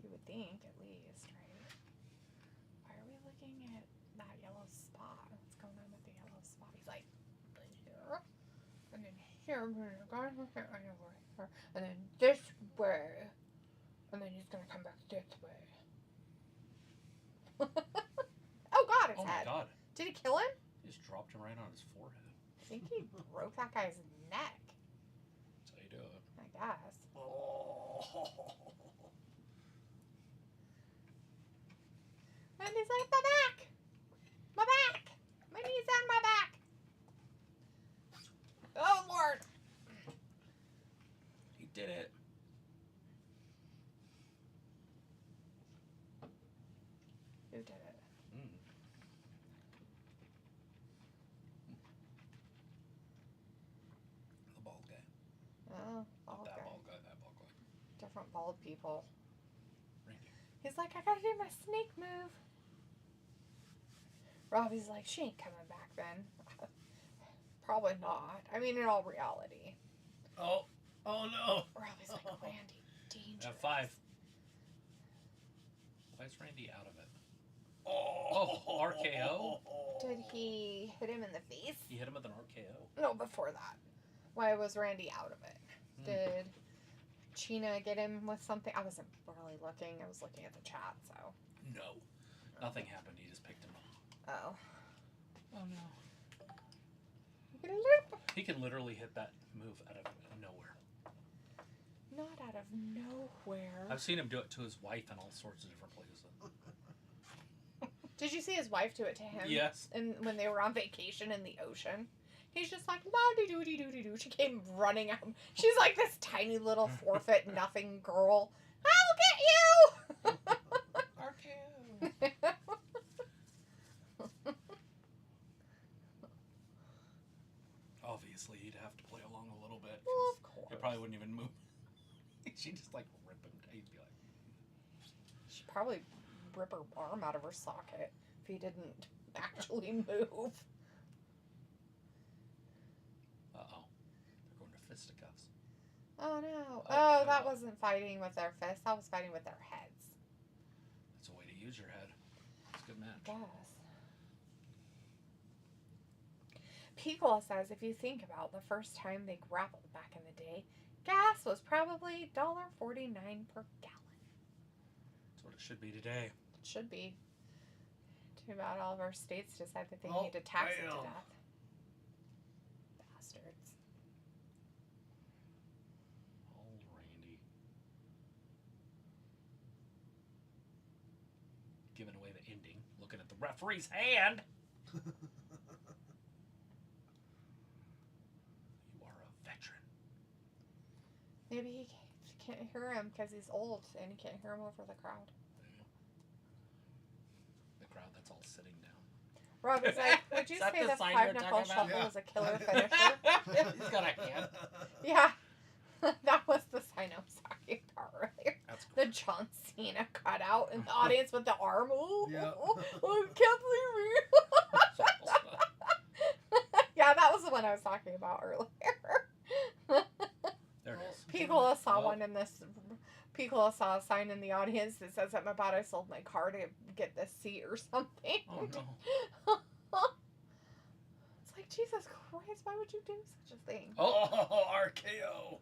E: You would think, at least, right? Why are we looking at that yellow spot? What's going on with the yellow spot? He's like, here, and then here, and then this way, and then he's gonna come back this way. Oh God, his
D: Oh my
E: head.
D: god.
E: Did he kill him?
D: He just dropped him right on his forehead.
E: I think he broke that guy's neck.
D: That's how you do it.
E: I guess.
C: Oh.
E: And he's like, my back! My back! My knee's on my back! Oh, Lord!
D: He did it.
E: Who did it?
D: Mm. The bald guy.
E: Oh,
D: Not
E: bald
D: that
E: guy.
D: bald guy, that bald guy.
E: Different bald people.
D: Randy.
E: He's like, I gotta do my snake move. Robbie's like, she ain't coming back then. Probably not. I mean, in all reality.
C: Oh. Oh no.
E: Robbie's like, Randy, dangerous.
D: At 5. Why is Randy out of it?
C: Oh.
D: RKO?
E: Did he hit him in the face?
D: He hit him with an RKO.
E: No, before that. Why was Randy out of it? Did CENA get him with something? I wasn't really looking. I was looking at the chat, so.
D: No. Nothing happened. He just picked him up.
E: Oh.
D: Oh no. He can literally hit that move out of nowhere.
E: Not out of nowhere.
D: I've seen him do it to his wife in all sorts of different places.
E: Did you see his wife do it to him?
D: Yes.
E: And when they were on vacation in the ocean? He's just like, la-de-doo-de-doo-de-doo. She came running out. She's like this tiny little 4-foot nothing girl. I'll get you!
D: RKO. Obviously, he'd have to play along a little bit.
E: Well, of
D: 'Cause
E: course.
D: He probably wouldn't even move. She'd just like rip him. He'd be like,
E: She'd probably rip her arm out of her socket if he didn't actually move.
D: uh-oh. They're going to fisticuffs.
E: Oh no.
D: Oh,
E: Oh,
D: no.
E: that wasn't fighting with their fists. That was fighting with their heads.
D: That's a way to use your head. It's a good match.
E: Guess. Piccola says if you think about the first time they grappled back in the day, gas was probably $1.49 per gallon.
D: That's what It should be today.
E: It should be. Too bad all of our states decide that they
C: Oh,
E: need to tax it to
C: bam.
E: death. Bastards.
D: Oh, Randy. Giving away the ending. Looking at the referee's hand. You are a veteran.
E: Maybe he can't hear him because he's old and he can't hear him over the crowd.
D: The crowd that's all sitting down.
E: Robbie's like, would you
D: Is that
E: say
D: the
E: the
D: sign
E: five
D: you're
E: knuckle
D: talking about?
E: shuffle
C: Yeah.
E: is a killer finisher?
D: He's got a hand.
E: Yeah. That was the sign I was talking about earlier.
D: That's
E: The
D: cool.
E: John Cena cutout in the audience with the arm. Ooh,
C: Yeah.
E: I can't believe it. Yeah, that was the one I was talking about earlier.
D: There it is.
E: Piccolo saw
D: Oh.
E: one in this. Piccolo saw a sign in the audience that says something about I sold my car to get this seat or something.
D: Oh no.
E: It's like, Jesus Christ, why would you do such a thing?
D: Oh, RKO.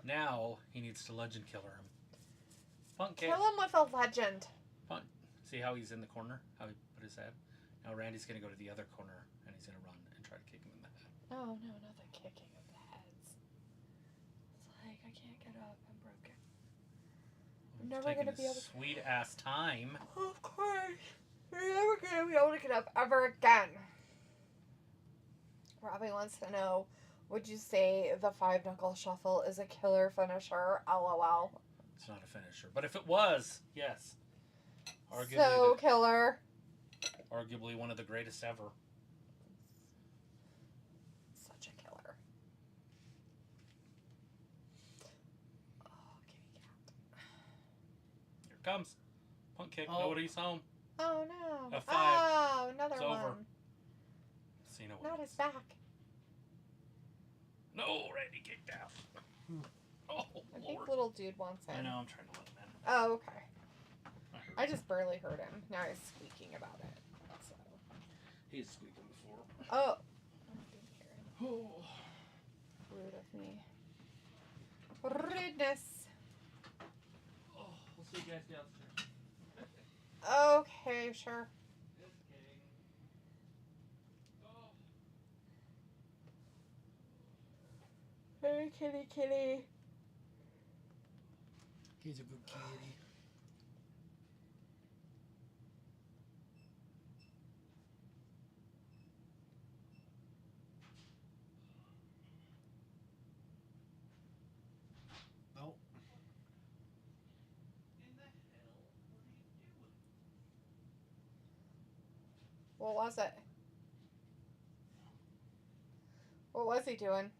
D: Now he needs to legend killer him. Punk kick.
E: Kill him with a legend.
D: See how he's in the corner? How he put his head? Now Randy's going to go to the other corner and he's going to run and try to kick him in the head.
E: Oh, no, not the kicking of the heads. It's like, I can't get up. I'm broken. I'm
D: He's
E: never
D: taking
E: gonna be
D: his
E: able to-
D: sweet ass time.
E: Of course. You're never going to be able to get up ever again. Robbie wants to know, would you say the five knuckle shuffle is a killer finisher? LOL.
D: It's not a finisher, but if it was, yes. Arguably,
E: So killer.
D: arguably one of the greatest ever.
E: Such a killer. Oh, kitty cat.
D: Here it comes. Punk kick.
C: Oh.
D: Nobody's home.
E: Oh no.
D: F5.
E: Oh, another
D: It's
E: one.
D: over. CENA
E: Not
D: wins.
E: his back.
D: No, Randy kicked out. Oh,
E: I think
D: Lord.
E: little dude wants
D: I
E: him.
D: know, I'm trying to let him in.
E: Oh, okay.
D: I heard
E: I just barely heard him. Now he's squeaking about it. So.
D: He's squeaking before.
E: Oh. I didn't hear him.
D: Oh.
E: Rude of me. Rudeness.
D: Oh, we'll see you guys downstairs.
E: Okay, sure.
D: Just kidding. Oh.
E: Hey, kitty, kitty.
C: He's a good kitty. Oh,
D: In the hell? What are you doing?
E: What was it? What was he doing?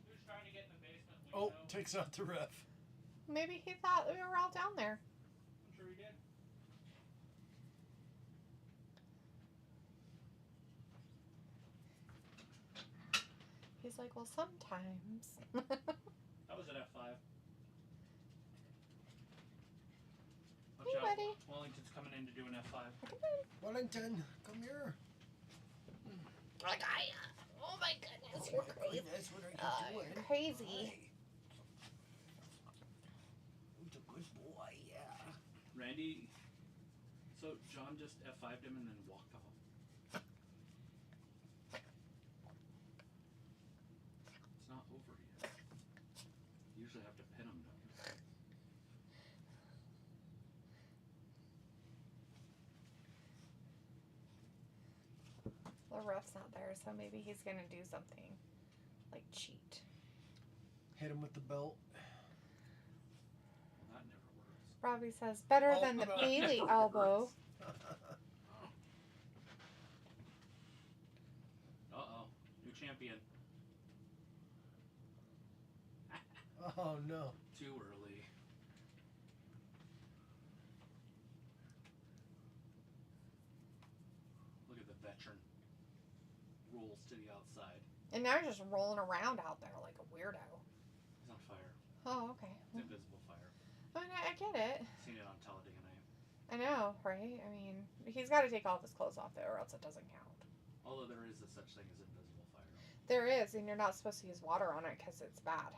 D: He was trying to get in the basement
C: oh,
D: window.
C: takes out the ref.
E: Maybe he thought we were all down there.
D: I'm sure he did.
E: He's like, well, sometimes.
D: That was an F5. Watch
E: Hey,
D: out.
E: buddy.
D: Wellington's coming in to do an F5.
C: Wellington, come here.
E: Oh my goodness,
C: Oh my goodness, what are you doing?
E: you're crazy.
C: Hi. Who's a good boy? Yeah.
D: Randy, so John just F5'd him and then walked off. It's not over yet. You usually have to pin him, don't you?
E: The ref's not there, so maybe he's gonna do something like cheat.
C: Hit him with the belt.
D: Well, that never works.
E: Robbie says, better
C: Oh,
E: than the
C: that
E: Bailey
D: never
E: elbow.
D: works. Uh-oh. New champion.
C: Oh no.
D: Too early. Look at the veteran. Rolls to the outside.
E: And now he's just rolling around out there like a weirdo.
D: He's on fire.
E: Oh, okay.
D: It's invisible fire.
E: I mean, I get it.
D: Seen it on Talladega Night.
E: I know, right? I mean, he's got to take all of his clothes off there or else it doesn't count.
D: Although there is a such thing as invisible fire.
E: There is, and you're not supposed to use water on it because it's bad.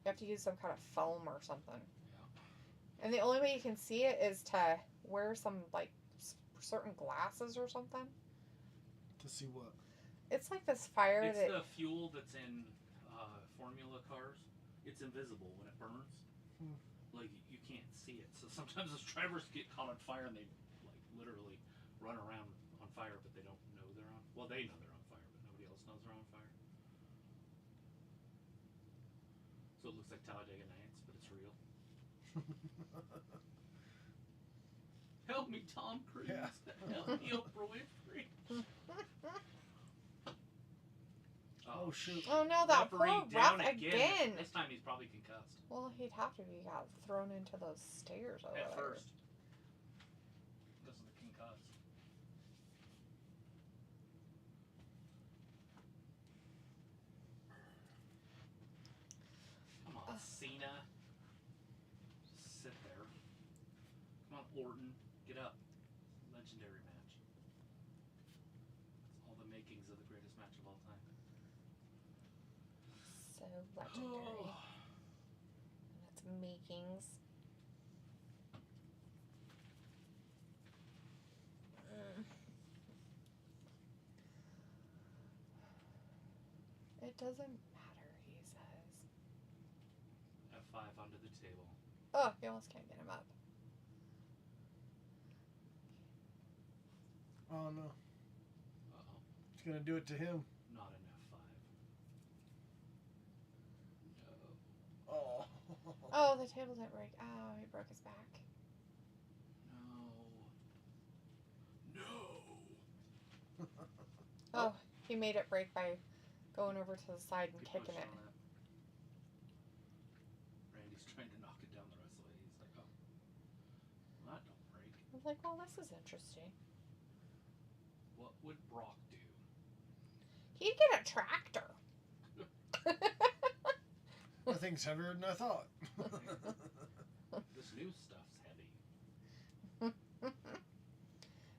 E: You have to use some kind of foam or something. And the only way you can see it is to wear some, like, certain glasses or something.
C: To see what?
E: It's like this fire
D: It's
E: that...
D: the fuel that's in formula cars. It's invisible when it burns. Like, you can't see it. So sometimes those drivers get caught on fire and they, like, literally run around on fire, but they don't know they're on. Well, they know they're on fire, but nobody else knows they're on fire. So it looks like Talladega Nights, but it's real. Help me, Tom Cruise.
C: Yeah.
D: Help me, Oprah Winfrey.
C: Oh, shoot.
E: Oh no, that poor
D: Referee
E: Ruff
D: down
E: again.
D: This time he's probably concussed.
E: Well, he'd have to be. He got thrown into those stairs over
D: At
E: there.
D: first. Because of the concuss. Come on, CENA. Just sit there. Come on, Orton. Get up. Legendary match. It's all the makings of the greatest match of all time.
E: So legendary. And its makings. It doesn't matter, he says.
D: F5 onto the table.
E: Oh, you almost can't get him up.
C: Oh, no.
D: Uh-oh.
C: It's going to do it to him.
D: Not an F5. No.
C: Oh.
E: Oh, the table didn't break. Oh, he broke his back.
D: No.
E: Oh, he made it break by going over to the side and
D: Good
E: kicking
D: push
E: it.
D: on that. Randy's trying to knock it down the rest of the way. He's like, oh. Well, that don't break.
E: I was like, well, this is interesting.
D: What would Brock do?
E: He'd get a tractor.
C: That thing's heavier than I thought.
D: This new stuff's heavy.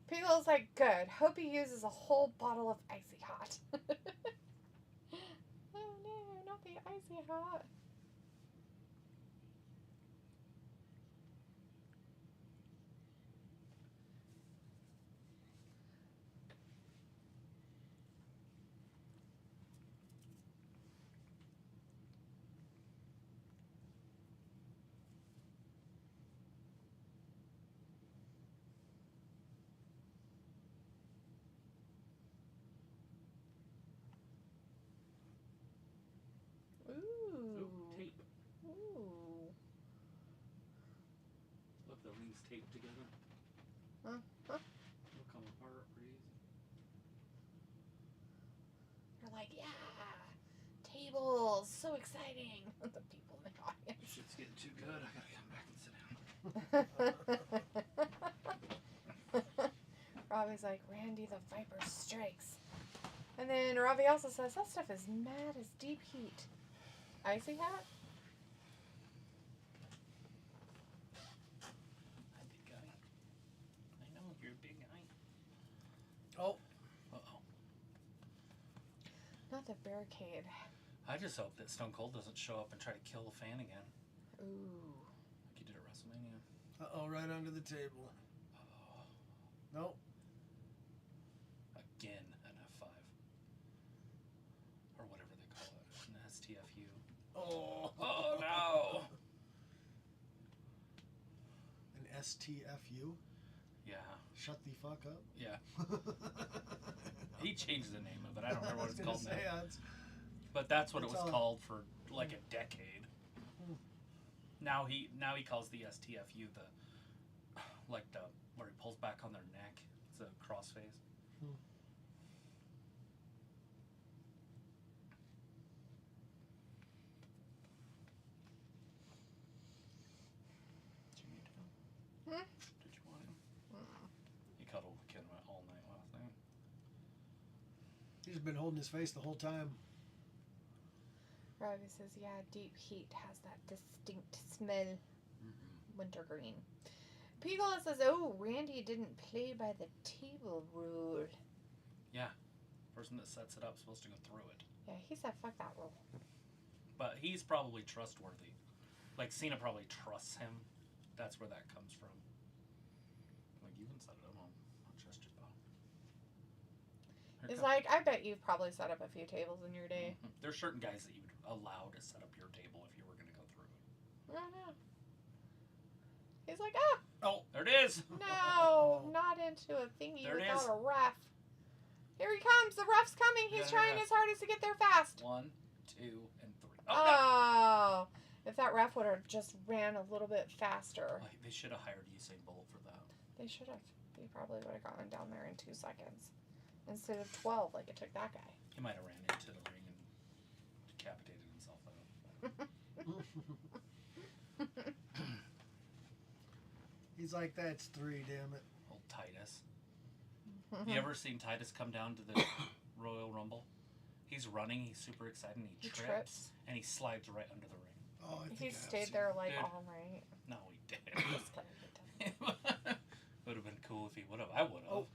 E: People's like, good. Hope he uses a whole bottle of Icy Hot. Oh no, not the Icy Hot.
D: Ooh, tape.
E: Ooh.
D: Look, the rings taped together.
E: Huh?
D: They'll come apart pretty easy.
E: They're like, yeah, tables, so exciting. The people in the audience.
D: Shit's getting too good. I gotta come back and sit down.
E: Robbie's like, Randy the Viper strikes. And then Robbie also says, that stuff is mad as deep heat. Icy Hot?
D: Hi, big guy. I know, you're a big guy.
C: Oh.
D: Uh-oh.
E: Not the barricade.
D: I just hope that Stone Cold doesn't show up and try to kill the fan again.
E: Ooh.
D: Like he did at WrestleMania.
C: Uh-oh, right under the table.
D: Oh.
C: Nope.
D: Again, an F5. Or whatever they call it. An STFU.
C: Oh.
D: Oh, no!
C: An STFU?
D: Yeah.
C: Shut the fuck up.
D: Yeah. He changed the name of it. I don't remember what it's called now. But that's what it was called for like a decade. Now he calls the STFU the like the where he pulls back on their neck. It's a crossface. Did you need him? Did you want him? He cuddled with Ken all night last night.
C: He's been holding his face the whole time.
E: Robbie says, yeah, deep heat has that distinct smell. Wintergreen. Pigala says, oh, Randy didn't play by the table rule.
D: Yeah. Person that sets it up is supposed to go through it.
E: Yeah, he said, fuck that rule.
D: But he's probably trustworthy. Like, CENA probably trusts him that's where that comes from. Like, you can set it up. I'll trust you, pal.
E: It's like, I bet you've probably set up a few tables in your day.
D: Mm-hmm. There's certain guys that you would allow to set up your table if you were going to go through it.
E: I don't know. He's like, ah!
D: Oh, there it is!
E: No, not into a thingy
D: There it
E: without
D: is.
E: a ref. Here he comes. The ref's coming. He's trying his hardest to get there fast.
D: 1, 2, and 3.
E: Oh. If that ref would have just ran a little bit faster.
D: Like, they should have hired Usain Bolt for that.
E: They should have. He probably would have gotten down there in 2 seconds. Instead of 12 like it took that guy.
D: He might have ran into the ring and decapitated himself out.
C: He's like, that's 3, damn it.
D: Old Titus. You ever seen Titus come down to the Royal Rumble? He's running, he's super excited, and he trips, and he slides right under the ring.
C: Oh, I think
E: He stayed there like
D: Dude.
E: all night.
D: No, he didn't.
E: Just kidding, he didn't.
D: Would have been cool if he would have. I would have.
C: Oh.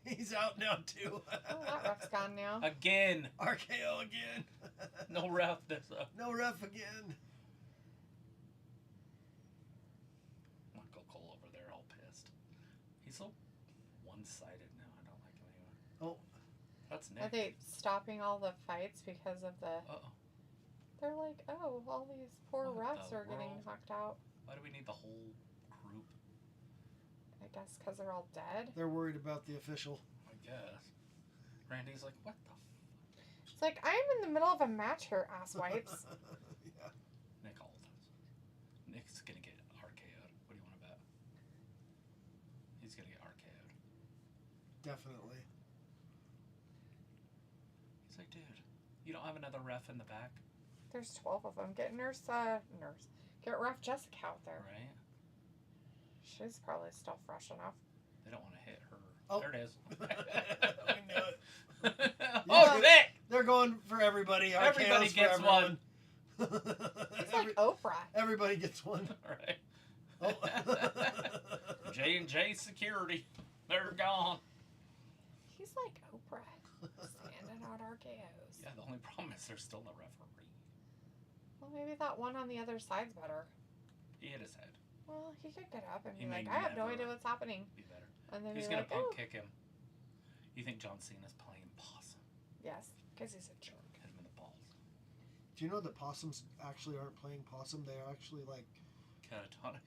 C: He's out now, too.
E: Oh, that ref's gone now.
D: Again.
C: RKO again.
D: No ref this up.
C: No ref again.
D: Michael Cole over there all pissed. He's so one-sided now. I don't like him anymore.
C: Oh.
D: That's Nick.
E: Are they stopping all the fights because of the...
D: Uh-oh.
E: They're like, oh, all these poor
D: What
E: refs
D: the
E: are getting
D: world?
E: knocked out.
D: Why do we need the whole group?
E: I guess because they're all dead.
C: They're worried about the official.
D: I guess. Randy's like, what the
E: It's like, I'm in the middle of a match here, asswipes.
C: Yeah.
D: Nick Aldis. Nick's gonna get RKO'd. What do you want to bet? He's gonna get RKO'd.
C: Definitely.
D: He's like, dude, you don't have another ref in the back,
E: There's 12 of them. Get get ref Jessica out there.
D: right?
E: She's probably still fresh enough.
D: They don't want to hit her.
C: Oh.
D: There it is.
C: We knew it.
D: Oh, Nick!
C: They're going for everybody.
D: Everybody
C: RKO's
D: gets
C: for
D: one.
E: It's like Oprah.
C: Everybody gets one.
D: Right.
C: Oh.
D: J&J Security. They're gone.
E: He's like Oprah. Standing out RKOs.
D: Yeah, the only problem is there's still no referee.
E: Well, maybe that one on the other side's better.
D: He hit his head.
E: Well, he could get up and
D: He
E: be like,
D: may
E: I have no
D: never
E: idea what's happening.
D: Be better.
E: And then
D: He's
E: be
D: gonna
E: like,
D: punk
E: oh.
D: kick him. You think John Cena's playing possum?
E: Yes, because he's a jerk.
D: Hit him in the balls.
C: Do you know that possums actually aren't playing possum? They are actually like...
D: Catatonic.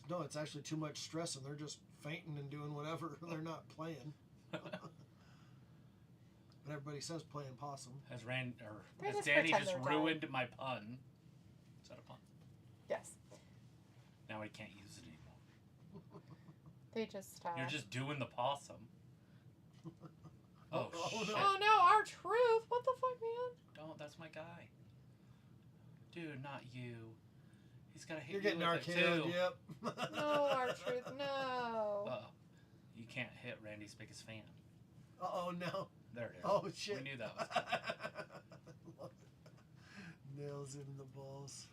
C: No, it's actually too much stress and they're just fainting and doing whatever. They're not playing. But everybody says playing possum.
D: Has
E: They
D: has
E: just
D: Danny
E: pretend
D: just
E: they're dying.
D: ruined my pun? Is that a pun?
E: Yes.
D: Now I can't use it anymore.
E: They just,
D: You're just doing the possum. Oh,
C: Oh,
D: shit.
C: no.
E: Oh no, our truth! What the fuck, man?
D: Don't, that's my guy. Dude, not you. He's gotta hit
C: You're
D: you
C: getting
D: with it
C: RKO'd,
D: too.
C: yep.
E: No, our truth, no.
D: Uh-oh. You can't hit Randy's biggest fan.
C: Uh-oh, no.
D: There it is.
C: Oh, shit.
D: We knew that was coming.
C: Nails him in the balls.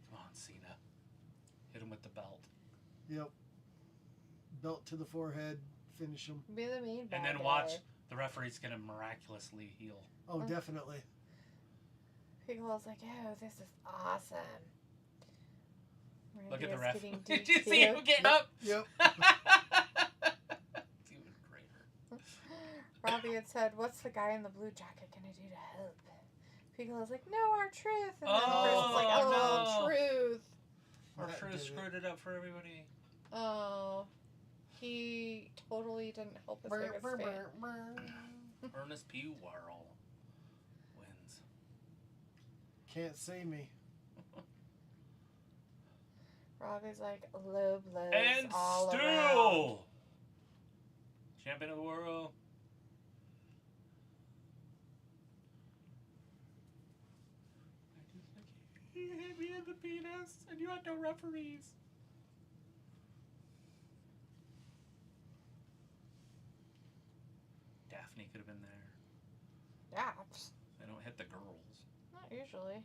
D: Come on, Cena. Hit him with the belt.
C: Yep. Belt to the forehead. Finish him.
E: Be the mean bad
D: And then
E: guy.
D: watch, the referee's gonna miraculously heal.
C: Oh, definitely.
E: Piccolo's like, oh, this is awesome.
D: Look at
E: Randy
D: the
E: is
D: ref.
E: getting
D: Did you see him
E: DQ'd.
D: getting up?
C: Yep.
D: It's even greater.
E: Robbie had said, what's the guy in the blue jacket gonna do to help? Piccolo's like, no, our truth. And then Chris is like, oh,
D: no.
E: truth.
D: Our
C: That
D: crew
C: did it.
D: screwed it up for everybody.
E: Oh, he totally didn't help his biggest fan.
D: Ernest P. Warrell wins.
C: Can't see me.
E: Robbie's like, low blows
D: And
E: all around.
D: still champion of the world. You hit me in the penis, and you had no referees. Daphne could have been there.
E: Yeah,
D: They don't hit the girls.
E: not usually.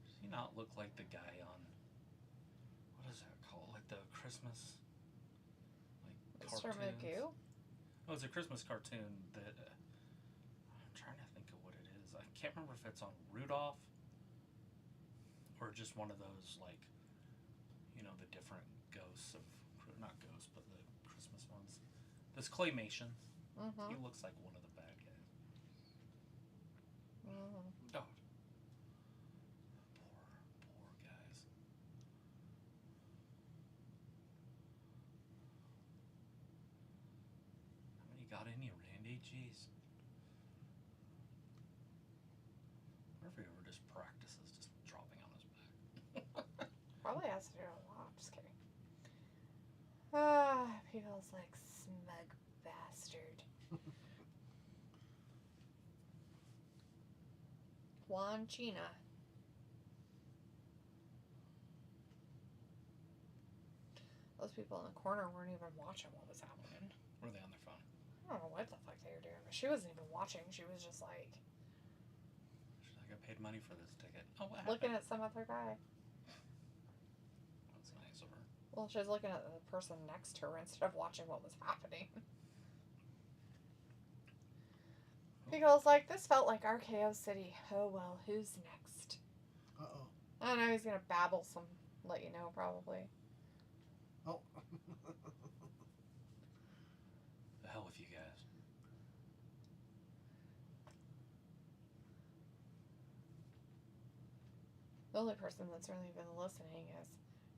D: Does he not look like the guy on, what is that called? Like the Christmas, like
E: Mr.
D: cartoons.
E: Magoo?
D: Oh, it's a Christmas cartoon that I'm trying to think of what it is. I can't remember if it's on Rudolph or just one of those, like, you know, the different ghosts of, not ghosts, but the Christmas ones. This claymation.
E: Mm-hmm.
D: He looks like one of the bad guys.
E: Mm-hmm.
D: Oh. Poor guys. How many got in you, Randy? Jeez. What if he ever just practices just dropping on his back?
E: Probably has to do a lot. Just kidding. People's like smug bastard. Juan China. Those people in the corner weren't even watching what was happening.
D: Were they on their phone?
E: I don't know what the fuck they were doing, but she wasn't even watching. She was just like
D: She's like, I paid money for this ticket. Oh, what
E: looking
D: happened?
E: at some other guy.
D: That's nice of her.
E: Well, she was looking at the person next to her instead of watching what was happening. Pickle's like, this felt like RKO City. Oh well, who's next?
C: Uh-oh.
E: I don't know, he's gonna babble some, let you know, probably.
C: Oh.
D: The hell with you guys.
E: The only person that's really been listening is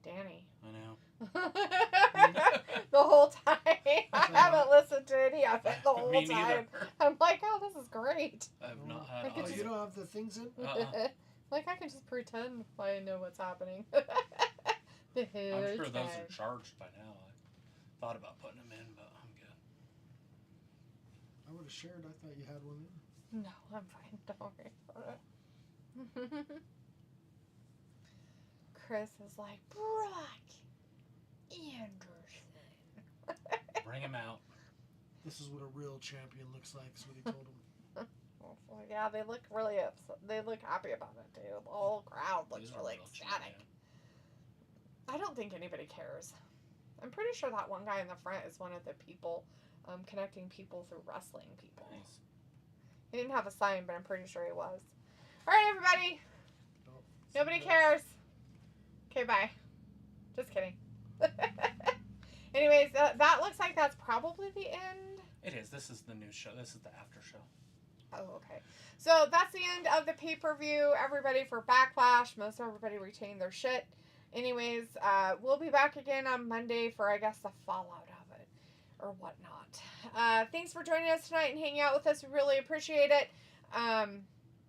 E: Danny.
D: I know.
E: The whole time. I haven't listened to any of it the whole
D: Me
E: time.
D: neither.
E: I'm like, oh, this is great.
D: I've not
E: I
D: had
E: could
C: Oh,
E: just-
C: you don't have the things in?
E: Like, I can just pretend I know what's happening.
D: I'm sure those are charged by now. I thought about putting them in, but I'm good.
C: I would have shared. I thought you had one in.
E: No, I'm fine. Don't worry about it. Chris is like, Brock Anderson.
D: Bring him out.
C: This is what a real champion looks like, is what he told him.
E: Well, yeah, they look really upset. They look happy about it, too. The whole crowd looks
D: He's a
E: really
D: real
E: ecstatic.
D: champion.
E: I don't think anybody cares. I'm pretty sure that one guy in the front is one of the people connecting people through wrestling people.
D: Nice.
E: He didn't have a sign, but I'm pretty sure he was. All right, everybody.
C: Oh,
E: Nobody
C: so
E: cares. Okay, bye. Just kidding. Anyways, that looks like that's probably the end.
D: It is. This is the new show. This is the after show.
E: Oh, okay. So that's the end of the pay-per-view. Everybody for Backlash. Most everybody retained their shit. Anyways, we'll be back again on Monday for, I guess, the fallout of it or whatnot. Thanks for joining us tonight and hanging out with us. We really appreciate it.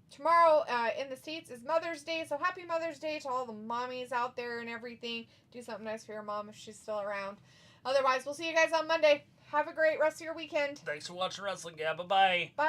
E: Tomorrow in the States is Mother's Day, so happy Mother's Day to all the mommies out there and everything. Do something nice for your mom if she's still around. Otherwise, we'll see you guys on Monday. Have a great rest of your weekend.
D: Thanks for watching wrestling. Yeah, bye-bye.
E: Bye.